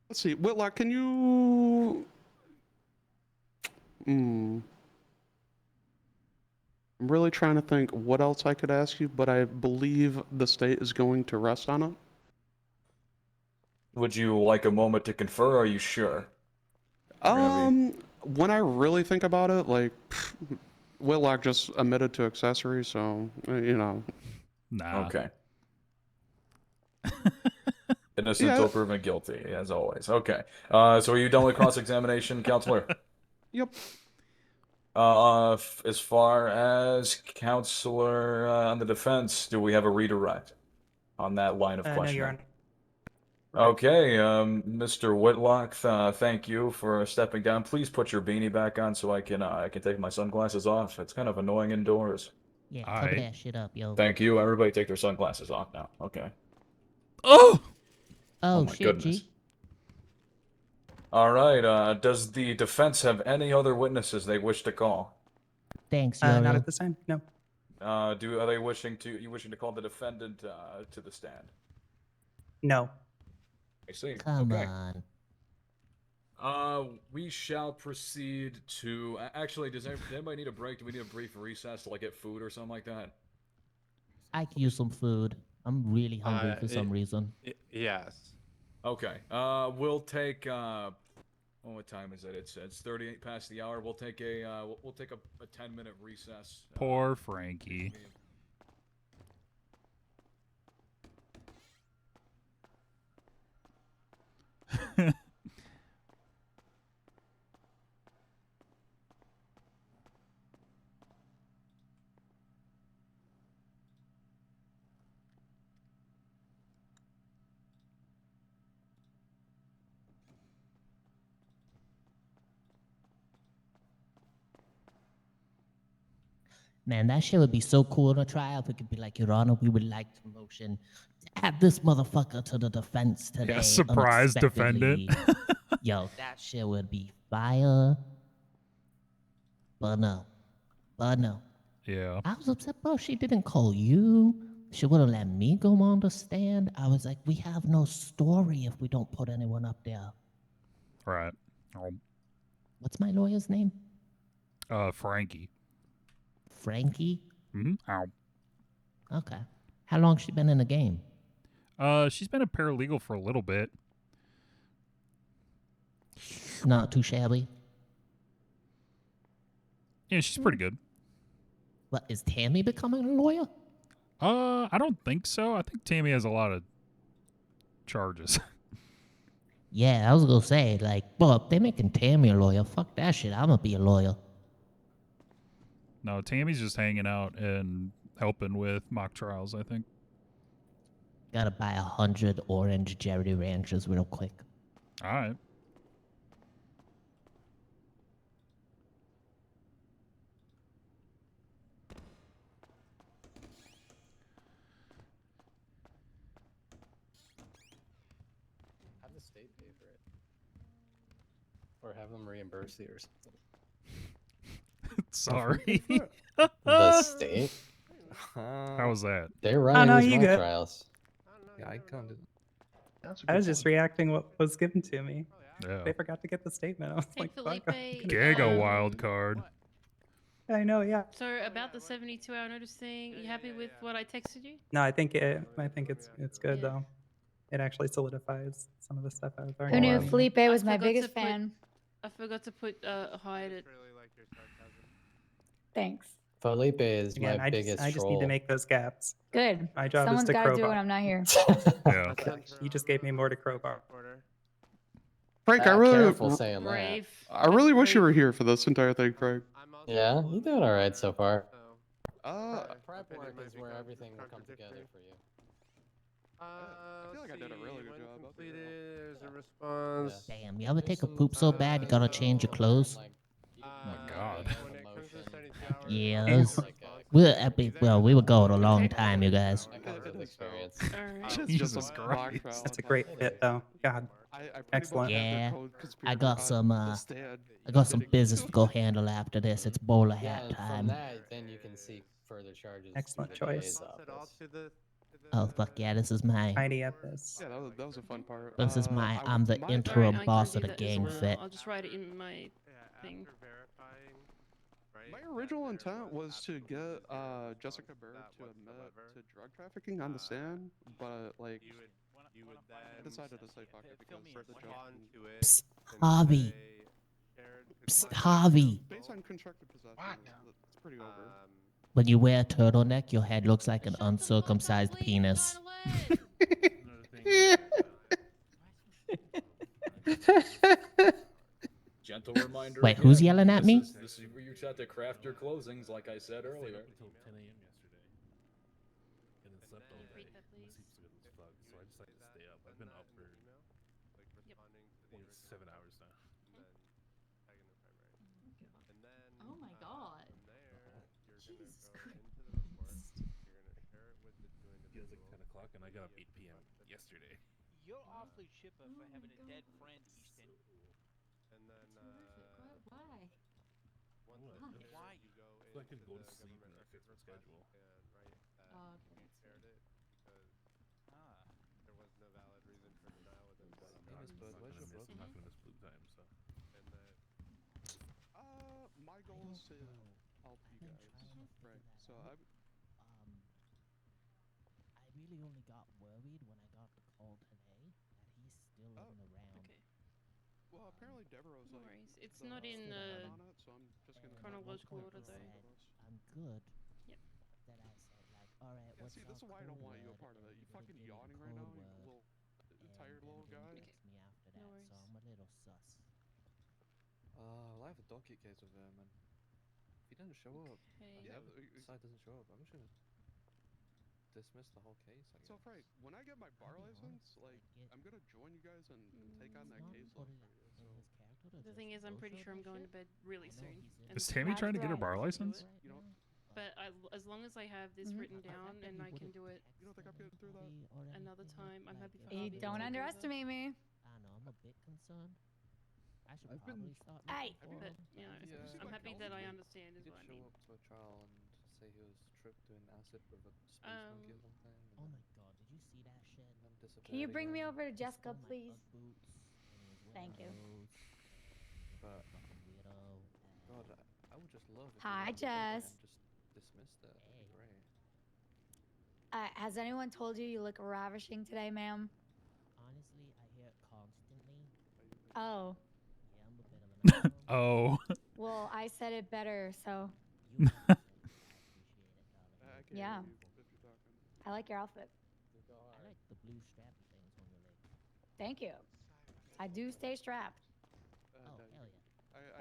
Let's see, Whitlock, can you? I'm really trying to think what else I could ask you, but I believe the state is going to rest on it. Would you like a moment to confer? Or are you sure? When I really think about it, like, Whitlock just admitted to accessory, so Nah. Okay. Innocent until proven guilty, as always. Okay. So are you done with cross-examination, Counselor? Yep. As far as Counselor on the defense, do we have a redirect on that line of No, questioning? Your Honor. Okay, Mr. Whitlock, thank you for stepping down. Please put your beanie back on so I can take my sunglasses off. It's kind of annoying indoors. Yeah, cover that shit up, yo. Thank you. Everybody take their sunglasses off now. Okay. Oh! Oh, my shit, goodness. G. All right, does the defense have any other witnesses they wish to call? Thanks, Not Uriel. at this time. No. Are they wishing to call the defendant to the stand? No. I see. Come okay. on. We shall proceed to. Actually, does anybody need a break? Do we need a brief recess to like get food or something like that? I could use some food. I'm really hungry for some reason. Yes. Okay. We'll take. What time is it? It's 38 past the hour. We'll take a 10-minute recess. Poor Frankie. Man, that shit would be so cool in a trial if it could be like, Your Honor, we would like to motion to add this motherfucker to the defense today. Yeah, surprise defendant. Yo, that shit would be fire. But no. Yeah. I was upset, bro. She didn't call you. She wouldn't let me go on the stand. I was like, we have no story if we don't put anyone up there. Right. What's my lawyer's name? Frankie. Frankie? Mm-hmm. Ow. Okay. How long she been in the game? She's been a paralegal for a little bit. Not too shabby. Yeah, she's pretty good. What, is Tammy becoming a lawyer? I don't think so. I think Tammy has a lot of charges. Yeah, I was gonna say, like, well, if they making Tammy a lawyer, fuck that shit. I'm gonna be a lawyer. No, Tammy's just hanging out and helping with mock trials, I think. Gotta buy 100 orange Jerry Ranchers real quick. All right. Have the state pay for it. Or have them reimburse you or something. Sorry. The state? How was that? They're Oh, running no, these you mock good. trials. Yeah, I can't do I was just reacting what was given to me. Yeah. They forgot to get the statement. I was Hey, like, Felipe. fuck. I'm gonna Giga call them. wild card. I know, yeah. So about the 72-hour notice thing, you happy with what I texted you? No, I think it's good though. It actually solidifies some of the stuff I was Who already knew doing. Felipe was my biggest put- fan? I forgot to put hide it. Thanks. Felipe is Again, my I biggest just need to troll. make those gaps. Good. My job Someone's is to gotta do it crowbar. when I'm not here. Yeah. Okay. You just gave me more to crowbar. Frank, I really, Careful saying that. I really wish you were here for this entire thing, Frank. Yeah, you're doing all right so far. Prep work is where everything will come together for you. I feel like I did a really good job. There's a response. Damn, you ever take a poop so bad you gotta change your clothes? Oh my god. Yeah, we were going a long time, you guys. Experience. Jesus Christ. That's a great fit though. God. Excellent. Yeah, I got some business to go handle after this. It's bowler hat And from time. that, then you can seek further charges. Excellent to the choice. DA's office. Oh fuck yeah, this is my Tidy up this. Yeah, that was a fun part. this is my I'm the my- interim Alright, I boss can of do the that as gang well. fit. I'll just write it in my thing. My original intent was to get Jessica Bird to admit to drug trafficking on the stand, but like I decided to say fuck it because the judge. Psst, Harvey. Psst, Harvey. Based on constructive possession, it's pretty over. When you wear a turtleneck, your head looks like an uncircumcised penis. Gentle reminder. Wait, who's again, yelling at me? This is where you have to craft your closings, like I said earlier. Until 10 a.m. yesterday. And then slept all day. The sleep's good as fuck, so I decided to stay up. I've been up for 7 hours now. Oh my god. Jesus Christ. It was like 10 o'clock, and I got up 8 p.m. yesterday. You're awfully chipper for having a dead friend, Easton. And then, Why? Why? so I could go to sleep and then fix my schedule. Oh, okay. I'm not gonna miss blue time, so. My goal is to help you guys, right? So I. I really only got worried when I got the call today that he's still in the round. Well, apparently Deborah was No like. worries. It's not in on it, so I'm just gonna chronological order though. I'm good. Yep. That I said like, all right, Yeah, what's see, this is why I don't want you a part of it. You fucking yawning right now, you little tired little guy. Me after that, No worries. so I'm a little sus. Well, I have a docket case with him, and if he doesn't show up, Okay. Yeah, side doesn't show up, I'm just gonna dismiss the whole case. I So guess. Frank, when I get my bar license, like I'm gonna join you guys and take on that case. The thing is, I'm pretty sure I'm going to bed really soon. and Is Tammy trying to get her bar I'll do license? it. But as long as I have this written down and I can do it You don't think I'm getting through that? another time, I'm happy for You Harvey to don't do that. underestimate me. I know, I'm a bit concerned. I should I've been- probably start Hey. looking But, for- you know, Yeah. I'm happy that I understand He is did what I show mean. up to a trial and say he was tripped doing acid with a space monkey or something. and Oh then- my god, did you see that shit? and then disappeared Can you bring me again. over to He Jessica, stole my please? Ugg boots, and he was wearing Thank you. those. But Fucking weirdo. God, I would just love if Hi, you went with it Jess. and just dismissed it. That'd be great. Has anyone told you you look ravishing today, ma'am? Honestly, I hear it constantly. Oh. Yeah, I'm a bit of an asshole. Oh. Well, I said it better, so. You appreciate it, darling. I can't Yeah. hear you if you're talking. I like your outfit. I like the blue strappy things on your leg. Thank you. I do stay strapped. Oh, hell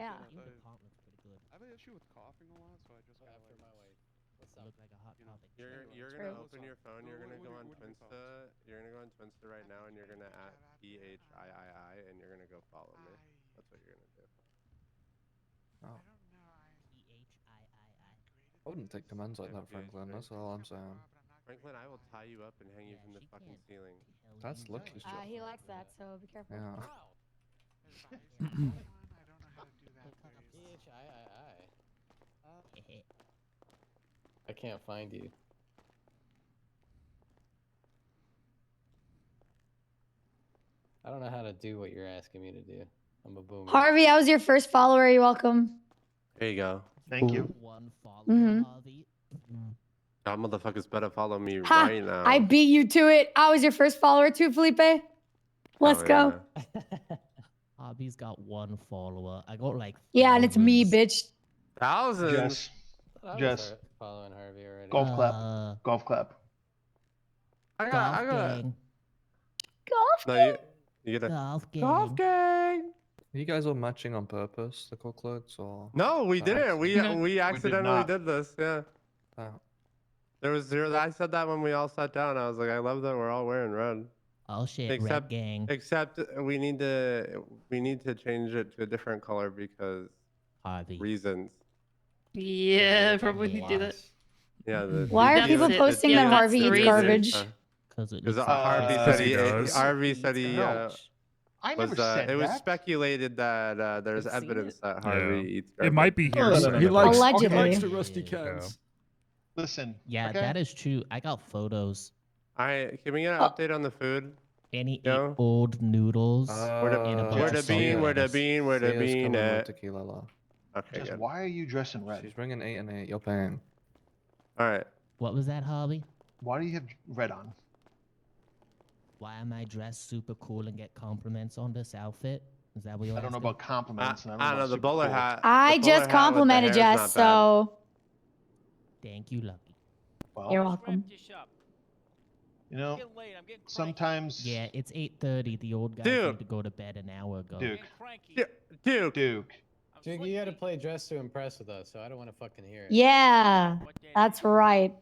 yeah. Yeah. Your department's pretty good. I have an issue with coughing a lot, so I just gotta After my wife. What's You up? look like a hot topic. You're True. gonna open your phone. You're gonna go on Twinsta. You're gonna go on Twinsta right now, and you're gonna at PHIII, and you're gonna go follow me. That's what you're gonna do. Oh. P-H-I-I-I. I wouldn't take commands like that, Franklin. That's all I'm saying. Franklin, I will tie you up and hang you from the fucking ceiling. That's Lucky's job. He likes that, so be careful. Yeah. I don't know how to do that. PHIII. I can't find you. I don't know how to do what you're asking me to do. I'm a boomer. Harvey, I was your first follower. You're welcome. There you go. Thank you. One follow, Mhm. Harvey. Y'all motherfuckers better follow me Ha! right now. I beat you to it. I was your first follower too, Felipe. Let's go. Harvey's got one follower. I got like. Yeah, and it's me, thousands. bitch. Thousands. Jess. I was Jess. following Harvey already. Golf clap. Golf clap. I Golf got. gang. Golf No, you gotta. Golf gang. Golf gang. Are you guys all matching on purpose, the clothes, or? No, we didn't. We We accidentally not. did this. Yeah. Oh. There was zero. I said that when we all sat down. I was like, I love that we're all wearing red. Oh shit, Except, red gang. except we need to change it to a different color because Harvey. reasons. Yeah, probably need to do that. Yeah. Why are people posting that Harvey eats garbage? Because Harvey Because said he he. does. Harvey said he. I never was, said it was that. speculated that there's evidence that Harvey eats garbage. It might be No, hearsay. he likes, he Allegedly. likes the rusty cans. Listen. Yeah, okay? that is true. I got photos. All right, can we get an update on the food? And he No? ate old noodles. Where the and a bunch where of the salt bean? Where the lettuce. bean? Where the Thea's bean coming with at? tequila, la. Okay, Just good. why are you dressed in red? She's bringing 8 and 8. You're paying. All right. What was that, Harvey? Why do you have red on? Why am I dressed super cool and get compliments on this outfit? Is that what you're I don't know asking? about compliments. and I don't know. about The super bowler cool. hat. I the bowler just hat with the complimented hair's Jess, not bad. so Thank you, Lucky. Well, you're welcome. you know, sometimes. Yeah, it's 8:30. The old guys Dude. need to go to bed an hour ago. Duke. Duke. Duke. Jig, you had to play dress to impress with us, so I don't want to fucking hear it. Yeah, that's right.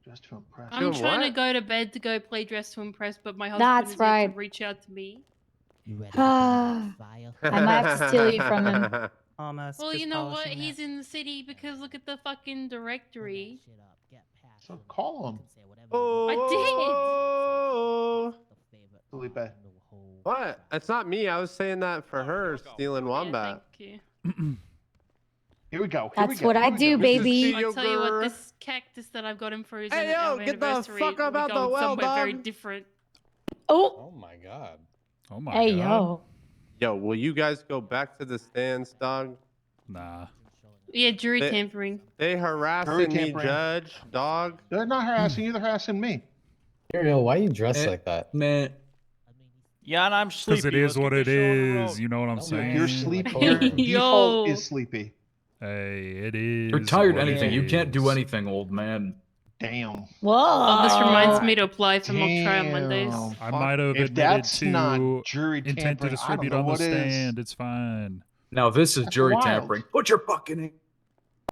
Just to impress. I'm Doing trying to what? go to bed to go play Dress to Impress, but my husband That's is yet to right. reach out to me. You ready to burn that fire? I might have to steal you from him. Almost. Well, just you know what? polishing He's it. in the city because look at the fucking directory. Shit up. Get past So him. call You him. can say whatever you want. Oh. The favorite Felipe. part in the whole What? tribe. It's not me. I was saying that for her stealing Yeah, wombat. thank you. Here we go. Here we That's go. what I Here we do, go. baby. I'll tell you what, Yogurt. this cactus that I've got him for his Hey, yo, our get the anniversary, fuck up we're out the going well, somewhere very dog. different. Oh, Oh my god. Oh my hey, god. yo. Yo, will you guys go back to the stands, dog? Nah. Yeah, jury They- tampering. They harassing me, tampering. judge, dog. They're not harassing you. They're harassing me. Uriel, why you dressed like that? Man, Yeah, and I'm sleepy. Because it is Let's what get it this show on the is. road. You know what I'm No, saying? You're sleepy. Your Yo. default is sleepy. Hey, it is. you're tired what of it anything. You can't do is. anything, old man. Damn. Whoa. Oh, this reminds me to apply for mock trial Damn. Mondays. I might have If admitted that's not to jury intent to tampering, I don't distribute know on the what is. stand. It's fine. Now this is That's jury wild. tampering. Put your fucking.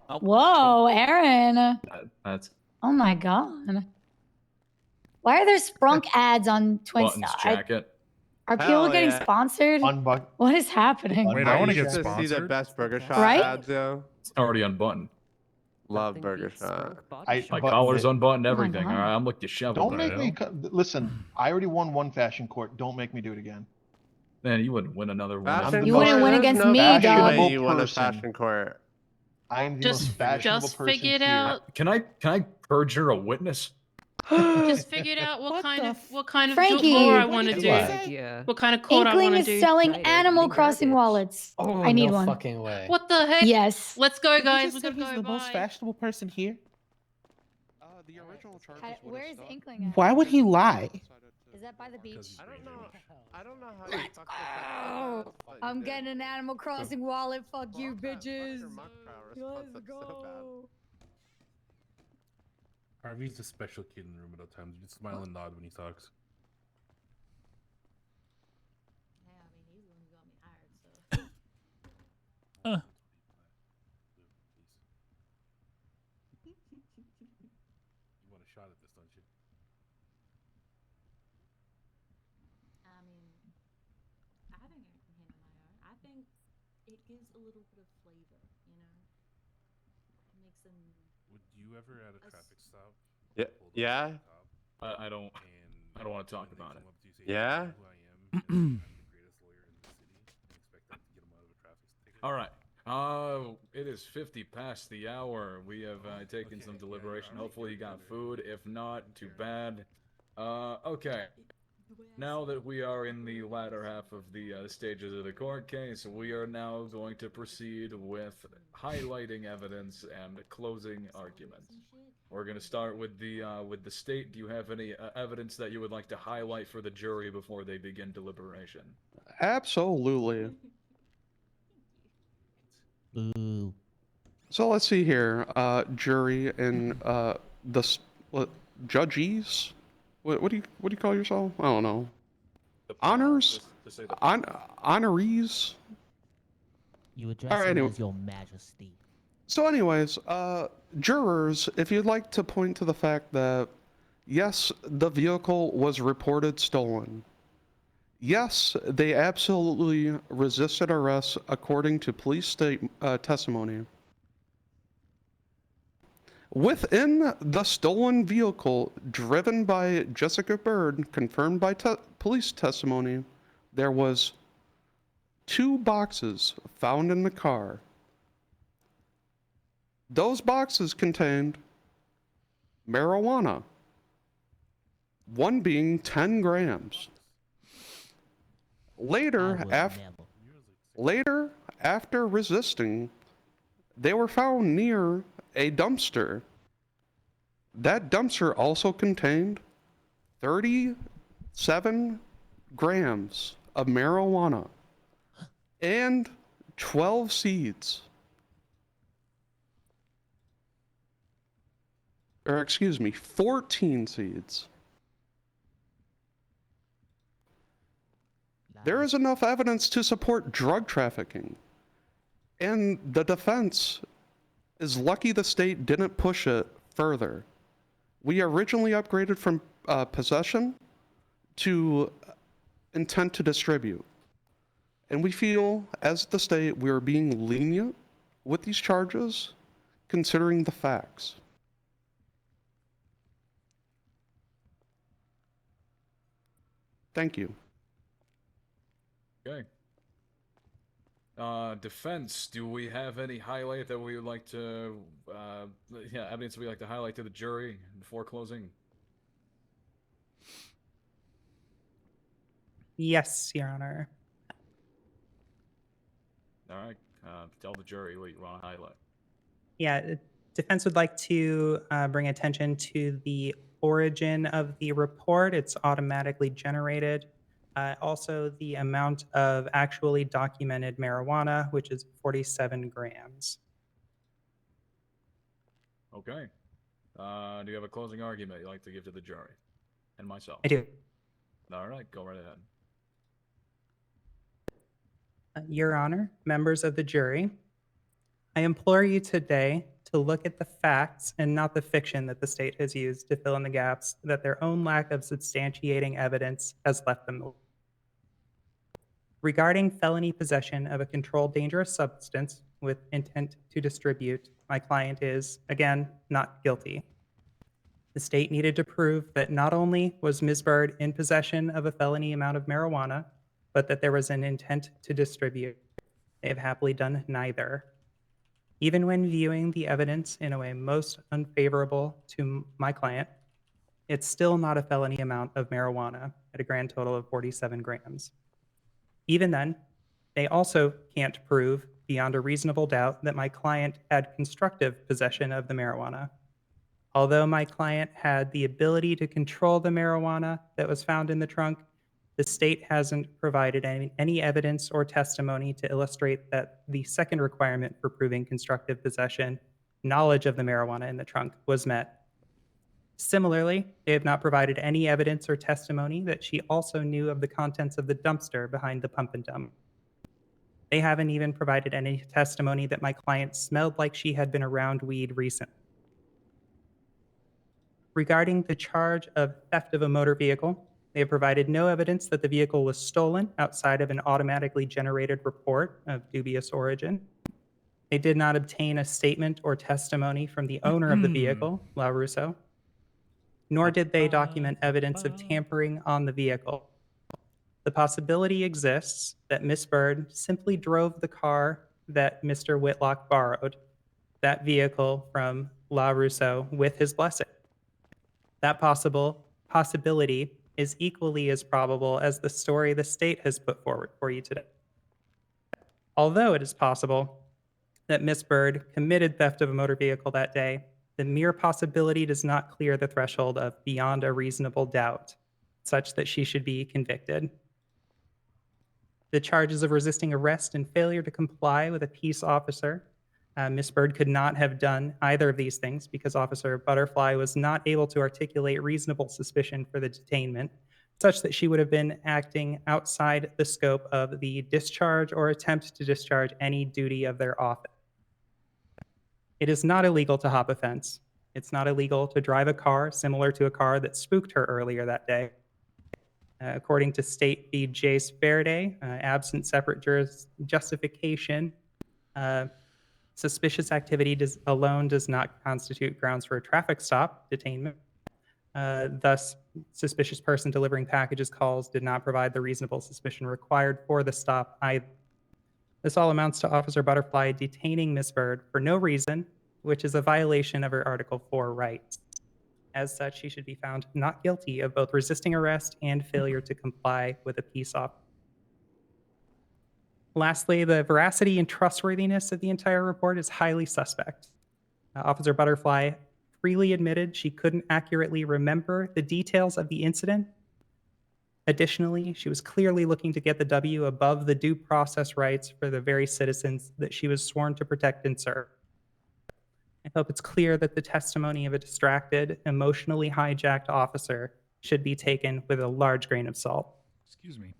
Whoa, Aaron. That's Oh my god. Why are there Sprunk ads on buttons Twinsta? jacket. Are people Hell getting yeah. sponsored? Unbuck. What is happening? Wait, I I want to used get to see the sponsored. best burger shot Right? ads, yo. It's already unbuttoned. Love Nothing burger beats shot. Sprunk body I- shop. My But- collar's unbuttoned, Oh my everything. God. All right, I'm like the shovel. Don't the make me. hell? Listen, I already won one fashion court. Don't make me do it again. Man, you wouldn't win another one. Fashion You court, wouldn't win there's against no me, fucking dog. way you won a Person. fashion court. I am the Just- most fashionable just person figure it here. out. Can I perjure a witness? Just figured out what kind of Frankie. law I want to Good do. idea. What kind of court I Inkling want to is do. selling Right, Animal eating Crossing garbage. wallets. Oh, I need no one. fucking way. What the heck? Yes. Let's go, Did you guys. just We say gotta he's go. the most Bye. fashionable person here? The original charges would Where have is stuck. Inkling at? Why would he lie? Is that by the beach? I don't know. I don't know how you Let's fucked this up, but you I'm did. getting an Animal Crossing wallet. Fuck you, Fuck that. Fuck bitches. your mock trial response Let's up so bad. go. Harvey's a special kid in the room at all times. You just smile and nod when he talks. Yeah, I mean, he's the one who got me hired, so. You want a shot at this, don't you? I mean, I think I can handle my own. I think it gives a little bit of flavor, you know? It makes them. Would you ever at a traffic stop? Yeah. pull up Yeah. to the cop I don't want to talk when they about it. come up to you, say, Yeah. "You know who I am, and I'm the greatest lawyer in the city," and expect that to get him out of a traffic ticket? All right. It is 50 past the hour. We have taken some deliberation. Hopefully you got food. If not, too bad. Okay. Now that we are in the latter half of the stages of the court case, we are now going to proceed with highlighting evidence and closing arguments. We're going to start with the state. Do you have any evidence that you would like to highlight for the jury before they begin deliberation? Absolutely. Boo. So let's see here, jury and judges. What do you call yourself? I don't know. Honors, honorees. You address All right, him anyway. as your majesty. So, anyways, jurors, if you'd like to point to the fact that yes, the vehicle was reported stolen. Yes, they absolutely resisted arrest according to police testimony. Within the stolen vehicle driven by Jessica Bird, confirmed by police testimony, there was 2 boxes found in the car. Those boxes contained marijuana, one being 10 grams. Later, after resisting, they were found near a dumpster. That dumpster also contained 37 grams of marijuana and 12 seeds. Or excuse me, 14 seeds. There is enough evidence to support drug trafficking. And the defense is lucky the state didn't push it further. We originally upgraded from possession to intent to distribute. And we feel, as the state, we are being lenient with these charges, considering the facts. Thank you. Okay. Defense, do we have any highlight that we would like to, evidence we'd like to highlight to the jury before closing? Yes, Your Honor. All right. Tell the jury what you want to highlight. Yeah, defense would like to bring attention to the origin of the report. It's automatically generated. Also, the amount of actually documented marijuana, which is 47 grams. Okay. Do you have a closing argument you'd like to give to the jury and myself? I do. All right, go right ahead. Your Honor, members of the jury, I implore you today to look at the facts and not the fiction that the state has used to fill in the gaps that their own lack of substantiating evidence has left them. Regarding felony possession of a controlled dangerous substance with intent to distribute, my client is, again, not guilty. The state needed to prove that not only was Ms. Bird in possession of a felony amount of marijuana, but that there was an intent to distribute. They have happily done neither. Even when viewing the evidence in a way most unfavorable to my client, it's still not a felony amount of marijuana at a grand total of 47 grams. Even then, they also can't prove beyond a reasonable doubt that my client had constructive possession of the marijuana. Although my client had the ability to control the marijuana that was found in the trunk, the state hasn't provided any evidence or testimony to illustrate that the second requirement for proving constructive possession, knowledge of the marijuana in the trunk, was met. Similarly, they have not provided any evidence or testimony that she also knew of the contents of the dumpster behind the pump and dump. They haven't even provided any testimony that my client smelled like she had been around weed recently. Regarding the charge of theft of a motor vehicle, they have provided no evidence that the vehicle was stolen outside of an automatically generated report of dubious origin. They did not obtain a statement or testimony from the owner of the vehicle, La Russo, nor did they document evidence of tampering on the vehicle. The possibility exists that Miss Bird simply drove the car that Mr. Whitlock borrowed, that vehicle from La Russo, with his blessing. That possibility is equally as probable as the story the state has put forward for you today. Although it is possible that Miss Bird committed theft of a motor vehicle that day, the mere possibility does not clear the threshold of beyond a reasonable doubt, such that she should be convicted. The charges of resisting arrest and failure to comply with a peace officer, Miss Bird could not have done either of these things because Officer Butterfly was not able to articulate reasonable suspicion for the detainment, such that she would have been acting outside the scope of the discharge or attempt to discharge any duty of their office. It is not illegal to hop a fence. It's not illegal to drive a car similar to a car that spooked her earlier that day. According to State v. Jace Verde, absent separate justification, suspicious activity alone does not constitute grounds for a traffic stop, detainment. Thus, suspicious person delivering packages calls did not provide the reasonable suspicion required for the stop either. This all amounts to Officer Butterfly detaining Miss Bird for no reason, which is a violation of her Article 4 rights. As such, she should be found not guilty of both resisting arrest and failure to comply with a peace officer. Lastly, the veracity and trustworthiness of the entire report is highly suspect. Officer Butterfly freely admitted she couldn't accurately remember the details of the incident. Additionally, she was clearly looking to get the W above the due process rights for the very citizens that she was sworn to protect and serve. I hope it's clear that the testimony of a distracted, emotionally hijacked officer should be taken with a large grain of salt. Excuse me.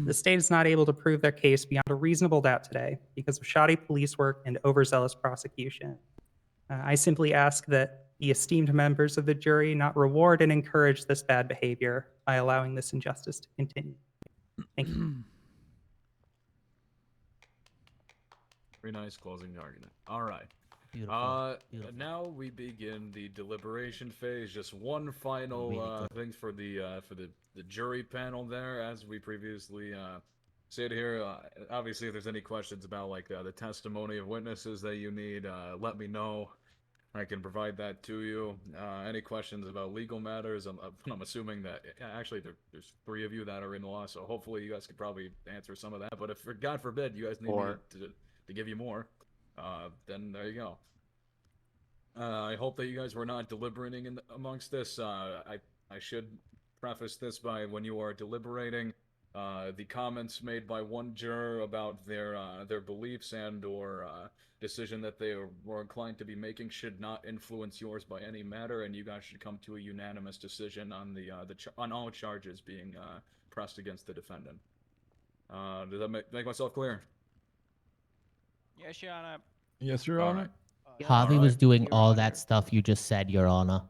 The state is not able to prove their case beyond a reasonable doubt today because of shoddy police work and overzealous prosecution. I simply ask that the esteemed members of the jury not reward and encourage this bad behavior by allowing this injustice to continue. Thank you. Very nice closing argument. All right. Beautiful. Now we begin the deliberation phase. Just one final thing for the jury panel there, as we previously said here. Obviously, if there's any questions about like the testimony of witnesses that you need, let me know. I can provide that to you. Any questions about legal matters? I'm assuming that actually there's 3 of you that are in law, so hopefully you guys could probably answer some of that. But if, God forbid, you guys need me to give you more, then there you go. I hope that you guys were not deliberating amongst this. I should preface this by when you are deliberating, the comments made by one juror about their beliefs and or decision that they were inclined to be making should not influence yours by any matter, and you guys should come to a unanimous decision on on all charges being pressed against the defendant. Does that make myself clear? Yes, Your Honor. Yes, Your Honor. Harvey was doing all that stuff you just said, Your Honor.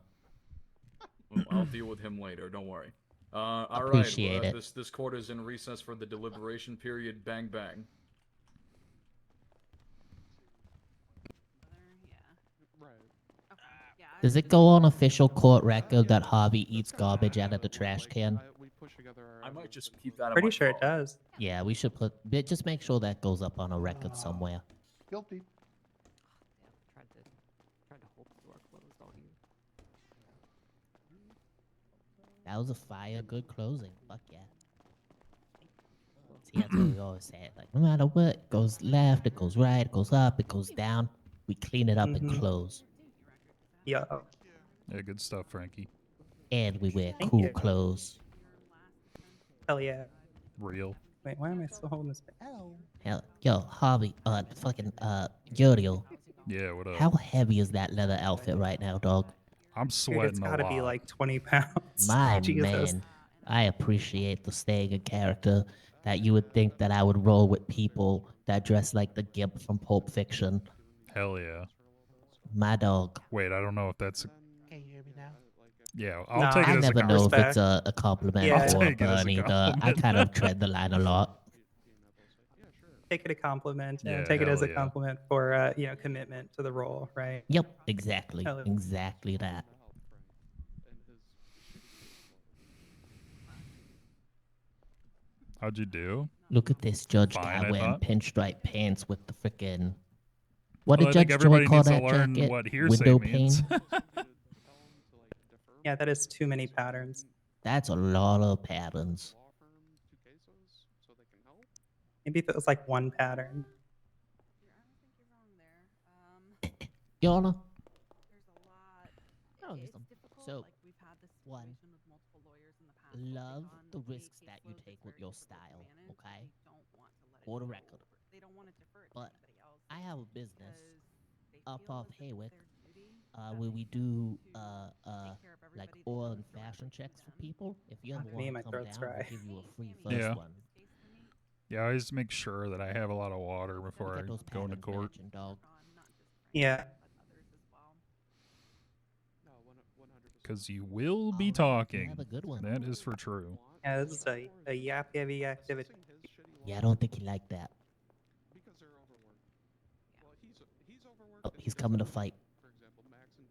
I'll deal with him later. Don't worry. Appreciate it. This court is in recess for the deliberation period. Bang bang. Does it go on official court record that Harvey eats garbage out of the trash can? I might just keep that. Pretty sure it does. Yeah, we should just make sure that goes up on a record somewhere. Guilty. Tried to hold the door closed on you. That was a fire, good closing. Fuck yeah. See, that's what we always say. Like, no matter what, it goes left, it goes right, it goes up, it goes down. We clean it up and close. Yeah. Yeah, good stuff, Frankie. And we wear Thank cool you. clothes. Hell yeah. Real. Wait, why am I still holding this? Hell, yo, Harvey, Uriel. Yeah, what up? How heavy is that leather outfit right now, dog? I'm Dude, sweating it's a got to be lot. like 20 pounds. My Jesus. man, I appreciate the staying in character. That you would think that I would roll with people that dress like the Gimp from Pulp Fiction. Hell yeah. My dog. Wait, I don't know if that's. Can you hear me now? Yeah, I'll Nah, take it I as a never know if compliment. it's a compliment Yeah. I'll or a take it as a burn either. I compliment. kind of tread the line a lot. Take it a compliment and Yeah, take it as hell a yeah. compliment for commitment to the role, right? Yep, exactly. Hell yeah. Exactly that. How'd you do? Look at this judge Fine, guy I wearing thought. pinstripe pants with the freaking. What Well, I did think Judge Joy everybody call needs to that learn jacket? what hearsay Window means. pane? Yeah, that is too many patterns. That's a lot of patterns. Maybe if it was like one pattern. Your Honor? Oh, it's so, one, love the risks that you take with your style, okay? For the record. But I have a business up off Haywick where we do like oil and fashion checks for people. If you ever Me, want to my come throat's down, dry. we'll give you a free first Yeah. one. Yeah, I always make sure that I have a lot of water before I Get those go into patterns court. matching, dog. Yeah. Because you will be You talking. have a good one. That is for true. Yeah, this is a yap heavy activity. Yeah, I don't think he liked that. Oh, he's coming to fight.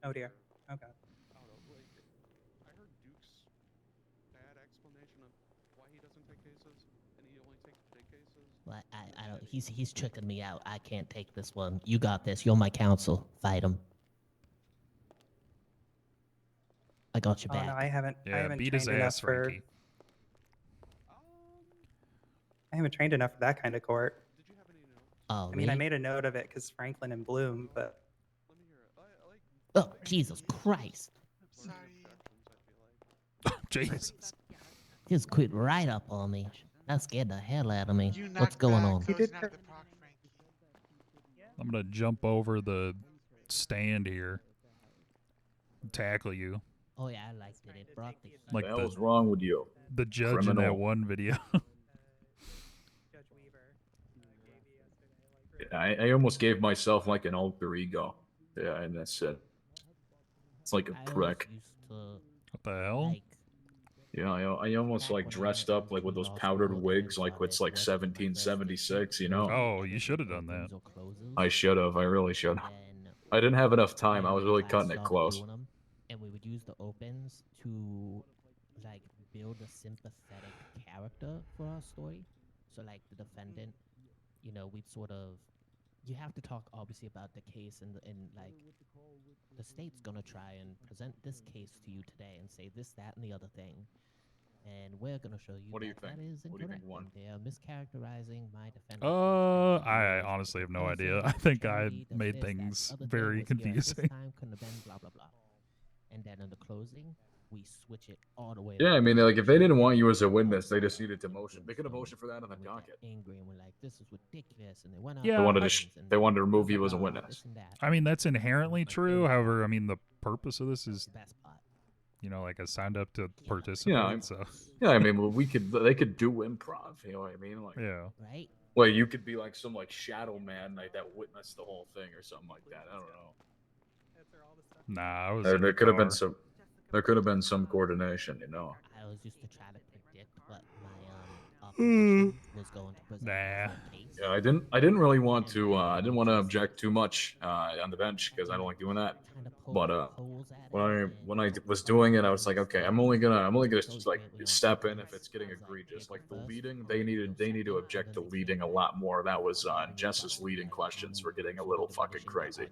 Oh dear. Okay. I heard Duke's bad explanation of why he doesn't take cases, and he only takes big cases. Well, I don't. He's tricking me out. I can't take this one. You got this. You're my counsel. Fight him. I got your Oh back. no, I haven't. I Yeah, haven't beat trained his enough ass, for. Frankie. I haven't trained enough for that kind of court. Oh, I mean, I really? made a note of it because Franklin and Bloom, but Oh, Jesus Christ! Jesus. Just quit right up on me. That scared the hell out of me. You What's knocked going back on? those knocked the proc, Frankie. I'm going to jump over the stand here. Tackle you. Oh yeah, I liked it. It brought the heat. Like the hell is wrong with you? The judge in that Criminal. one video. I almost gave myself like an alter ego. Yeah, and that's it. It's like a I always prick. used to What the hell? like. Yeah, I almost like dressed up like with those powdered wigs, like it's like 1776, you know? Oh, you should have done that. I should have. I really should have. Then I didn't have enough time. I was really class cutting it stopped close. doing 'em, and we would use the opens to like build a sympathetic character for our story. So like the defendant, you know, we'd sort of. You have to talk obviously about the case and like the state's gonna try and present this case to you today and say this, that, and the other thing, and we're gonna show you What do you that think? that is What do you incorrect. think won? And they are mischaracterizing my defendant. I honestly have no idea. I think I made things very confusing. This time couldn't have been blah blah blah. And then in the closing, we switch it all the way. Yeah, I around. mean, like if they didn't want you as a witness, they just needed to motion. They could have motioned for that on the We got docket. angry and we're like, this is ridiculous, and they went out. Yeah, They wanted I- to they wanted to remove you as a witness. I mean, that's inherently true. However, I mean, the purpose of this is, The best part. you know, like I signed up to participate. Yeah, So, yeah. I mean, well, they could do improv. You know what I mean? Like, yeah. Right? well, you could be like some like shadow man like that witnessed the whole thing or something like that. I don't know. Nah, I was. There, in there the could have been car. some. There could have been some coordination, you know. I was used to try to predict what my opposition was going to present. Nah. as a case. Yeah, I didn't really want to. I didn't want to object too much on the bench because I don't like doing that. Kinda poke But holes at when I was doing it, I was like, okay, I'm only gonna just like step in if it's getting egregious. Like the leading, they need to object to leading a lot more. That was Jess's leading questions were getting a little fucking crazy.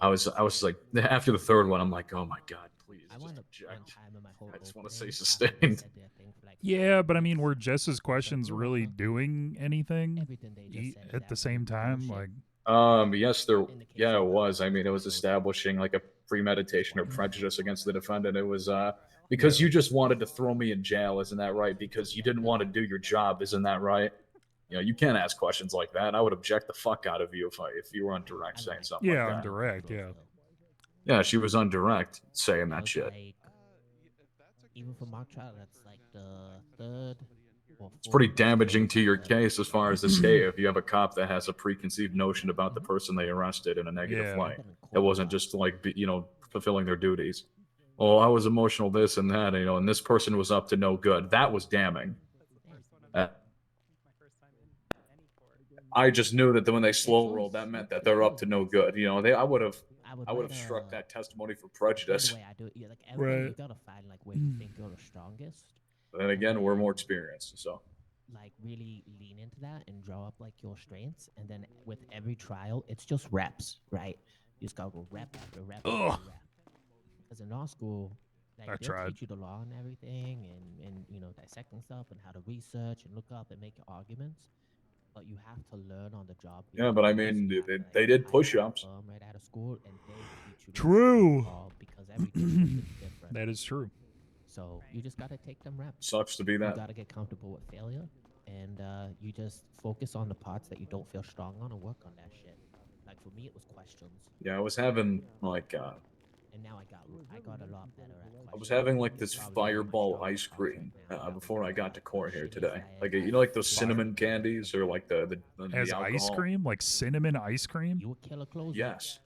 I was like, after the third one, I'm like, oh my god, please I just wound up one object. time in my whole I just want to say opening, after they sustained. said their thing for like Yeah, but I mean, were Jess's questions really doing anything everything they just said is at the same absolute time? bullshit. Like, Yes, yeah, it was. I mean, it was establishing like a premeditation or prejudice against the defendant. It was because you just wanted to throw me in jail, isn't that right? Because you didn't want to do your job, isn't that right? You know, you can't ask questions like that. I would object the fuck out of you if you were on direct saying something yeah, like on that. direct, yeah. Yeah, she was on direct saying that was shit. like, even for mock trial, that's like the third or It's pretty fourth damaging case to your that case as far as the state if you have a cop that has a preconceived notion about the person they arrested in a negative Yeah. light. That wasn't just like fulfilling their duties. Oh, I was emotional, this and that, and this person was up to no good. That was damning. I just knew that when they slow rolled, that meant that they're up to no good. I would have struck that testimony for prejudice. the way I do it, like everybody, you Right. gotta find like where you think you're the strongest. But then again, we're more experienced, so. Like really lean into that and draw up like your strengths, and then with every trial, it's just reps, right? You just gotta go rep after rep after Ugh. rep. Because in law school, like I they'll tried. teach you the law and everything, and dissecting stuff and how to research and look up and make your arguments. But you have to learn on the job. Yeah, but I mean, they did push-ups. Right out of school, and they teach you the True. law because every discipline is different. That is true. So you just gotta take them reps. Sucks to be You that. gotta get comfortable with failure, and you just focus on the parts that you don't feel strong on and work on that shit. Like for me, it was questions, Yeah, I was having and now I got a lot better at questions. I was having like this fireball ice cream before I got to court here today. Like like those cinnamon candies or like the As alcohol. ice cream, like cinnamon ice cream. You a killer closer. Yes.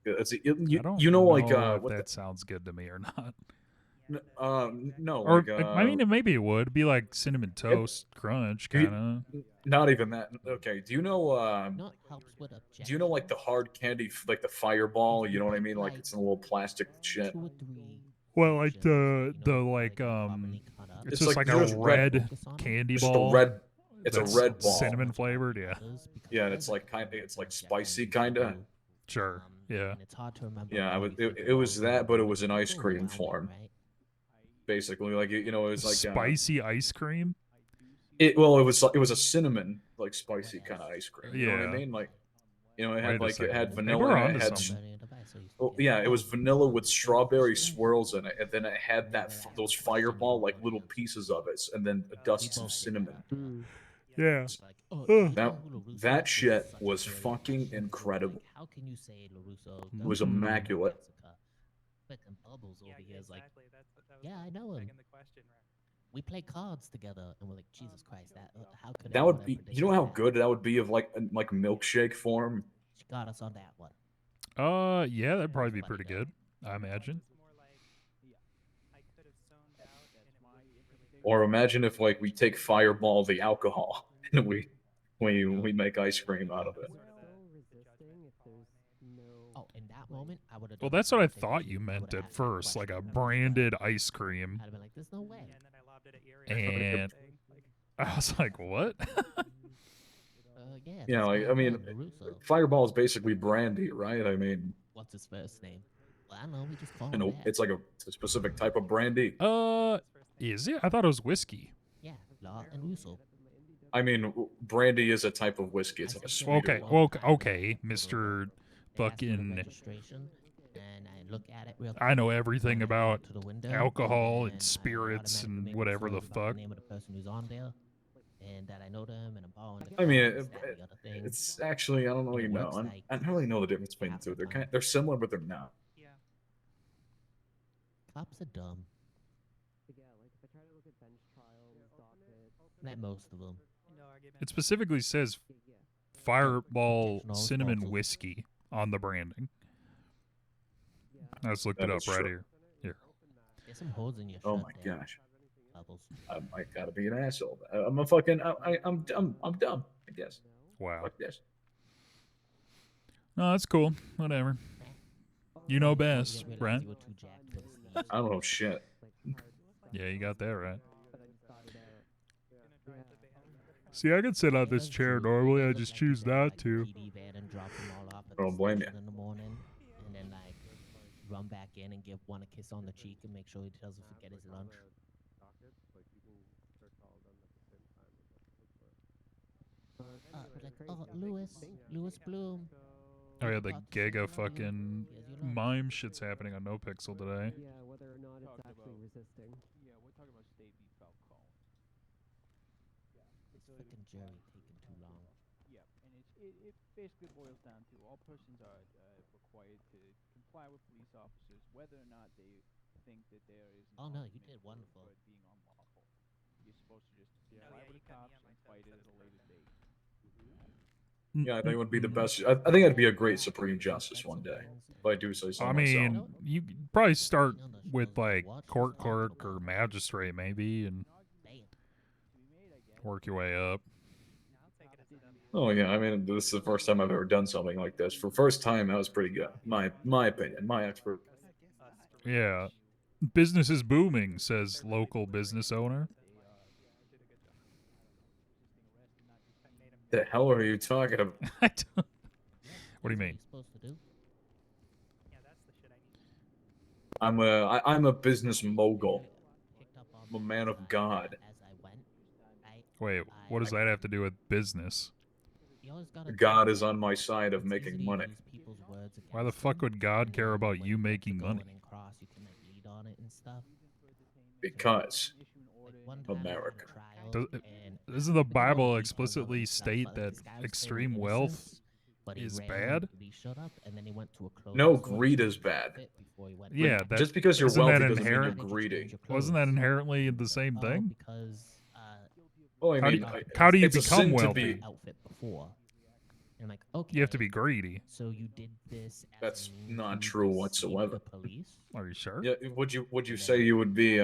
It's, I don't like if what that sounds good to me or not. no, Or like I mean, maybe it would be like cinnamon toast crunch kind of. not even that. Okay, do you know Not helps with objection. do you know like the hard candy like the fireball, you know what I mean? Like it's in a little plastic shit. 2 or 3 Well, like the like it's just like a just red candy It's just ball. a red. It's a that's red ball. cinnamon flavored. Yeah. Yeah, and it's like it's like spicy kind of. Sure. Yeah. And it's hard to remember. Yeah, it was that, but it was in ice cream form. Basically, like it was like Spicy ice cream. it was a cinnamon like spicy kind of ice cream. You know what I Yeah. mean? Like it had Wait a like it had second. Maybe vanilla. we're And onto it had something. well, yeah, it was vanilla with strawberry swirls in it, and then it had those fireball like little pieces of it, and then dust of cinnamon. Yeah. That shit was fucking incredible. How can you say LaRusso? It was immaculate. Fucking Bubbles over here is like, yeah, I know him. We play cards together, and we're like, Jesus Christ, how could That would be, you know how good that would be of like milkshake form. She got us on that one. Yeah, that'd probably be pretty good. I imagine. Or imagine if like we take Fireball the alcohol and we make ice cream out of it. Oh, in that moment, I would have. Well, that's what I thought you meant at first, like a branded ice cream. I'd have been like, "There's no way." And I was like, "What?" Yeah. Yeah, like I mean, Fireball is basically brandy, right? I mean, what's his first name? Well, I don't know. We just call you him know, that. it's like a specific type of brandy. Is it? I thought it was whiskey. Yeah, Law and Russo. I mean, brandy is a type of whiskey. It's like a sweeter Okay, one. well, okay, Mister fucking. Registration, and I look at it real I know quick, everything and I go about to the window, alcohol and and I spirits automatically and make a whatever the disclosure about fuck. The name of the person who's on there, and that I know them, and I'm borrowing. I mean, it's actually I don't really know. I don't really know the difference between the two. They're similar, but they're not. Cops are dumb. Not most of them. It specifically says Fireball cinnamon whiskey on the branding. I just looked That it up is right true. here. Here. There's some holes in your shirt. Oh my there, gosh. Bubbles. I gotta be an asshole. I'm a fucking. I'm dumb. I guess. Wow. Fuck this. No, that's cool. Whatever. You know best, right? I don't know shit. Yeah, you got that right. See, I could sit on this chair normally. I just choose not to. I don't blame you. In the morning, and then like run back in and give one a kiss on the cheek and make sure he doesn't forget his lunch. Like, oh, Lewis Bloom. Oh yeah, the GIGA fucking mime shit's happening on Nopixel today. Yeah, whether or not it's actually resisting. Yeah, we're talking about state beef Falcone. This fucking jury taking too long. Yeah, and it basically boils down to all persons are required to inquire with police officers whether or not they think that there is. Oh no, you did wonderful. For it being unlawful. You're supposed to just apply with the cops and fight it at a later date. Yeah, I think it would be the best. I think I'd be a great Supreme Justice one day, if I do say so I myself. mean, you could probably start with like court clerk or magistrate maybe, and work your way up. Oh yeah, I mean, this is the first time I've ever done something like this. For first time, that was pretty good. My opinion, my expert. Yeah, business is booming, says local business owner. The hell are you talking about? What do you mean? Supposed to do? I'm a business mogul. I'm a man of God. Wait, what does that have to do with business? God is on my side of making money. Why the fuck would God care about you making money? Because America. Doesn't the Bible explicitly state that extreme wealth is bad? No, greed is bad. Yeah, Like, just because you're isn't wealthy that doesn't mean you're inherent? greedy. Wasn't that inherently the same thing? Well, I How do mean, you, how do you it's a become sin to wealthy? be. And like, okay, You have to be greedy. So you did this. That's not true whatsoever. Are you sure? Yeah, would you say you would be?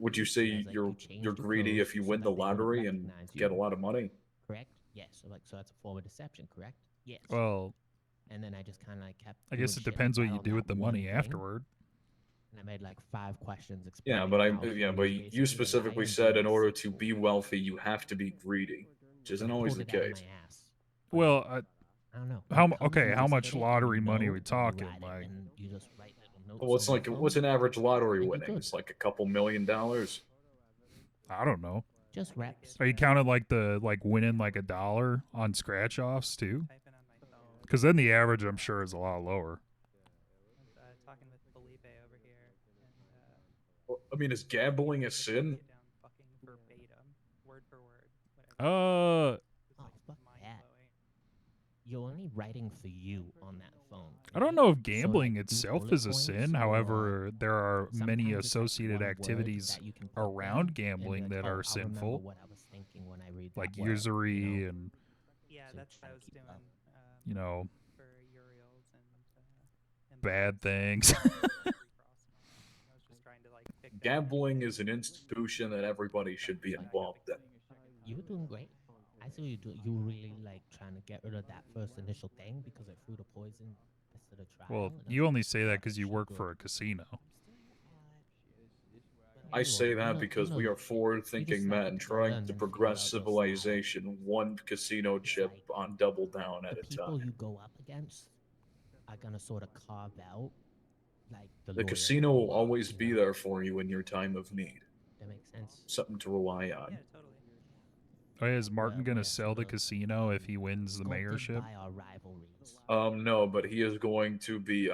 Would you say you're greedy if you win the lottery and get a lot of money? Correct. Yes. So that's a form of deception. Correct. Yes. Well, and then I just kind of like kept. I guess doing it shit depends what you around do with that the one money thing, afterward. And I made like 5 questions. Yeah, explaining but how he was you basically specifically lying said to in us. order to be wealthy, you have to be greedy, which isn't always the pulled it out of case. my ass. Well, I don't know. how It comes, okay? you How just much hit it, and lottery you money know, we and you talking? write it, Like, and you just write little notes Well, what's on like your what's phone. an average lottery And you're winning? good. It's like a couple $1 million. I don't know. Just reps. Are you counting like the winning like $1 on scratch offs too? Because then the average, I'm sure, is a lot lower. Talking with Felipe over here, and Well, I mean, is gambling a sin? fucking verbatim, word for word. Oh, fuck that. You're only writing for you on that phone. I don't know if So, gambling like, do itself bullet is a points, sin. or However, there are many sometimes it's, like, associated one word activities that you can put around there, and gambling then, that oh, are I'll remember sinful, what I was thinking when I read that like word, usury you know? and Yeah, So that's what try I to was keep doing. up. you know For Uriel's and bad things. I was just trying to like pick that Gambling is an institution that everybody should be involved in. You were doing great. I saw you do. You were really like trying to get rid of that first initial thing because I threw the poison instead of trial. Well, and I was you like, only say that "Fuck, because it's you so work good." for a casino. I Anyway, say you that know- because you we know, are forward-thinking like, men trying learn to and progress figure out your style. civilization one casino chip on double down at The a people time. you go up against are gonna sort of carve out like the The lawyer casino that will you are, always you be know? there for you in your time of need. That makes sense. Something to rely on. Oh, yeah, is Martin We're- gonna we're sell the sort of, casino if he wins the sculpted mayorship? by our rivalries. No, but he is going to be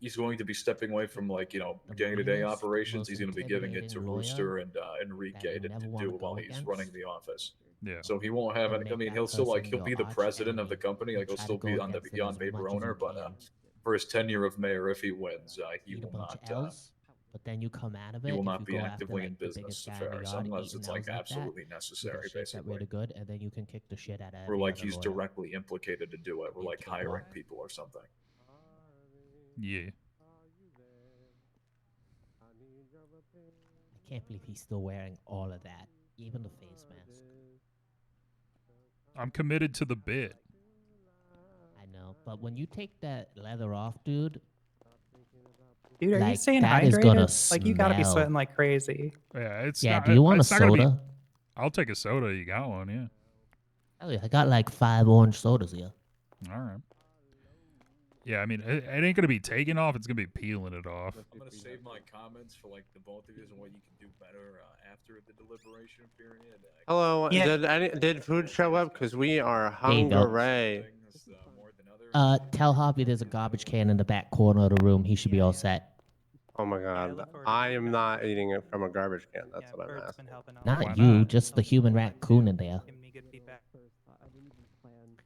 he's going to be stepping away from like, day-to-day meanest, operations. most He's going to be giving it to intimidating lawyer Rooster and that Enrique you to never do wanna while go he's running against. the office. Yeah. So he won't have And any. I make mean, that he'll still person he'll be your the arch president of enemy the company. and Like he'll try to still go be on against it beyond as Babe much as owner, you but can. for his tenure of mayor, if he wins, he Eat a will bunch not. of L's, but then you come out of He it will if not you be go after actively in like the business biggest guy in the affairs yard unless eating it's L's like like that. absolutely You necessary, get shaped up basically. really good, and then you can kick the shit out of Or every like other he's lawyer. directly implicated to do it. We're You like kick hiring off. people or something. Yeah. I can't believe he's still wearing all of that, even the face mask. I'm committed to the bit. I know, but when you take that leather off, dude, Dude, are you like, staying that is gonna hydrated? Like you gotta be smell. sweating like crazy. Yeah, it's Yeah, not. do you want a it's not gonna be- soda? I'll take a soda. You got one, yeah. Hell yeah, I got like 5 orange sodas here. All right. Yeah, I mean, it ain't gonna be taken off. It's gonna be peeling it off. I'm gonna save my comments for like the both of you and what you can do better after the deliberation period. Hello, Yeah. did food show up? Because we are There you go. hungry. Tell Harvey there's a garbage can in the back corner of the room. He should be all set. Oh my god, I am not eating it from a garbage can. That's what I'm asking. Not you, just the human raccoon in there.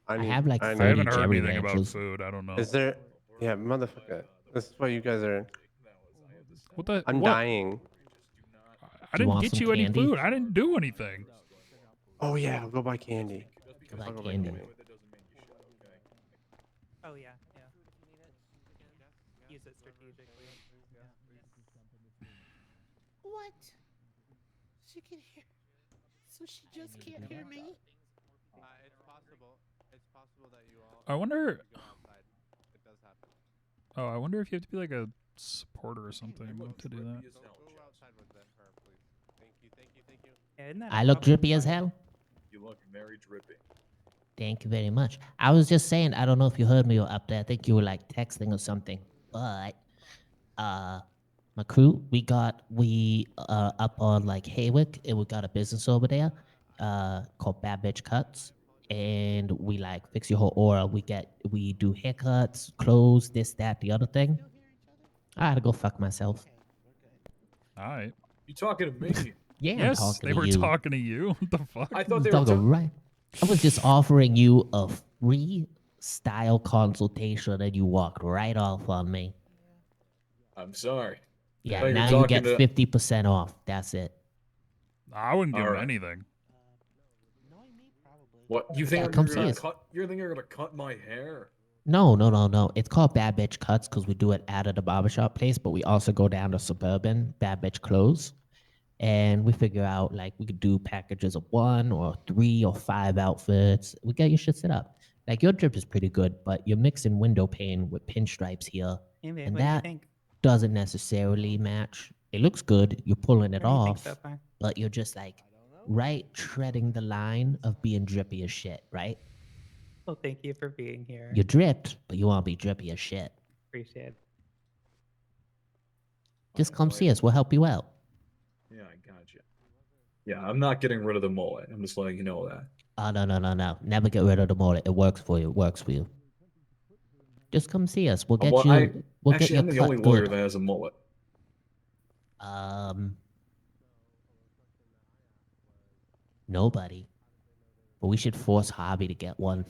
I have like I 30 haven't heard Jerry anything about ranchers. food. I don't know. Is there? Yeah, motherfucker. This is what you guys are. What the? I'm what? dying. I Do you didn't want get some you any candy? food. I didn't do anything. Oh yeah, I'll go buy candy. Go buy I'll go candy. Oh yeah, yeah. Use it strategically. What? She can hear. So she just can't hear me? It's possible. It's possible that you all. I wonder. Go outside. It does happen. Oh, I wonder if you have to be like a supporter or something to do that. Go outside with her, please. Thank you. Thank you. Thank you. Yeah, isn't that I a look problem? drippy as hell? You look very drippy. Thank you very much. I was just saying, I don't know if you heard me or up there. I think you were like texting or something. But my crew, we up on like Haywick, and we got a business over there called Bad Bitch Cuts. And we like fix your whole aura. We do haircuts, clothes, this, that, the other thing. I had to go fuck myself. All right. You talking to me? Yeah, Yes, I'm talking they to were you. talking to you. What the fuck? I thought they were Talking talking. right. I was just offering you a free style consultation, and you walked right off on me. I'm sorry. Yeah, thought you were now you talking get to- 50% off. That's it. I wouldn't give All him right. anything. What you think? Yeah, you're come gonna see us. cut? You think you're gonna cut my hair? No. It's called Bad Bitch Cuts because we do it out of the barbershop place, but we also go down to Suburban Bad Bitch Clothes. And we figure out like we could do packages of 1 or 3 or 5 outfits. We get your shit set up. Like your drip is pretty good, but you're mixing window pane with pinstripes here. Yeah, man, And what do you that think? doesn't necessarily match. It looks good. You're pulling it What do you think off, so far? but you're just like right treading the line of being drippy as shit, right? Well, thank you for being here. You're dripped, but you want to be drippy as shit. Appreciate it. Just come see us. We'll help you out. Yeah, I got you. Yeah, I'm not getting rid of the mullet. I'm just letting you know that. Oh, no. Never get rid of the mullet. It works for you. It works for you. Just come see us. We'll get Well, you. We'll actually, get you I'm the only cut lawyer good. that has a mullet. Nobody. But we should force Harvey to get one.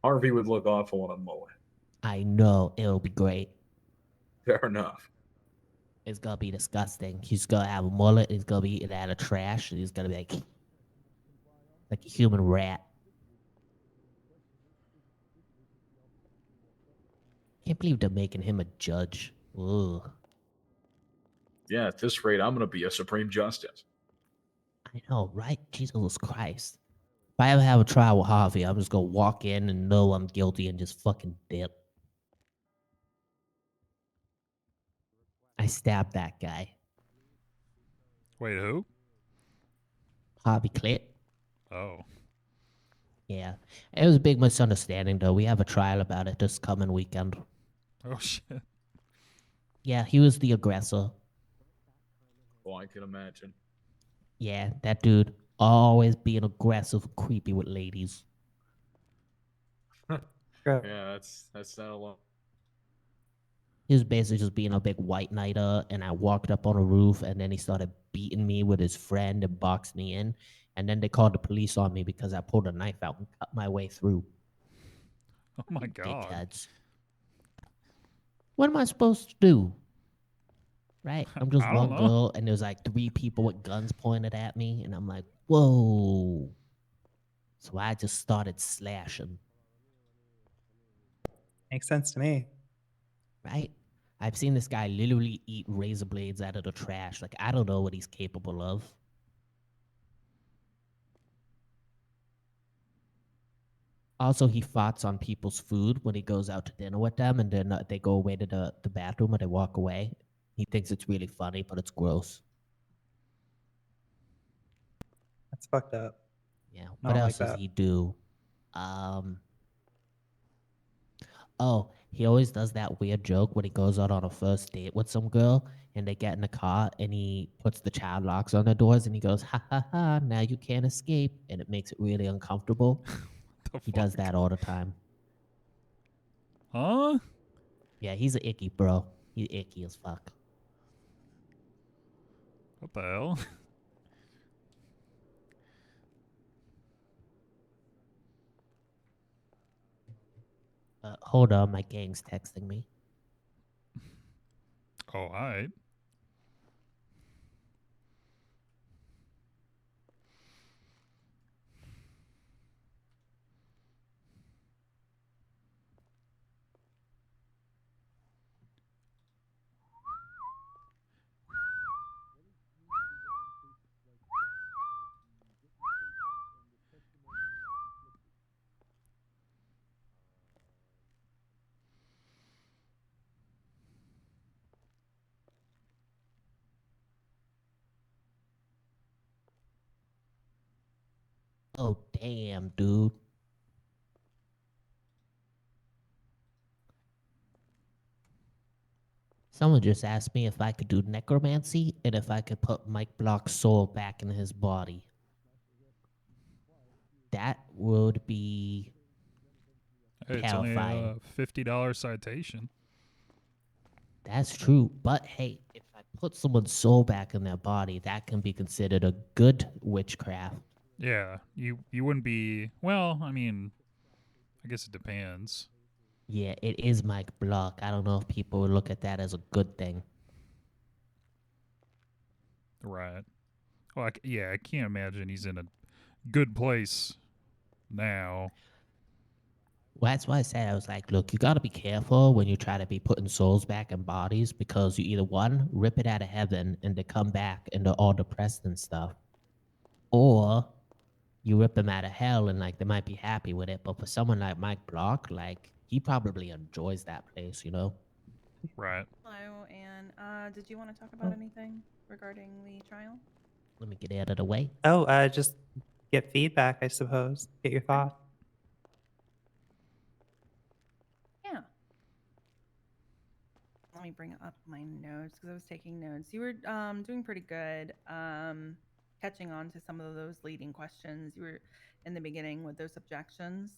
Harvey would look awful on a mullet. I know. It'll be great. Fair enough. It's gonna be disgusting. He's gonna have a mullet. He's gonna be eating out of trash. And he's gonna be like a human rat. Can't believe they're making him a judge. Ugh. Yeah, at this rate, I'm gonna be a Supreme Justice. I know, right? Jesus Christ. If I ever have a trial with Harvey, I'm just gonna walk in and know I'm guilty and just fucking dip. I stabbed that guy. Wait, who? Harvey Clit. Oh. Yeah. It was a big misunderstanding, though. We have a trial about it this coming weekend. Oh, shit. Yeah, he was the aggressor. Well, I can imagine. Yeah, that dude always being aggressive, creepy with ladies. Yeah, that's not a lot. He was basically just being a big white knighter, and I walked up on a roof, and then he started beating me with his friend and boxed me in. And then they called the police on me because I pulled a knife out and cut my way through. Oh my god. Dickheads. What am I supposed to do? Right? I'm just I don't one know. girl, and there's like 3 people with guns pointed at me, and I'm like, whoa. So I just started slashing. Makes sense to me. Right? I've seen this guy literally eat razor blades out of the trash. Like, I don't know what he's capable of. Also, he farts on people's food when he goes out to dinner with them, and then they go away to the bathroom or they walk away. He thinks it's really funny, but it's gross. That's fucked up. Yeah. I What don't else like does that. he do? Oh, he always does that weird joke when he goes out on a first date with some girl and they get in the car and he puts the child locks on the doors and he goes, ha ha ha, now you can't escape. And it makes it really uncomfortable. He does that all the time. Huh? Yeah, he's an icky, bro. He's icky as fuck. What the hell? Hold on, my gang's texting me. Oh, all right. Oh, damn, dude. Someone just asked me if I could do necromancy and if I could put Mike Block's soul back in his body. That would be Hey, it's only terrifying. a $50 citation. That's true. But hey, if I put someone's soul back in their body, that can be considered a good witchcraft. Yeah, you wouldn't be. Well, I mean, I guess it depends. Yeah, it is Mike Block. I don't know if people would look at that as a good thing. Right. Well, yeah, I can't imagine he's in a good place now. Well, that's why I said, I was like, look, you got to be careful when you try to be putting souls back in bodies, because you either, one, rip it out of heaven and they come back and they're all depressed and stuff, or you rip them out of hell and like they might be happy with it. But for someone like Mike Block, like he probably enjoys that place, you know? Right. Hello, and did you want to talk about anything regarding the trial? Let me get out of the way. Oh, just get feedback, I suppose. Get your thoughts. Yeah. Let me bring up my notes because I was taking notes. You were doing pretty good, catching on to some of those leading questions. You were in the beginning with those objections.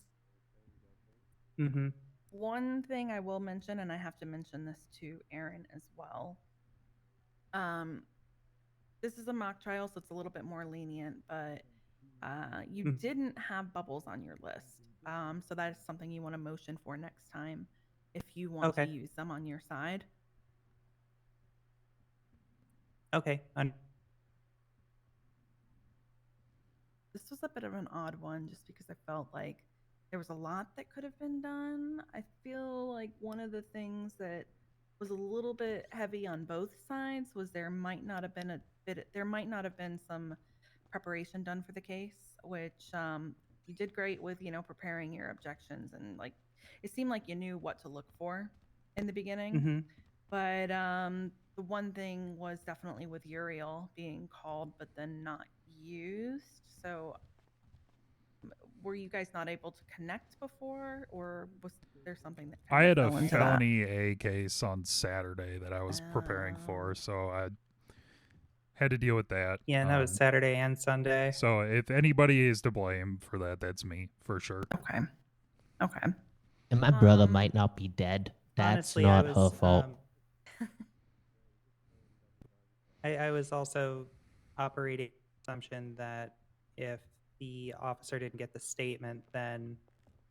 Mm-hmm. One thing I will mention, and I have to mention this to Aaron as well. This is a mock trial, so it's a little bit more lenient, but you didn't have bubbles on your list. So that is something you want to motion for next time if you want to Okay. use them on your side. Okay. This was a bit of an odd one just because I felt like there was a lot that could have been done. I feel like one of the things that was a little bit heavy on both sides was there might not have been some preparation done for the case, which you did great with, preparing your objections, and like it seemed like you knew what to look for in the beginning. Mm-hmm. But the one thing was definitely with Uriel being called but then not used. So were you guys not able to connect before, or was there something that I kind of had a fell into that? felony A case on Saturday that I was preparing for, so I had to deal with that. Yeah, and that was Saturday and Sunday. So if anybody is to blame for that, that's me for sure. Okay. Okay. And my brother might not be dead. That's honestly, not I was, her fault. I was also operating assumption that if the officer didn't get the statement, then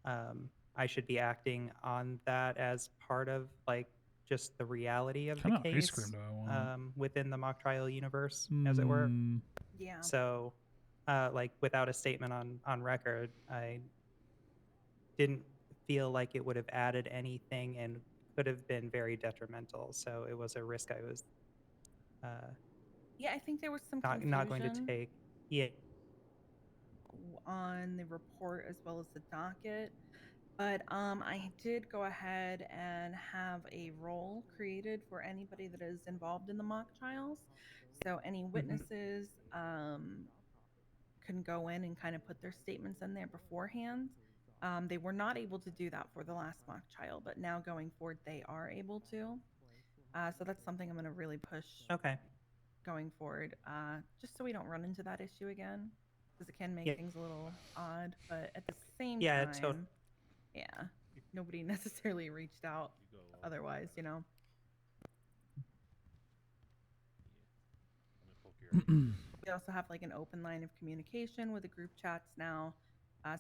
I should be acting on that as part of like just the reality of the What kind of ice case cream do I want? within the mock trial universe, as it were. Yeah. So, like without a statement on record, I didn't feel like it would have added anything and could have been very detrimental. So it was a risk I was Yeah, I think there was some not going to confusion take. Yeah. on the report as well as the docket. But I did go ahead and have a role created for anybody that is involved in the mock trials. So any witnesses can go in and kind of put their statements in there beforehand. They were not able to do that for the last mock trial, but now going forward, they are able to. So that's something I'm going to really push. Okay. Going forward, just so we don't run into that issue again, because it can make things a little odd. But at the same time, yeah, nobody necessarily reached out otherwise, We also have like an open line of communication with the group chats now.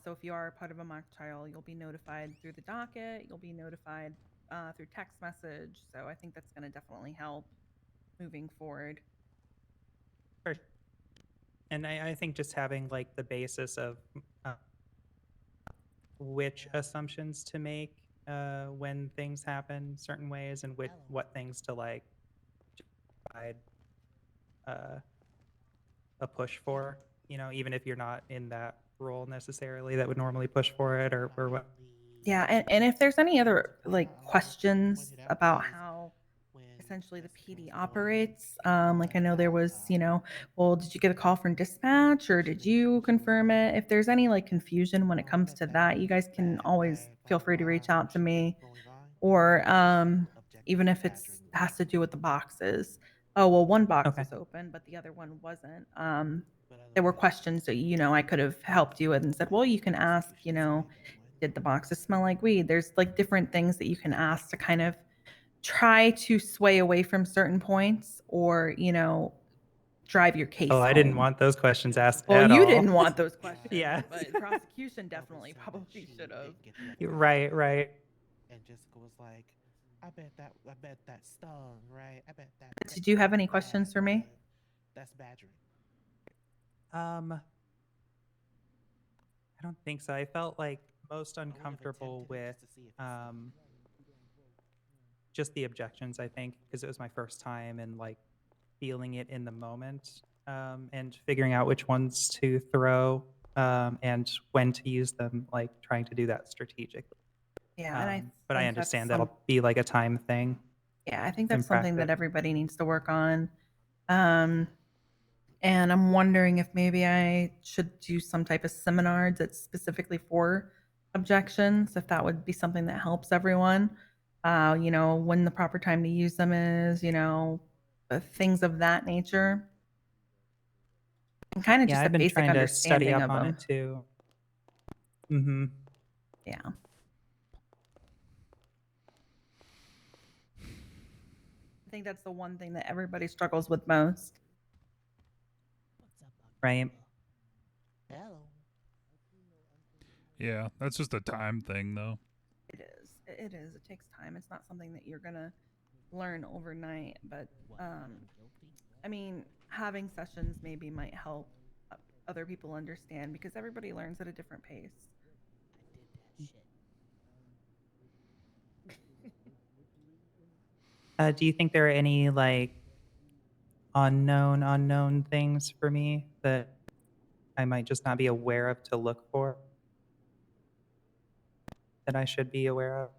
So if you are part of a mock trial, you'll be notified through the docket. You'll be notified through text message. So I think that's going to definitely help moving forward. And I think just having like the basis of which assumptions to make when things happen certain ways and what things to like provide a push for, even if you're not in that role necessarily that would normally push for it or what. Yeah, and if there's any other like questions about how essentially the PD operates, like I know there was, well, did you get a call from dispatch or did you confirm it? If there's any like confusion when it comes to that, you guys can always feel free to reach out to me, or even if it's has to do with the boxes. Oh well, one box was open, but the other one wasn't. There were questions that I could have helped you with and said, well, you can ask, did the boxes smell like weed? There's like different things that you can ask to kind of try to sway away from certain points or, drive your case Oh, I didn't home. want those questions asked Well, at you all. didn't want those questions, Yeah. but prosecution definitely probably should have. Right. And Jessica was like, I bet that stung, right? I bet that. Did you have any questions for me? That's badgering. I don't think so. I felt like most uncomfortable with just the objections, I think, because it was my first time and like feeling it in the moment and figuring out which ones to throw and when to use them, like trying to do that strategically. Yeah, and but I think that's understand that'll be like a time thing. Yeah, I think in that's something that practice. everybody needs to work on. And I'm wondering if maybe I should do some type of seminar that's specifically for objections, if that would be something that helps everyone. When the proper time to use them is, things of that nature. And kind of Yeah, just a I've been basic trying to study understanding up of on them. it too. Mm-hmm. Yeah. I think that's the one thing that everybody struggles with most. Right. Hello. Yeah, that's just a time thing, though. It is. It is. It takes time. It's not something that you're gonna learn overnight. But I mean, having sessions maybe might help other people understand because everybody learns at a different pace. Do you think there are any like unknown things for me that I might just not be aware of to look for that I should be aware of?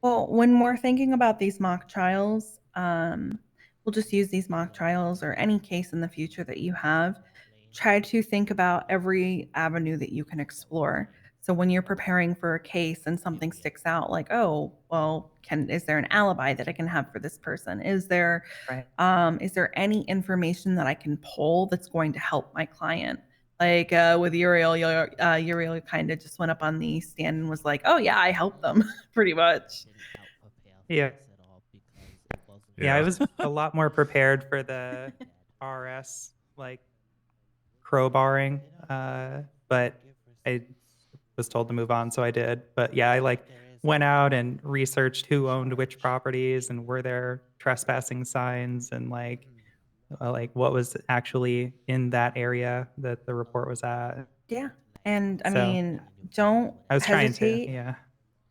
Well, when we're thinking about these mock trials, we'll just use these mock trials or any case in the future that you have. Try to think about every avenue that you can explore. So when you're preparing for a case and something sticks out, like, oh, well, is there an alibi that I can have for this person? Is there any information that I can pull that's going to help my client? Like with Uriel, Uriel kind of just went up on the stand and was like, "Oh yeah, I helped them," pretty much. Yeah. Yeah, I was a lot more prepared for the RS like crowbarring, but I was told to move on, so I did. But yeah, I like went out and researched who owned which properties and were there trespassing signs and like what was actually in that area that the report was at. Yeah. And I So, mean, don't I was trying to, hesitate. yeah.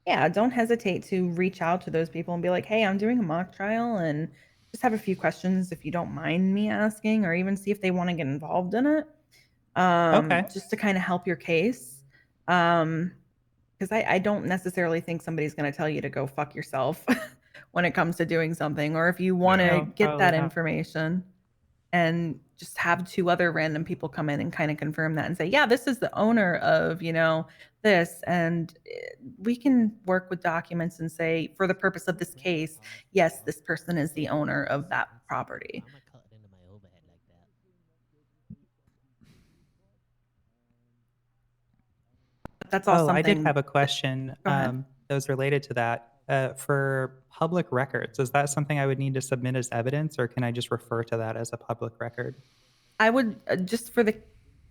Yeah, don't hesitate to reach out to those people and be like, "Hey, I'm doing a mock trial and just have a few questions if you don't mind me asking," or even see if they want to get involved in it. Okay. Just to kind of help your case. Because I don't necessarily think somebody's going to tell you to go fuck yourself when it comes to doing something, or if you want to No, get probably that not. information and just have two other random people come in and kind of confirm that and say, yeah, this is the owner of, this. And we can work with documents and say, for the purpose of this case, yes, this person is the owner of that property. That's all I did something. have a question Go ahead. that was related to that. For public records, is that something I would need to submit as evidence or can I just refer to that as a public record? I would just for the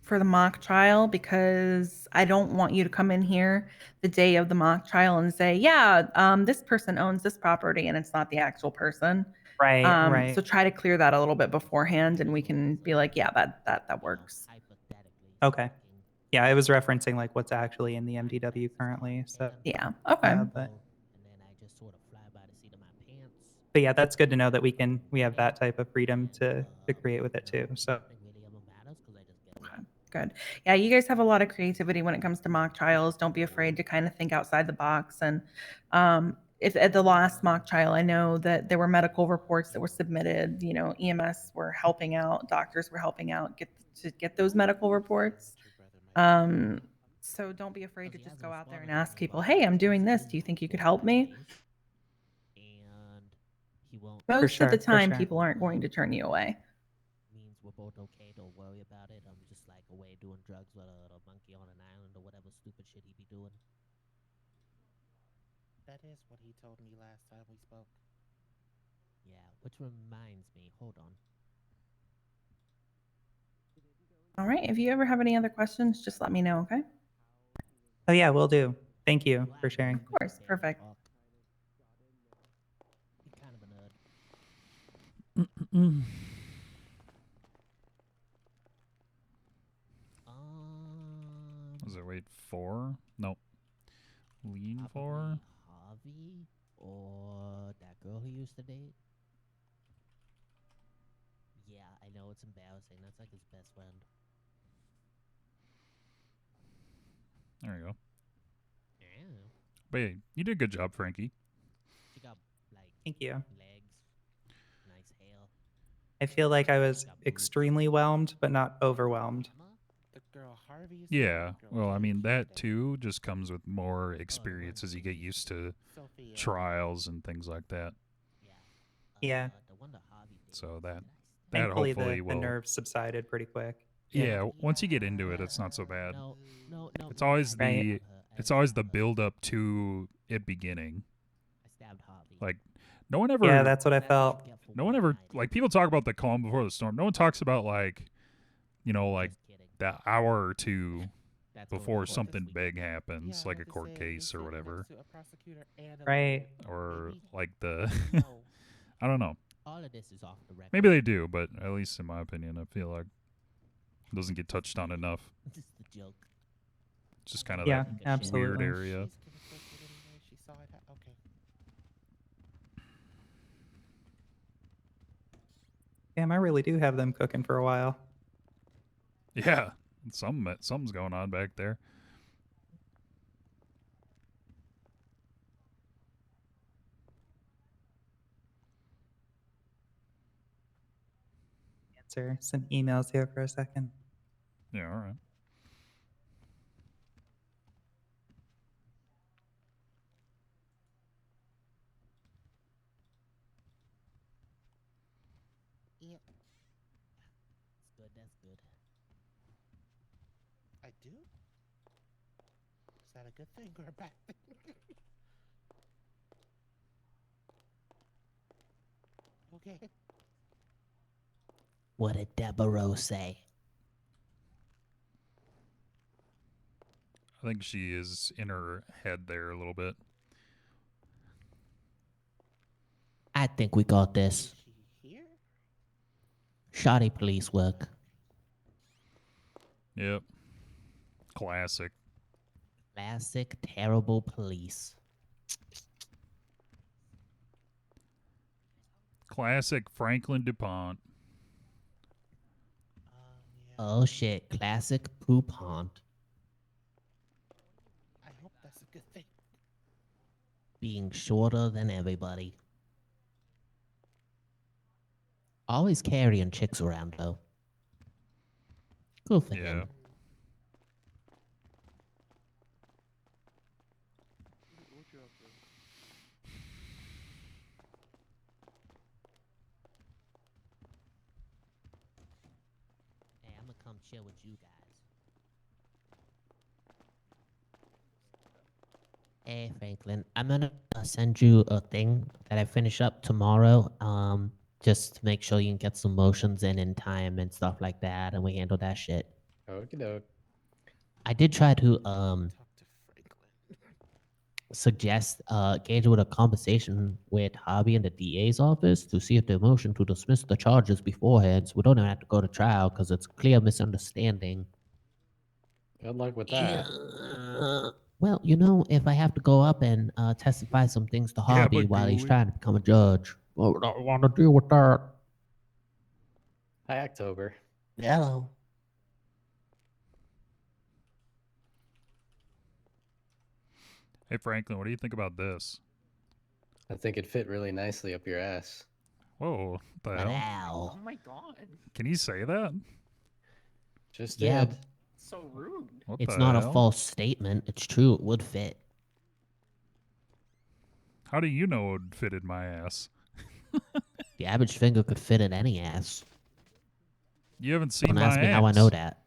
for the mock trial because I don't want you to come in here the day of the mock trial and say, yeah, this person owns this property and it's not the actual person. Right, right. So try to clear that a little bit beforehand and we can be like, yeah, that works. Okay. Yeah, I was referencing like what's actually in the MDW currently. So yeah, okay. But yeah, that's good to know that we have that type of freedom to create with it too. So Good. Yeah, you guys have a lot of creativity when it comes to mock trials. Don't be afraid to kind of think outside the box. And if at the last mock trial, I know that there were medical reports that were submitted. You know, EMS were helping out, doctors were helping out get those medical reports. So don't be afraid to just go out there and ask people, "Hey, I'm doing this. Do you think you could help me?" Most of the time, people aren't going to turn you away. Means we're both okay. Don't worry about it. I'm just like away doing drugs with a monkey on an island or whatever stupid shit he be doing. That is what he told me last time we spoke. Yeah, which reminds me, hold on. All right. If you ever have any other questions, just let me know, okay? oh yeah, we'll do. Thank you for sharing. Of course. Perfect. He's kind of a nerd. Was it wait 4? No. Lean 4? Harvey or that girl he used to date? Yeah, I know it's embarrassing. That's like his best friend. There you go. Yeah. But hey, you did a good job, Frankie. She got like Thank you. legs, nice hair. I feel like I was extremely whelmed, but not overwhelmed. The girl Harvey. Yeah, well, I mean, that too just comes with more experience as you get used to trials and things like that. Yeah. So that Thankfully, hopefully the will. nerves subsided pretty quick. Yeah, once you get into it, it's not so bad. No, It's always Right. the build up to it beginning. I stabbed Harvey. Like, no one ever. Yeah, that's what I felt. No one ever, like, people talk about the calm before the storm. No one talks about, like, you know, like that hour or two before something big happens, like a court case or whatever. Right. Or like the, I don't know. All of this is off the record. Maybe they do, but at least in my opinion, I feel like it doesn't get touched on enough. Just a joke. It's just kind of Yeah, that absolutely. weird area. She saw it. Okay. Damn, I really do have them cooking for a while. Yeah, something's going on back there. Answer some emails here for a second. Yeah, all right. Yeah. That's good. That's good. I do? Is that a good thing or a bad thing? Okay. What did Deborah say? I think she is in her head there a little bit. I think we got this. Here? Shoddy police work. Yep. Classic. Classic terrible police. Classic Franklin DuPont. Oh shit, classic poop haunt. I hope that's a good thing. Being shorter than everybody. Always carrying chicks around though. Cool for him. What you up to? Hey, I'm gonna come chill with you guys. Hey Franklin, I'm gonna send you a thing that I finish up tomorrow. Just to make sure you can get some motions in time and stuff like that, and we handle that shit. Okie doke. I did try to suggest engage with a conversation with Hobby in the DA's office to see if the motion to dismiss the charges beforehand, so we don't even have to go to trial because it's a clear misunderstanding. Good luck with that. Well, you know, if I have to go up and testify some things to Yeah, Hobby but while he's Gooey. trying to become a judge, well, I don't want to deal with that. Hi, October. Hello. Hey, Franklin, what do you think about this? I think it fit really nicely up your ass. Whoa, what the hell? Wow. Oh my god. Can you say that? Just Yeah. did. So rude. What It's the not hell? a false statement. It's true. It would fit. How do you know it would fit in my ass? The average finger could fit in any ass. You haven't seen Don't my ask me ass. how I know that.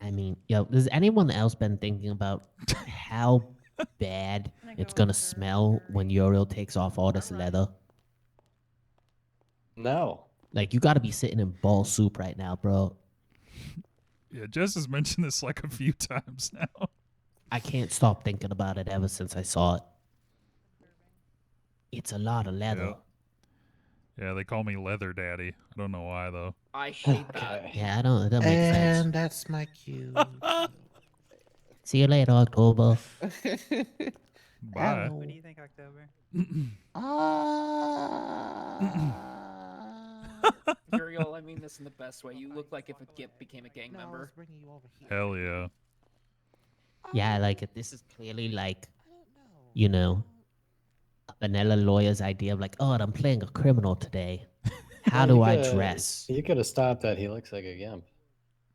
I mean, yo, has anyone else been thinking about how bad it's gonna smell when Uriel takes off all this leather? No. Like, you gotta be sitting in ball soup right now, bro. Yeah, Jess has mentioned this like a few times now. I can't stop thinking about it ever since I saw it. It's a lot of leather. Yeah, they call me Leather Daddy. I don't know why though. I hate that. Yeah, I don't. It doesn't make sense. And that's my cue. See you later, October. Bye. What do you think, October? Uriel, I mean this in the best way. You look like if a Gip became a gang No, I was member. bringing you over here. Hell yeah. Yeah, like this is clearly like, you know, a vanilla lawyer's idea of like, oh, I'm playing a criminal today. How do I dress? You could have stopped that. He looks like a gimp.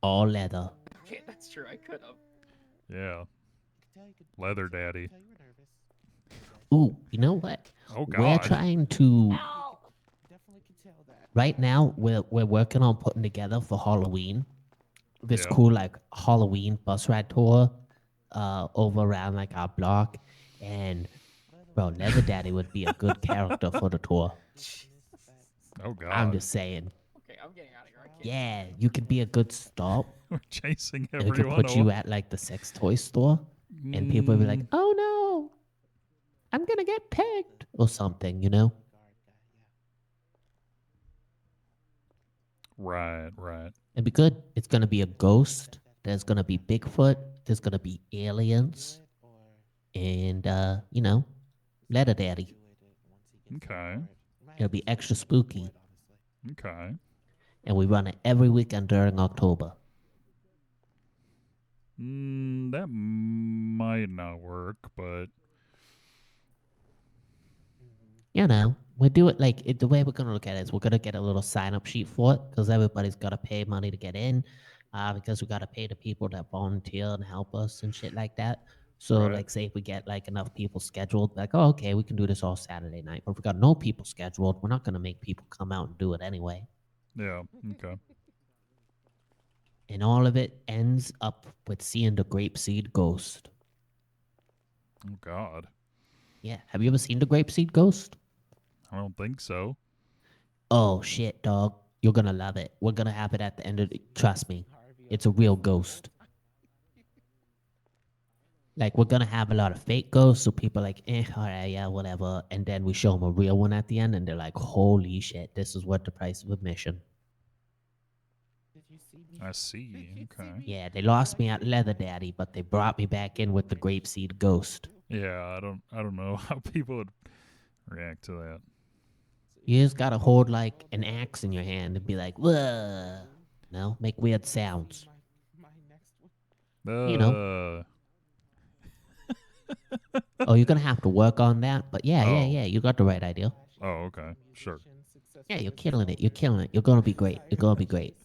All leather. Okay, that's true. I could have. Yeah. Leather Daddy. Ooh, you know what? Oh We're God. trying to. Right now, we're working on putting together for Halloween this Yeah. cool like Halloween bus ride tour over around like our block, and bro, Leather Daddy would be a good character for the tour. Oh God. I'm just saying. Okay, I'm getting out of here. I can't. Yeah, you could be a good stop. We're chasing And we could everyone put you away. at like the sex toy store, and people would be like, "Oh no, I'm gonna get pegged" or something, you know? Right, right. It'd be good. It's gonna be a ghost. There's gonna be Bigfoot. There's gonna be aliens, and you know, Leather Daddy. Okay. It'll be extra spooky, Okay. and we run it every weekend during October. That might not work, but You know, we do it like the way we're gonna look at it is we're gonna get a little sign-up sheet for it because everybody's gotta pay money to get in, because we gotta pay the people that volunteer and help us and shit like that. So, Right. like, say if we get like enough people scheduled, like, oh, okay, we can do this all Saturday night. But if we got no people scheduled, we're not gonna make people come out and do it anyway. yeah, okay. And all of it ends up with seeing the grapeseed ghost. Oh God. Yeah, have you ever seen the grapeseed ghost? I don't think so. Oh shit, dog. You're gonna love it. We're gonna have it at the end of the, trust me. It's a real ghost. Like, we're gonna have a lot of fake ghosts, so people are like, alright, yeah, whatever. And then we show them a real one at the end, and they're like, holy shit, this is worth the price of admission. I see. Okay. Yeah, they lost me at Leather Daddy, but they brought me back in with the grapeseed ghost. Yeah, I don't know how people would react to that. You just gotta hold like an axe in your hand and be like, whoa. No, make weird sounds. You know. Oh, you're gonna have to work on that, but yeah, you got the right idea. Oh, okay. Sure. Yeah, you're killing it. You're killing it. You're gonna be great. You're gonna be great.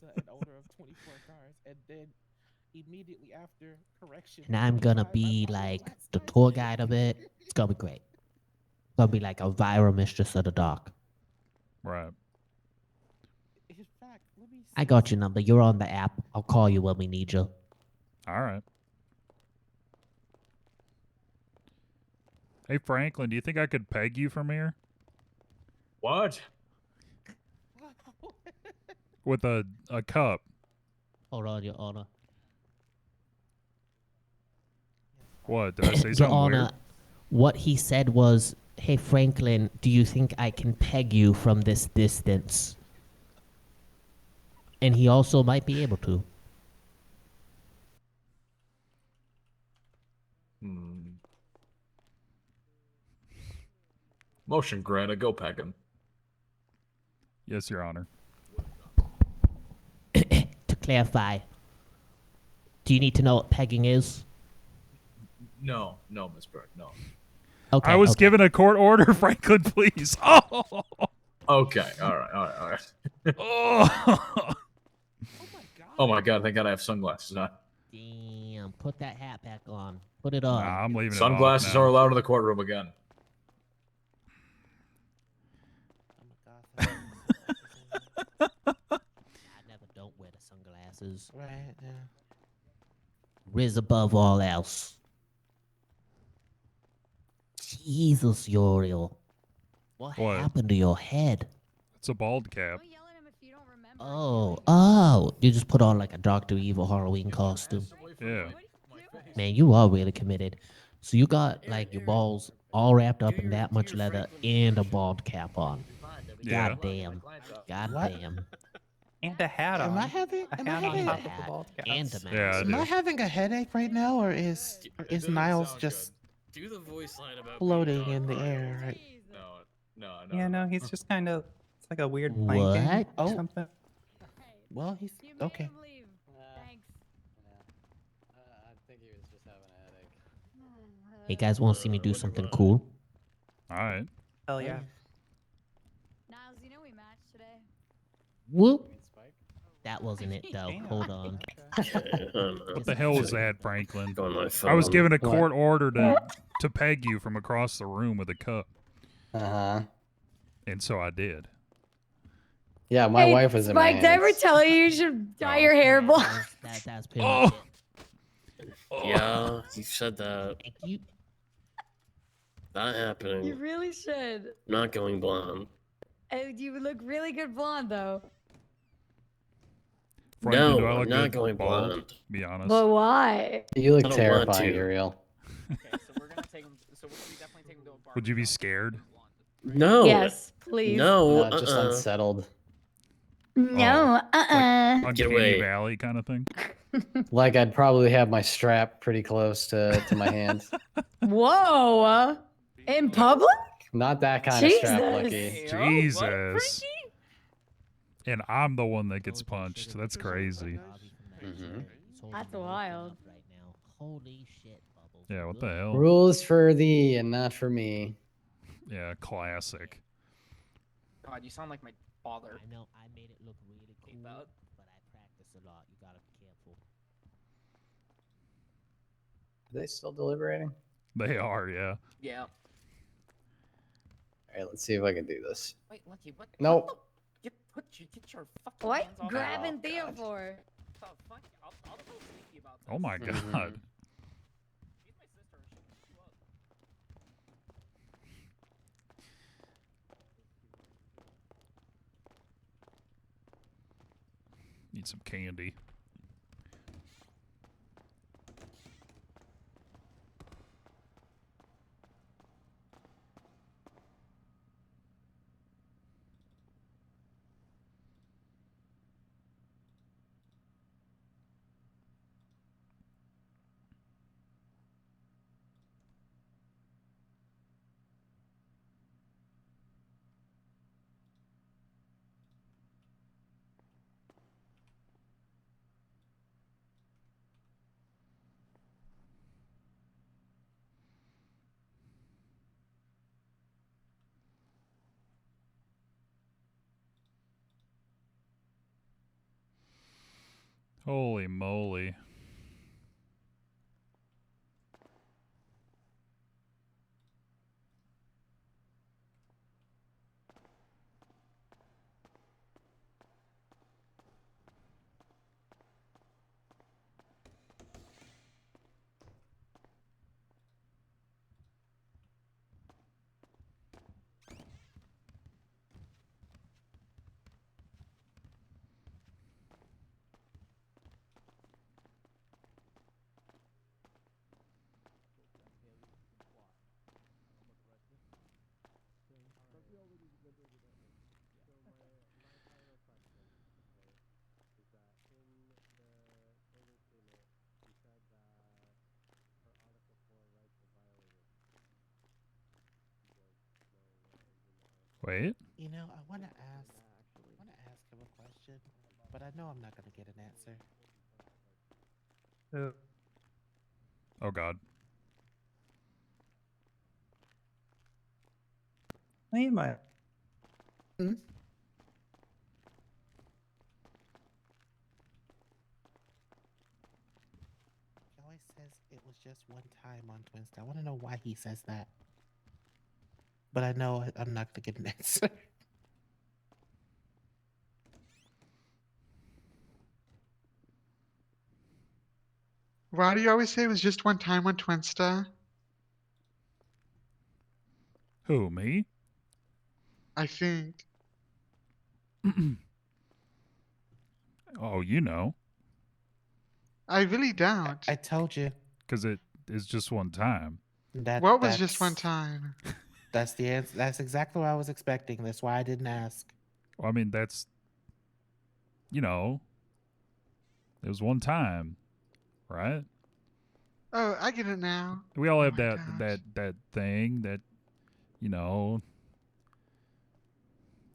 And I'm gonna be like the tour guide of it. It's gonna be great. It's gonna be like Elvira, Mistress of the Dark. Right. I got your number. You're on the app. I'll call you when we need you. All right. Hey, Franklin, do you think I could peg you from here? What? with a cup. Hold on, Your Honor. What did I say? Your Something Honor, weird? what he said was, "Hey Franklin, do you think I can peg you from this distance?" And he also might be able to. Motion granted. Go peg him. Yes, Your Honor. To clarify, do you need to know what pegging is? No, Miss Burke, no. Okay. I was okay. given a court order, Franklin. Please. Oh. Okay. All right. Oh. Oh my God! Thank God I have sunglasses on. Damn, put that hat back on. Put it on. Nah, I'm leaving Sunglasses it off now. are allowed in the courtroom again. I never don't wear the sunglasses. Right, yeah. Riz above all else. Jesus, Uriel. What happened to your head? It's a bald cap. Oh, you just put on like a Dr. Evil Halloween costume. Yeah. Man, you are really committed. So you got like your balls all wrapped up in that much leather and a bald cap on. Yeah. God damn. God What? damn. And a hat on. Am I having? A Am I hat on having? top of the bald cap. And a mask. Yeah, I Am I do. having a headache right now, or is Niles just Do the voice line about floating in the air? Right. No. Yeah, no, he's just kind of. It's like a weird planking What? or Oh. something. Well, he's okay. Thanks. I think he was just having a headache. Hey guys, want to see me do something cool? All right. Hell yeah. Niles, you know we matched today. Whoop. That wasn't it though. Damn. Hold on. What the hell was that, Franklin? On my I was phone. given a What? court order to peg you from across the room with a cup, Uh-huh. and so I did. Yeah, my wife was in my Spike, did I ever hands. tell you you should dye your hair blonde? That's pretty much it. Yeah, you said that. Thank you. Not happening. You really should. Not going blonde. You look really good blonde, though. Franklin, No, do I I'm look not good going bald? blonde. Be honest. But why? You look I don't want terrifying, to. Uriel. Okay, so we're gonna take him. So we're gonna definitely take him to a bar. Would you be scared? No. Yes, please. No. No, just unsettled. No, Uncanny Get away. Valley kind of thing. Like I'd probably have my strap pretty close to my hand. Whoa! In public? Not that kind of strap, Jesus. Lucky. Jesus. And I'm the one that gets punched. That's crazy. That's wild. Right now. Holy shit, Bubbles. Yeah, what the hell? Rules for thee and not for me. Yeah, classic. God, you sound like my father. I know I made it look really cool, that. but I practice a lot. You gotta be careful. Are they still deliberating? They are, yeah. Yeah. All right, let's see if I can do this. Wait, Lucky, what? Nope. What the- Get your fucking What? hands off Grabbing me. Thea God. for? The fuck? I'll go sneaky about this. Oh my Mhm. god. She's my sister. She'll beat you up. Need some candy. Holy moly. Wait. You know, I want to ask him a question, but I know I'm not going to get an answer. Oh God. Hey, my. He always says it was just one time on Twinsta. I want to know why he says that. But I know I'm not going to get an answer. Why do you always say it was just one time on Twinsta? Who, me? I think. Oh, you know. I really don't. I told you. Because it is just one time. What was just one time? That's the answer. That's exactly what I was expecting. That's why I didn't ask. Well, I mean, that's, you know, it was one time, right? Oh, I get it now. We all Oh have my that gosh. that thing that, you know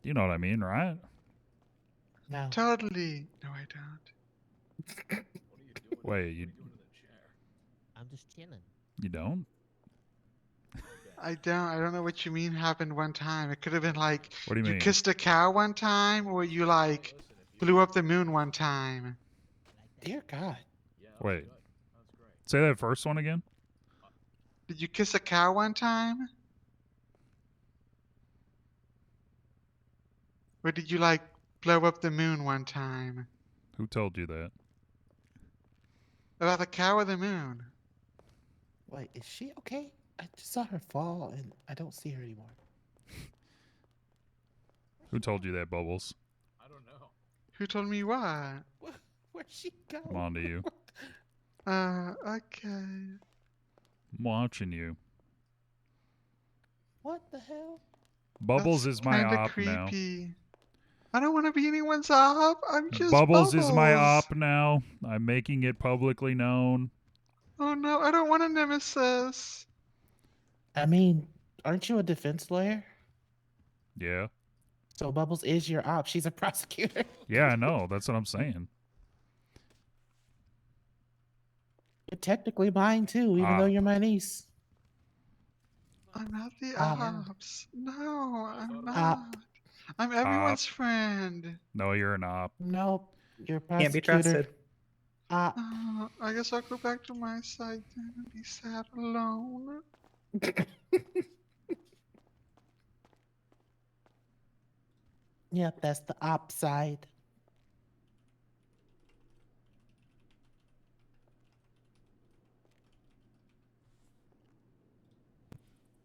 what I mean, right? No. Totally. No, I don't. Wait, you I'm just chilling. don't? I don't know what you mean happened one time. It could have been like What do you mean? kissed a cow one time, or you like blew up the moon one time. Dear God. Wait. Say that first one again. Did you kiss a cow one time? Or did you like blow up the moon one time? Who told you that? About the cow or the moon? Wait, is she okay? I just saw her fall and I don't see her anymore. Who told you that, Bubbles? I don't know. Who told me what? Where'd she go? I'm on to you. Okay. I'm watching you. What the hell? Bubbles That's is my kinda op now. creepy. I don't want to be anyone's op. I'm just Bubbles Bubbles is my op now. I'm making it publicly known. Oh no, I don't want a nemesis. I mean, aren't you a defense lawyer? Yeah. So Bubbles is your op. She's a prosecutor. Yeah, I know. That's what I'm saying. You're technically mine too, even though you're my niece. I'm not the Op. ops. No, I'm not. Op. I'm everyone's friend. No, you're an op. Nope. You're a Can't be prosecutor. trusted. Op. I guess I'll go back to my side then and be sad alone. Yep, that's the op side.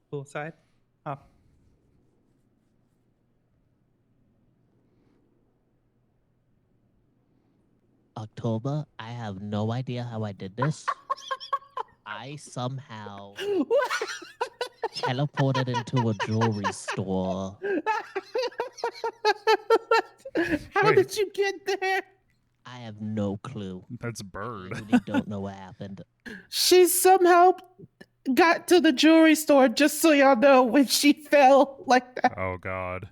Pool side. Oh. October, I have no idea how I did this. I somehow teleported into a jewelry store. How Wait. did you get there? I have no clue. That's a bird. I literally don't know what happened. She somehow got to the jewelry store, just so y'all know, when she fell like that. Oh God.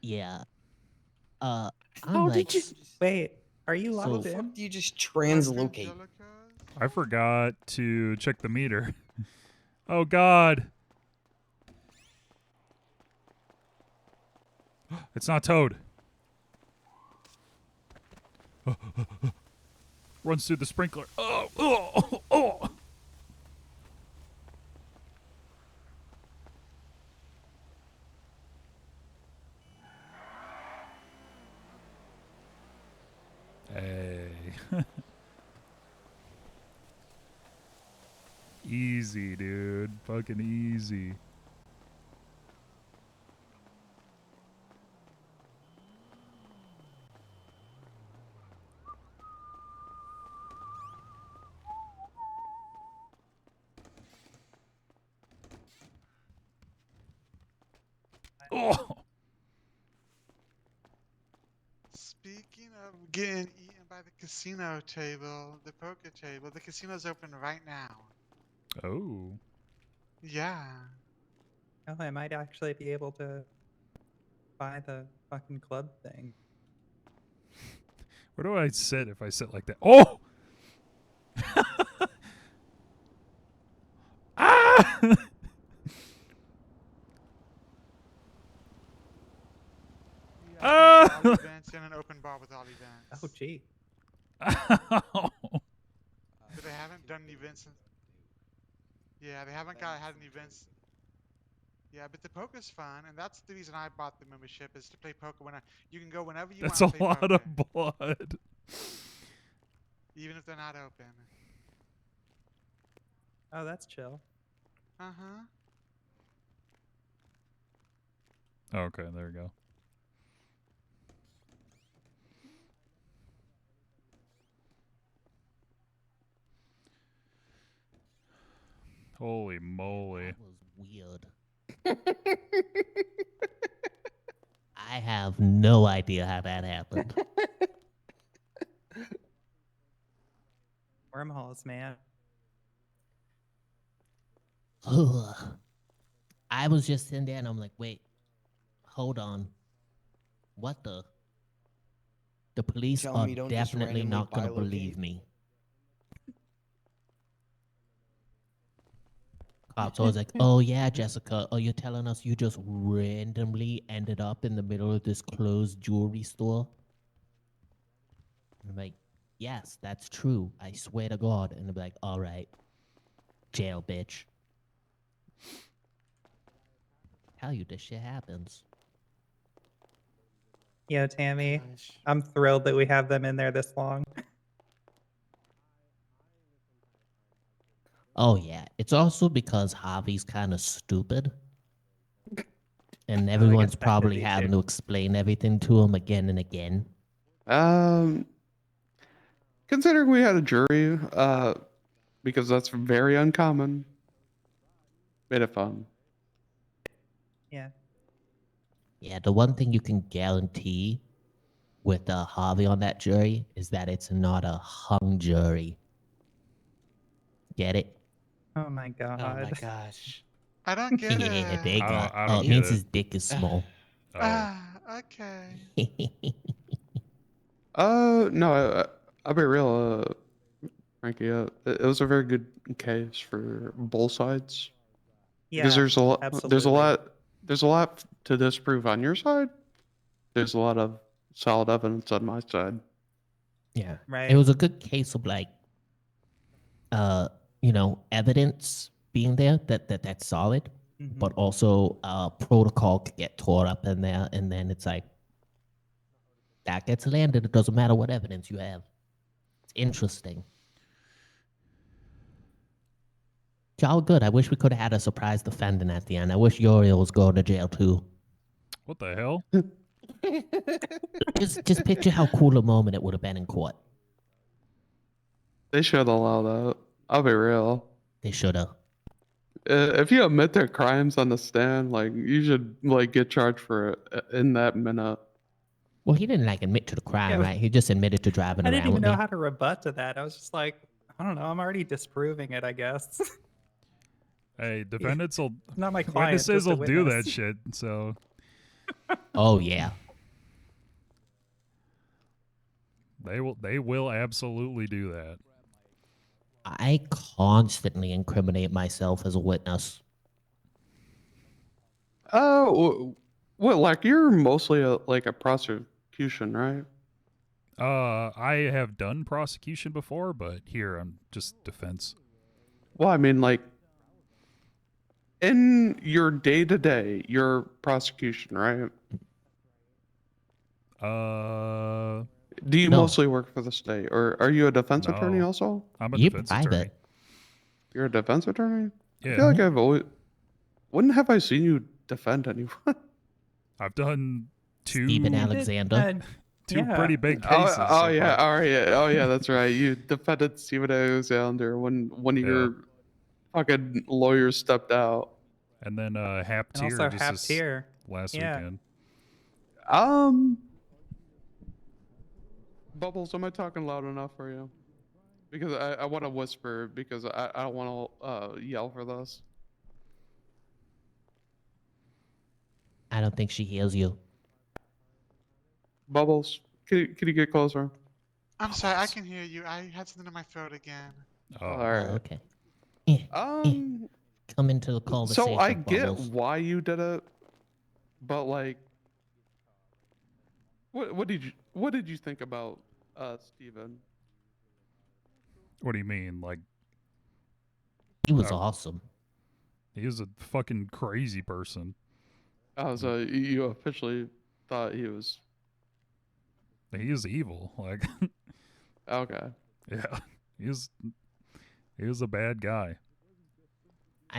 Yeah. How I'm like, did you? Wait, are you So- logged in? Do you just translocate? I forgot to check the meter. Oh God. It's not Toad. Runs through the sprinkler. Oh. Hey. Easy, dude. Fucking easy. Oh. Speaking of getting eaten by the casino table, the poker table, the casino's open right now. Oh. Yeah. Oh, I might actually be able to buy the fucking club thing. Where do I sit if I sit like that? Oh! Ah! Yeah, all events in an open bar with all events. Oh, gee. But they haven't done events. Yeah, they haven't had an events. Yeah, but the poker's fun, and that's the reason I bought the membership is to play poker you can go whenever you That's want a to play lot poker, of blood. even if they're not open. Oh, that's chill. Okay, there we go. Holy moly. That was weird. I have no idea how that happened. Wormholes, man. I was just in there and I'm like, wait, hold on. What the? The police Tell are me don't just definitely randomly not going to bilocate. believe me. Cops always like, oh yeah, Jessica, oh, you're telling us you just randomly ended up in the middle of this closed jewelry store? And I'm like, yes, that's true. I swear to God. And they're like, all right, jail, bitch. Tell you this shit happens. Yo, Tammy, I'm thrilled that we have them in there this long. Oh yeah, it's also because Javi's kind of stupid. And everyone's that could probably be having too. to explain everything to him again and again. Considering we had a jury, because that's very uncommon, made it fun. Yeah. Yeah, the one thing you can guarantee with Harvey on that jury is that it's not a hung jury. Get it? Oh my god. Oh my gosh. I don't get Yeah, it. they got. I Oh, don't it get means it. his dick is small. Oh. Okay. No, I'll be real, Frankie. It was a very good case for both sides. Because Yeah, there's a absolutely. there's a lot to disprove on your side. There's a lot of solid evidence on my side. Yeah. Right. It was a good case of like, evidence being there that's solid, but also protocol could get tore up in there, and then it's like that gets landed. It doesn't matter what evidence you have. It's interesting. Y'all good. I wish we could have had a surprise defendant at the end. I wish Uriel was going to jail too. What the hell? Just picture how cool a moment it would have been in court. They should allow that. I'll be real. They should have. If you admit their crimes on the stand, like you should like get charged for it in that minute. Well, he didn't like admit to the crime, Yeah, but- right? He just admitted to driving I around didn't even with know me. how to rebut to that. I was just like, I don't know. I'm already disproving it, I guess. Hey, defendants will. Not my client, Witnesses just a will do that witness. shit. So Oh yeah. they will absolutely do that. I constantly incriminate myself as a witness. Oh, what? Like you're mostly like a prosecution, right? I have done prosecution before, but here I'm just defense. Well, I mean, like in your day to day, you're prosecution, right? Do you No. mostly work for the state, or are you a defense attorney No. also? I'm a You defense private. attorney. You're a defense attorney. I Yeah. feel like I've always. When have I seen you defend anyone? I've done two. Stephen Alexander. Two Yeah. pretty big cases. Oh so yeah, far. all right, yeah, oh yeah, that's right. You defended Stephen Alexander when one of Yeah. your fucking lawyers stepped out. And then Hap And Tier also just Hap this Tier. last Yeah. weekend. Bubbles, am I talking loud enough for you? Because I want to whisper because I don't want to yell for this. I don't think she hears you. Bubbles, can you get closer? I'm sorry, I can hear you. I had something in my throat again. All right. Okay. Come into the conversation. So I get Bubbles. why you did it, but like, what did you think about Steven? What do you mean? Like, He was awesome. He was a fucking crazy person. Oh, so you officially thought he was? He is evil. Like, Okay. yeah, he was a bad guy.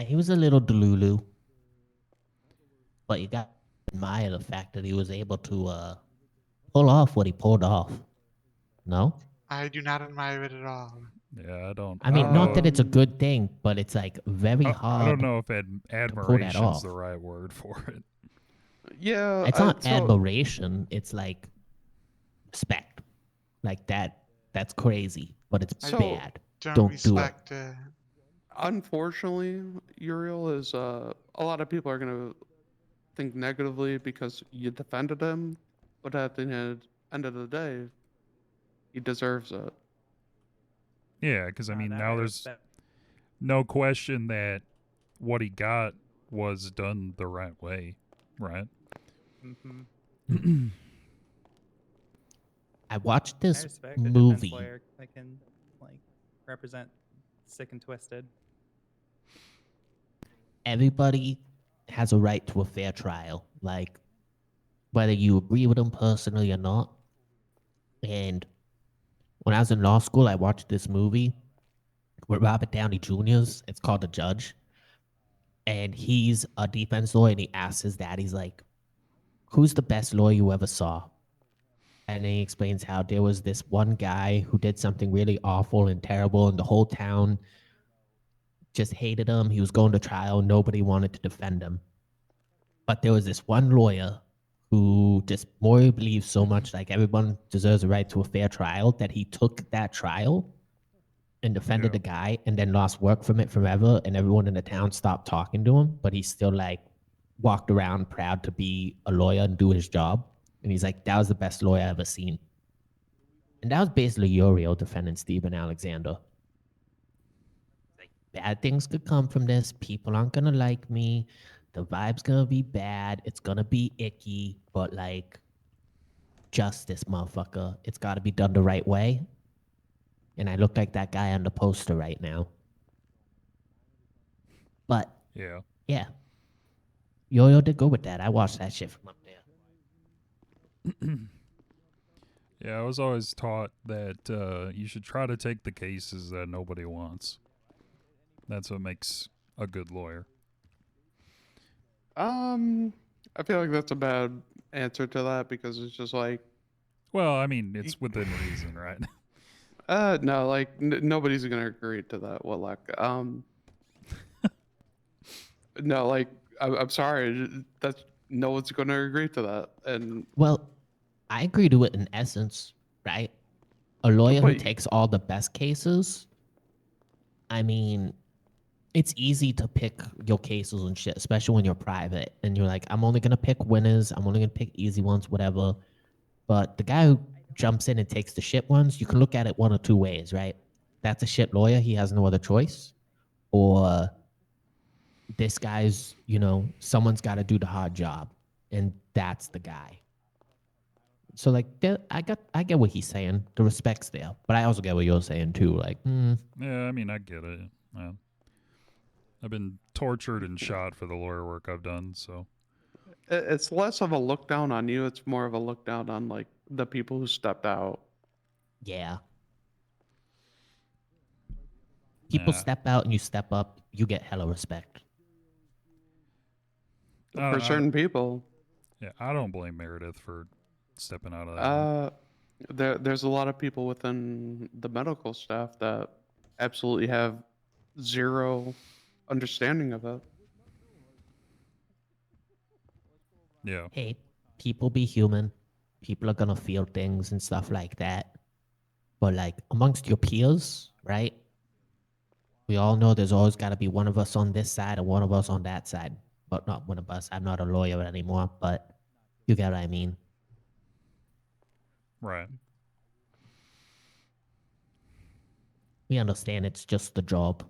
He was a little delulu, but you got to admire the fact that he was able to pull off what he pulled off. No? I do not admire it at all. Yeah, I don't. I mean, don't not know. that it's a good thing, but it's like very hard. I don't know if to pull that admiration is off. the right word for it. Yeah, It's not admiration. It's like respect. Like that. That's crazy, but it's So- bad. Don't do it. respect it. Unfortunately, Uriel is a lot of people are gonna think negatively because you defended him, but at the end of the day, he deserves it. Yeah, because I mean, that now I there's respect. no question that what he got was done the right way, right? Mm-hmm. I watched I this respect a defense movie. lawyer that can like represent sick and twisted. Everybody has a right to a fair trial, like whether you agree with them personally or not. And when I was in law school, I watched this movie with Robert Downey Jr.'s. It's called The Judge. And he's a defense lawyer, and he asks his dad, he's like, who's the best lawyer you ever saw? And then he explains how there was this one guy who did something really awful and terrible, and the whole town just hated him. He was going to trial. Nobody wanted to defend him. But there was this one lawyer who just morally believes so much like everyone deserves a right to a fair trial that he took that trial and defended the guy and then lost work from it forever. And everyone in the town stopped talking to him, but he still like walked around proud to be a lawyer and do his job. And he's like, that was the best lawyer I ever seen. And that was basically Uriel defending Stephen Alexander. Like, bad things could come from this. People aren't gonna like me. The vibe's gonna be bad. It's gonna be icky, but like justice, motherfucker. It's gotta be done the right way. And I look like that guy on the poster right now. But yeah. Yo-Yo did go with that. I watched that shit from up there. Yeah, I was always taught that you should try to take the cases that nobody wants. That's what makes a good lawyer. I feel like that's a bad answer to that because it's just like, Well, I mean, it's within reason, right? no, like nobody's gonna agree to that, Whitlock. No, like I'm sorry, that's no one's gonna agree to that, and Well, I agree to it in essence, right? A lawyer who Wait. takes all the best cases, I mean, it's easy to pick your cases and shit, especially when you're private and you're like, I'm only going to pick winners. I'm only going to pick easy ones, whatever. But the guy who jumps in and takes the shit ones, you can look at it one or two ways, right? That's a shit lawyer. He has no other choice. Or this guy's, someone's got to do the hard job. And that's the guy. So like, I get what he's saying. The respect's there, but I also get what you're saying too. Like, Yeah, I mean, I get it. Yeah. I've been tortured and shot for the lawyer work I've done, so. it's less of a look down on you. It's more of a look down on like the people who stepped out. yeah. People step out and you step up, you get hella respect. For certain people. Yeah, I don't blame Meredith for stepping out of that. There's a lot of people within the medical staff that absolutely have zero understanding of it. Yeah. Hey, people be human. People are gonna feel things and stuff like that. But like amongst your peers, right? We all know there's always got to be one of us on this side and one of us on that side. But not one of us. I'm not a lawyer anymore, but you get what I mean. Right. We understand it's just the job.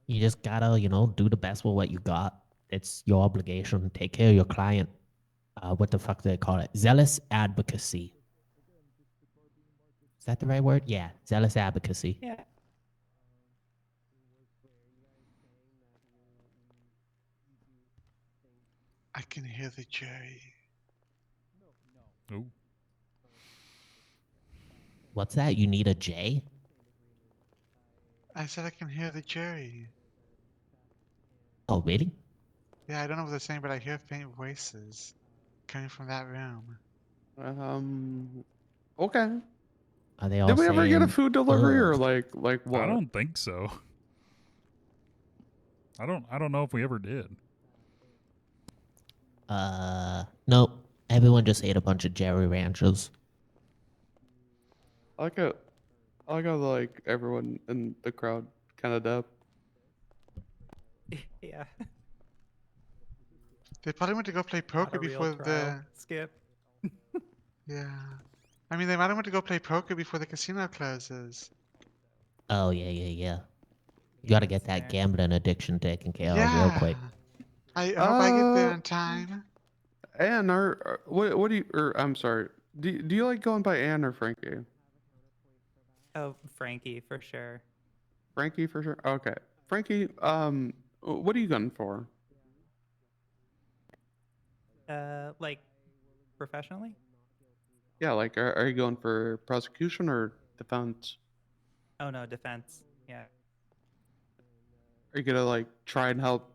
You just gotta, do the best with what you got. It's your obligation. Take care of your client. What the fuck do they call it? Zealous advocacy. Is that the right word? Yeah, zealous advocacy. Yeah. I can hear the jury. Ooh. What's that? You need a J? I said I can hear the jury. Oh, really? Yeah, I don't know what they're saying, but I hear faint voices coming from that room. Okay. Are they all Did we ever get a saying, food delivery or "Ugh"? like what? I don't think so. I don't know if we ever did. Nope. Everyone just ate a bunch of Jerry Ranchers. I like how like everyone in the crowd kind of dip. Yeah. They probably went to go play poker Not a real before trial. Skip. Yeah. I mean, they might have went to go play poker before the casino closes. Oh, yeah. You gotta get that gambling addiction taken care of real quick. I hope I get there in time. Ann, what do you? Or I'm sorry. Do you like going by Ann or Frankie? Oh, Frankie, for sure. Frankie for sure. Okay, Frankie. What are you gunning for? Like, professionally? Yeah, like are you going for prosecution or defense? Oh no, defense. Yeah. Are you gonna like try and help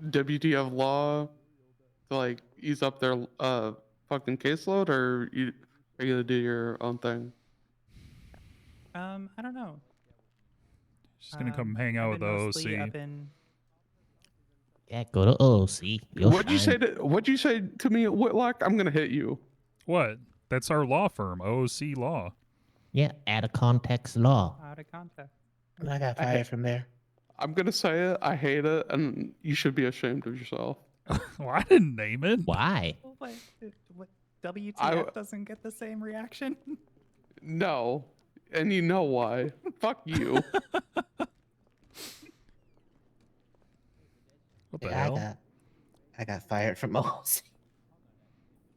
WTF law to like ease up their fucking caseload, or are you gonna do your own thing? I don't know. She's gonna come hang out I've with been the mostly OC. up in. Yeah, go to OC. You'll What'd you say shine. what'd you say to me at Whitlock? I'm gonna hit you. What? That's our law firm, OC Law. Yeah, out of context law. Out of context. And I got fired from there. I'm gonna say it. I hate it, and you should be ashamed of yourself. Well, I didn't name it. Why? What? WTF doesn't get the same reaction? No, and you know why? Fuck you. What the Yeah, hell? I got fired from OC.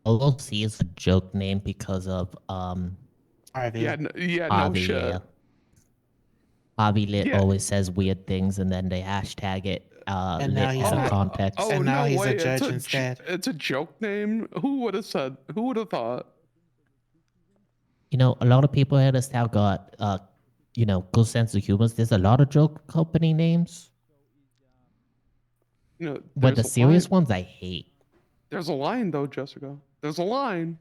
OC is a joke name because of Harvey. Yeah, no Harvey, shit. yeah. Harvey Lit Yeah. always says weird things and then they hashtag it And now lit he's out of not- context. Oh And now no he's a way! judge it's instead. It's a joke name. Who would have said? Who would have thought? A lot of people at us have got good sense of humor. There's a lot of joke company names. But the there's a serious line. ones I hate. There's a line though, Jessica. There's a line.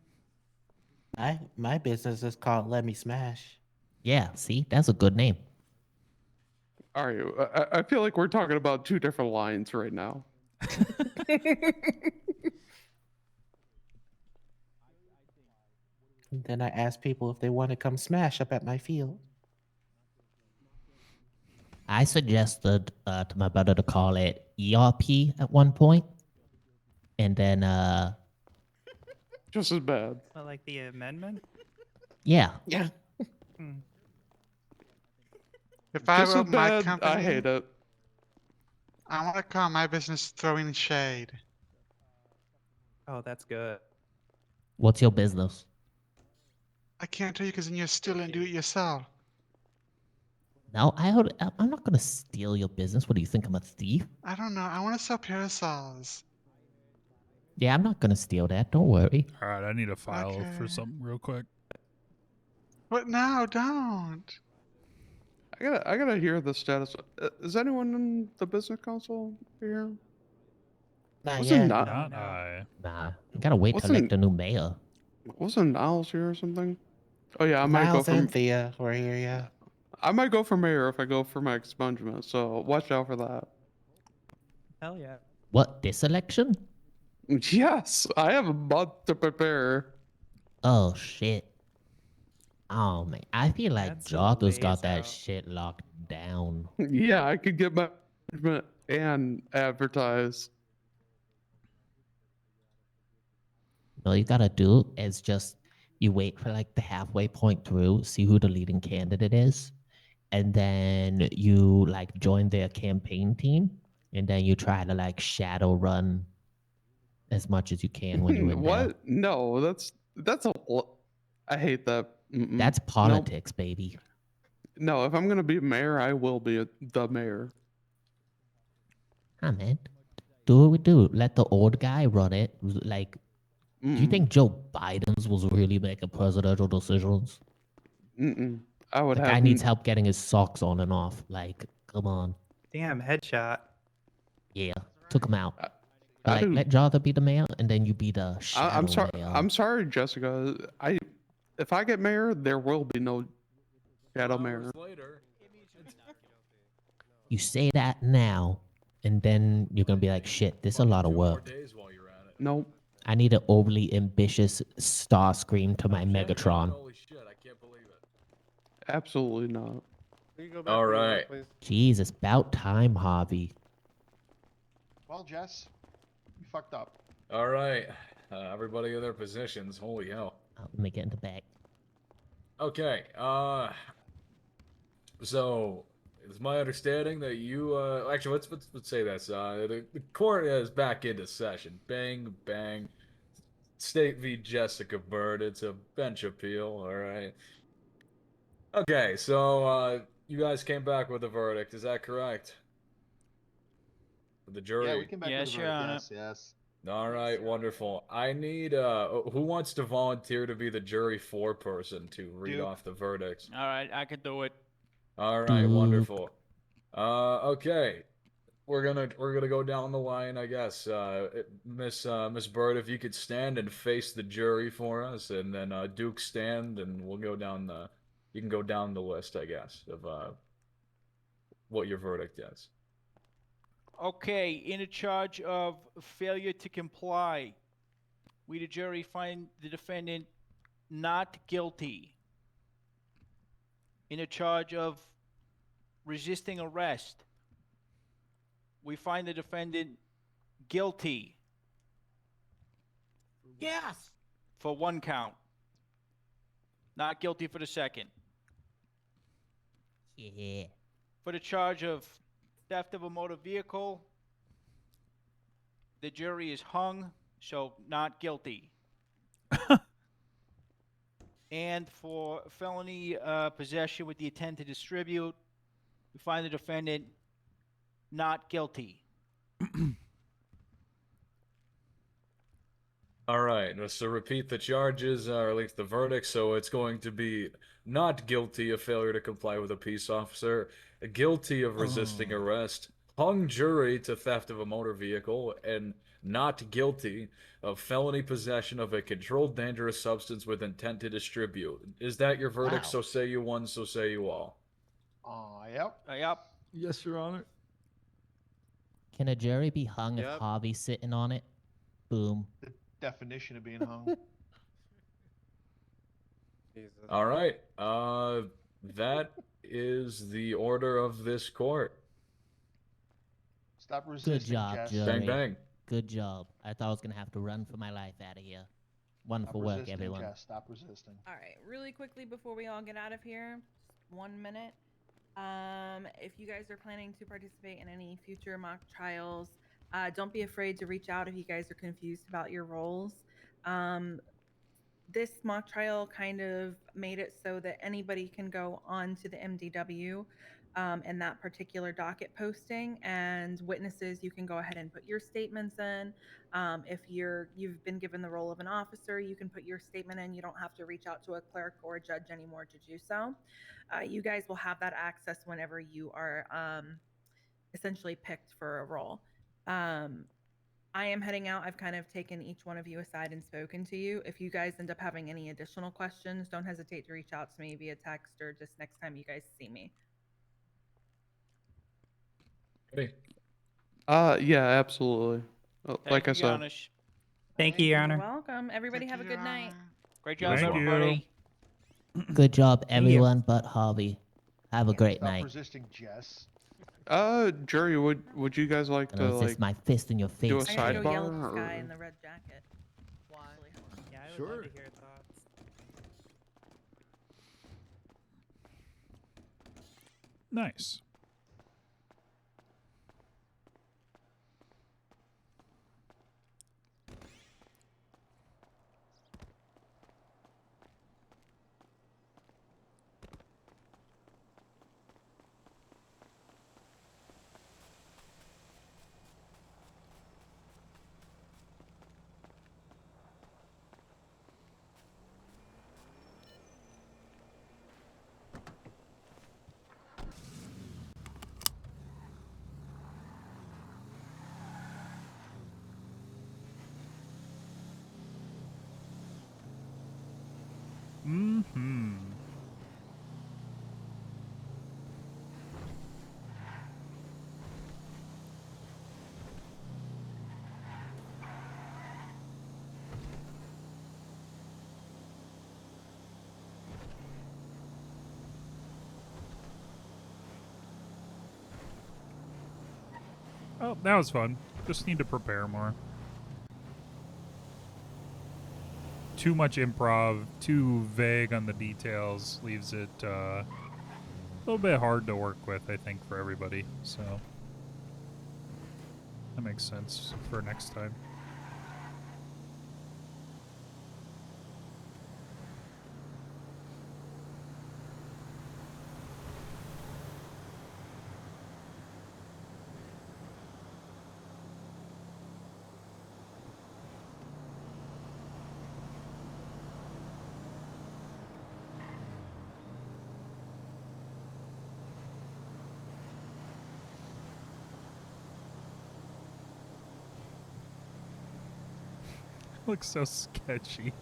My business is called Let Me Smash. Yeah, see? That's a good name. All right, I feel like we're talking about two different lines right now. Then I ask people if they want to come smash up at my field. I suggested to my brother to call it ERP at one point. And then, Just as bad. Well, like the amendment? yeah. Yeah. If I Just were as my bad. company, I hate it. I want to call my business Throwing Shade. Oh, that's good. What's your business? I can't tell you because then you're still and do it yourself. No, I'm not going to steal your business. What do you think? I'm a thief? I don't know. I want to sell parasols. Yeah, I'm not going to steal that. Don't worry. All right, I need a file for Okay. something real quick. What? No, don't. I gotta hear the status. Is anyone in the business council here? Not Wasn't yet. Not I. Nah, you got to wait to Wasn't- elect a new mayor. Wasn't Niles here or something? Oh yeah, I might go Miles for. and Thea were here, yeah. I might go for mayor if I go for my expungement. So watch out for that. Hell yeah. What, this election? Yes, I have a month to prepare. Oh, shit. Oh, man. I feel like That's a Jotha's got ways that out. shit locked down. Yeah, I could get my expungement and advertise. All you got to do is just You wait for like the halfway point through, see who the leading candidate is, and then you like join their campaign team, and then you try to like shadow run as much as you can when you're in there. What? No, that's a. I hate that. That's Nope. politics, baby. No, if I'm gonna be mayor, I will be the mayor. Huh, man. Do what we do. Let the old guy run it. Like, do you think Joe Biden's was really making presidential decisions? I would The have. guy needs help getting his socks on and off. Like, come on. Damn, headshot. Yeah, took him out. I Like, do- let Jonathan be the mayor, and then you be the shadow I'm sorry. mayor. I'm sorry, Jessica. If I get mayor, there will be no shadow mayor. You say that now, and then you're gonna be like, shit, this is a lot of work. Nope. I need an overly ambitious star scream to my Megatron. Absolutely not. All right. Jesus, about time, Harvey. Well, Jess, you fucked up. All right. Everybody in their positions. Holy hell. Let me get in the back. Okay. So it's my understanding that you actually let's say this. The court is back into session. Bang bang. State v. Jessica Bird. It's a bench appeal. All right. Okay. So you guys came back with a verdict. Is that correct? The jury. Yeah, we came back with a verdict. Yes. All right, wonderful. I need who wants to volunteer to be the jury foreperson to read off the verdicts? All right, I can do it. All right, wonderful. Okay. We're gonna go down the line, I guess. Miss Bird, if you could stand and face the jury for us, and then Duke stand, and we'll go down the. You can go down the list, I guess, of what your verdict is. Okay, in a charge of failure to comply, we, the jury, find the defendant not guilty. In a charge of resisting arrest, we find the defendant guilty. Yes! For one count. Not guilty for the second. Yeah. For the charge of theft of a motor vehicle, the jury is hung, so not guilty. And for felony possession with the intent to distribute, we find the defendant not guilty. All right, so repeat the charges, or at least the verdict. So it's going to be not guilty of failure to comply with a peace officer, guilty of resisting arrest, hung jury to theft of a motor vehicle, and not guilty of felony possession of a controlled dangerous substance with intent to distribute. Is that your verdict? Wow. So say you one, so say you all. Yep. Yep. Yes, Your Honor. Can a jury be hung if Yep. Harvey's sitting on it? Boom. The definition of being hung. Jesus. All right, that is the order of this court. Stop resisting, Good job, Jess. jury. Bang bang. Good job. I thought I was gonna have to run for my life out of here. Wonderful Stop work, resisting, everyone. Jess. Stop resisting. All right, really quickly before we all get out of here, just 1 minute. If you guys are planning to participate in any future mock trials, don't be afraid to reach out if you guys are confused about your roles. This mock trial kind of made it so that anybody can go on to the MDW and that particular docket posting, and witnesses, you can go ahead and put your statements in. If you've been given the role of an officer, you can put your statement in. You don't have to reach out to a clerk or a judge anymore to do so. You guys will have that access whenever you are essentially picked for a role. I am heading out. I've kind of taken each one of you aside and spoken to you. If you guys end up having any additional questions, don't hesitate to reach out to me via text or just next time you guys see me. Hey. Yeah, absolutely. Like I Thank you, said. Janusz. Thank you, Your You're Honor. welcome. Everybody have a good night. Great job, Thank you. everybody. Good job, Thank you. everyone but Harvey. Have a great Stop night. resisting, Jess. Jury, would you guys like Gonna to resist like my fist in your face. do a I gotta go yell at sidebar this guy or? in the red jacket. Yeah, I would Sure. love to hear thoughts. Nice. Mm-hmm. Oh, that was fun. Just need to prepare more. Too much improv, too vague on the details, leaves it a little bit hard to work with, I think, for everybody. So that makes sense for next time. Looks so sketchy.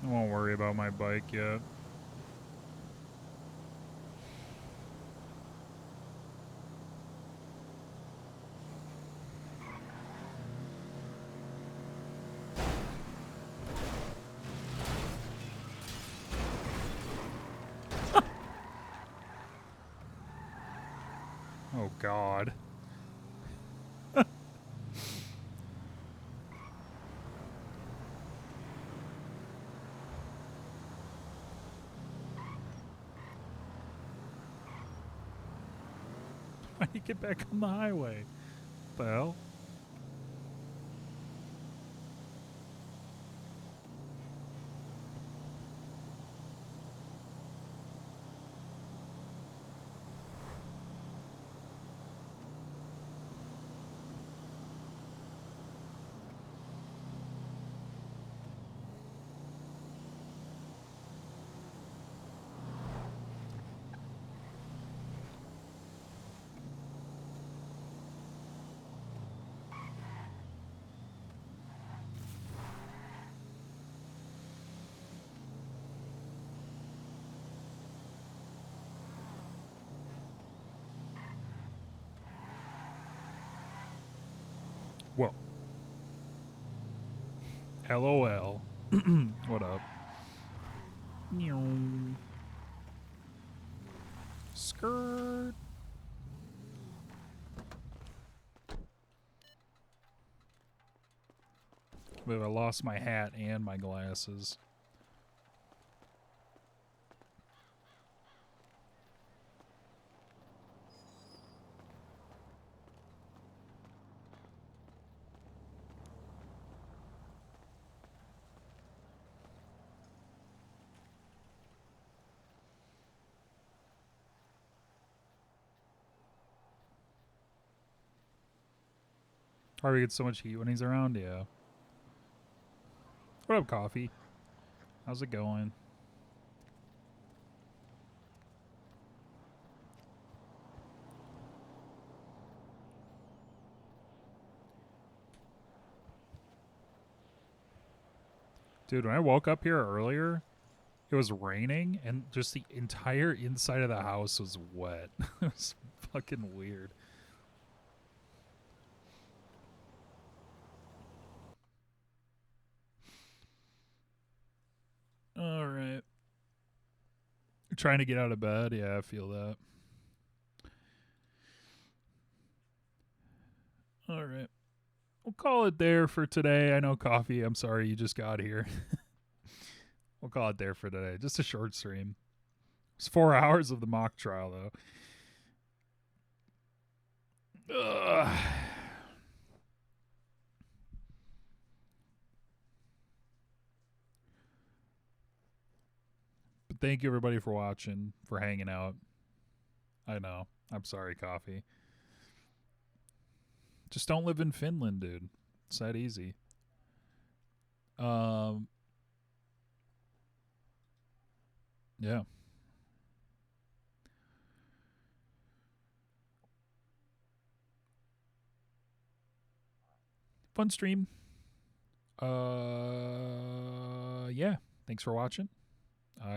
I won't worry about my bike yet. Oh, God. Why do you get back on the highway? What the hell? Whoa. LOL. What up? Skirt. But I lost my hat and my glasses. Harvey gets so much heat when he's around. Yeah. What up, Coffee? How's it going? Dude, when I woke up here earlier, it was raining and just the entire inside of the house was wet. It was fucking weird. All right. Trying to get out of bed. Yeah, I feel that. All right. We'll call it there for today. I know, Coffee, I'm sorry you just got here. We'll call it there for today. Just a short stream. It's 4 hours of the mock trial, though. Ugh. But thank you, everybody, for watching, for hanging out. I know. I'm sorry, Coffee. Just don't live in Finland, dude. It's that easy. Yeah. Fun stream. Yeah. Thanks for watching.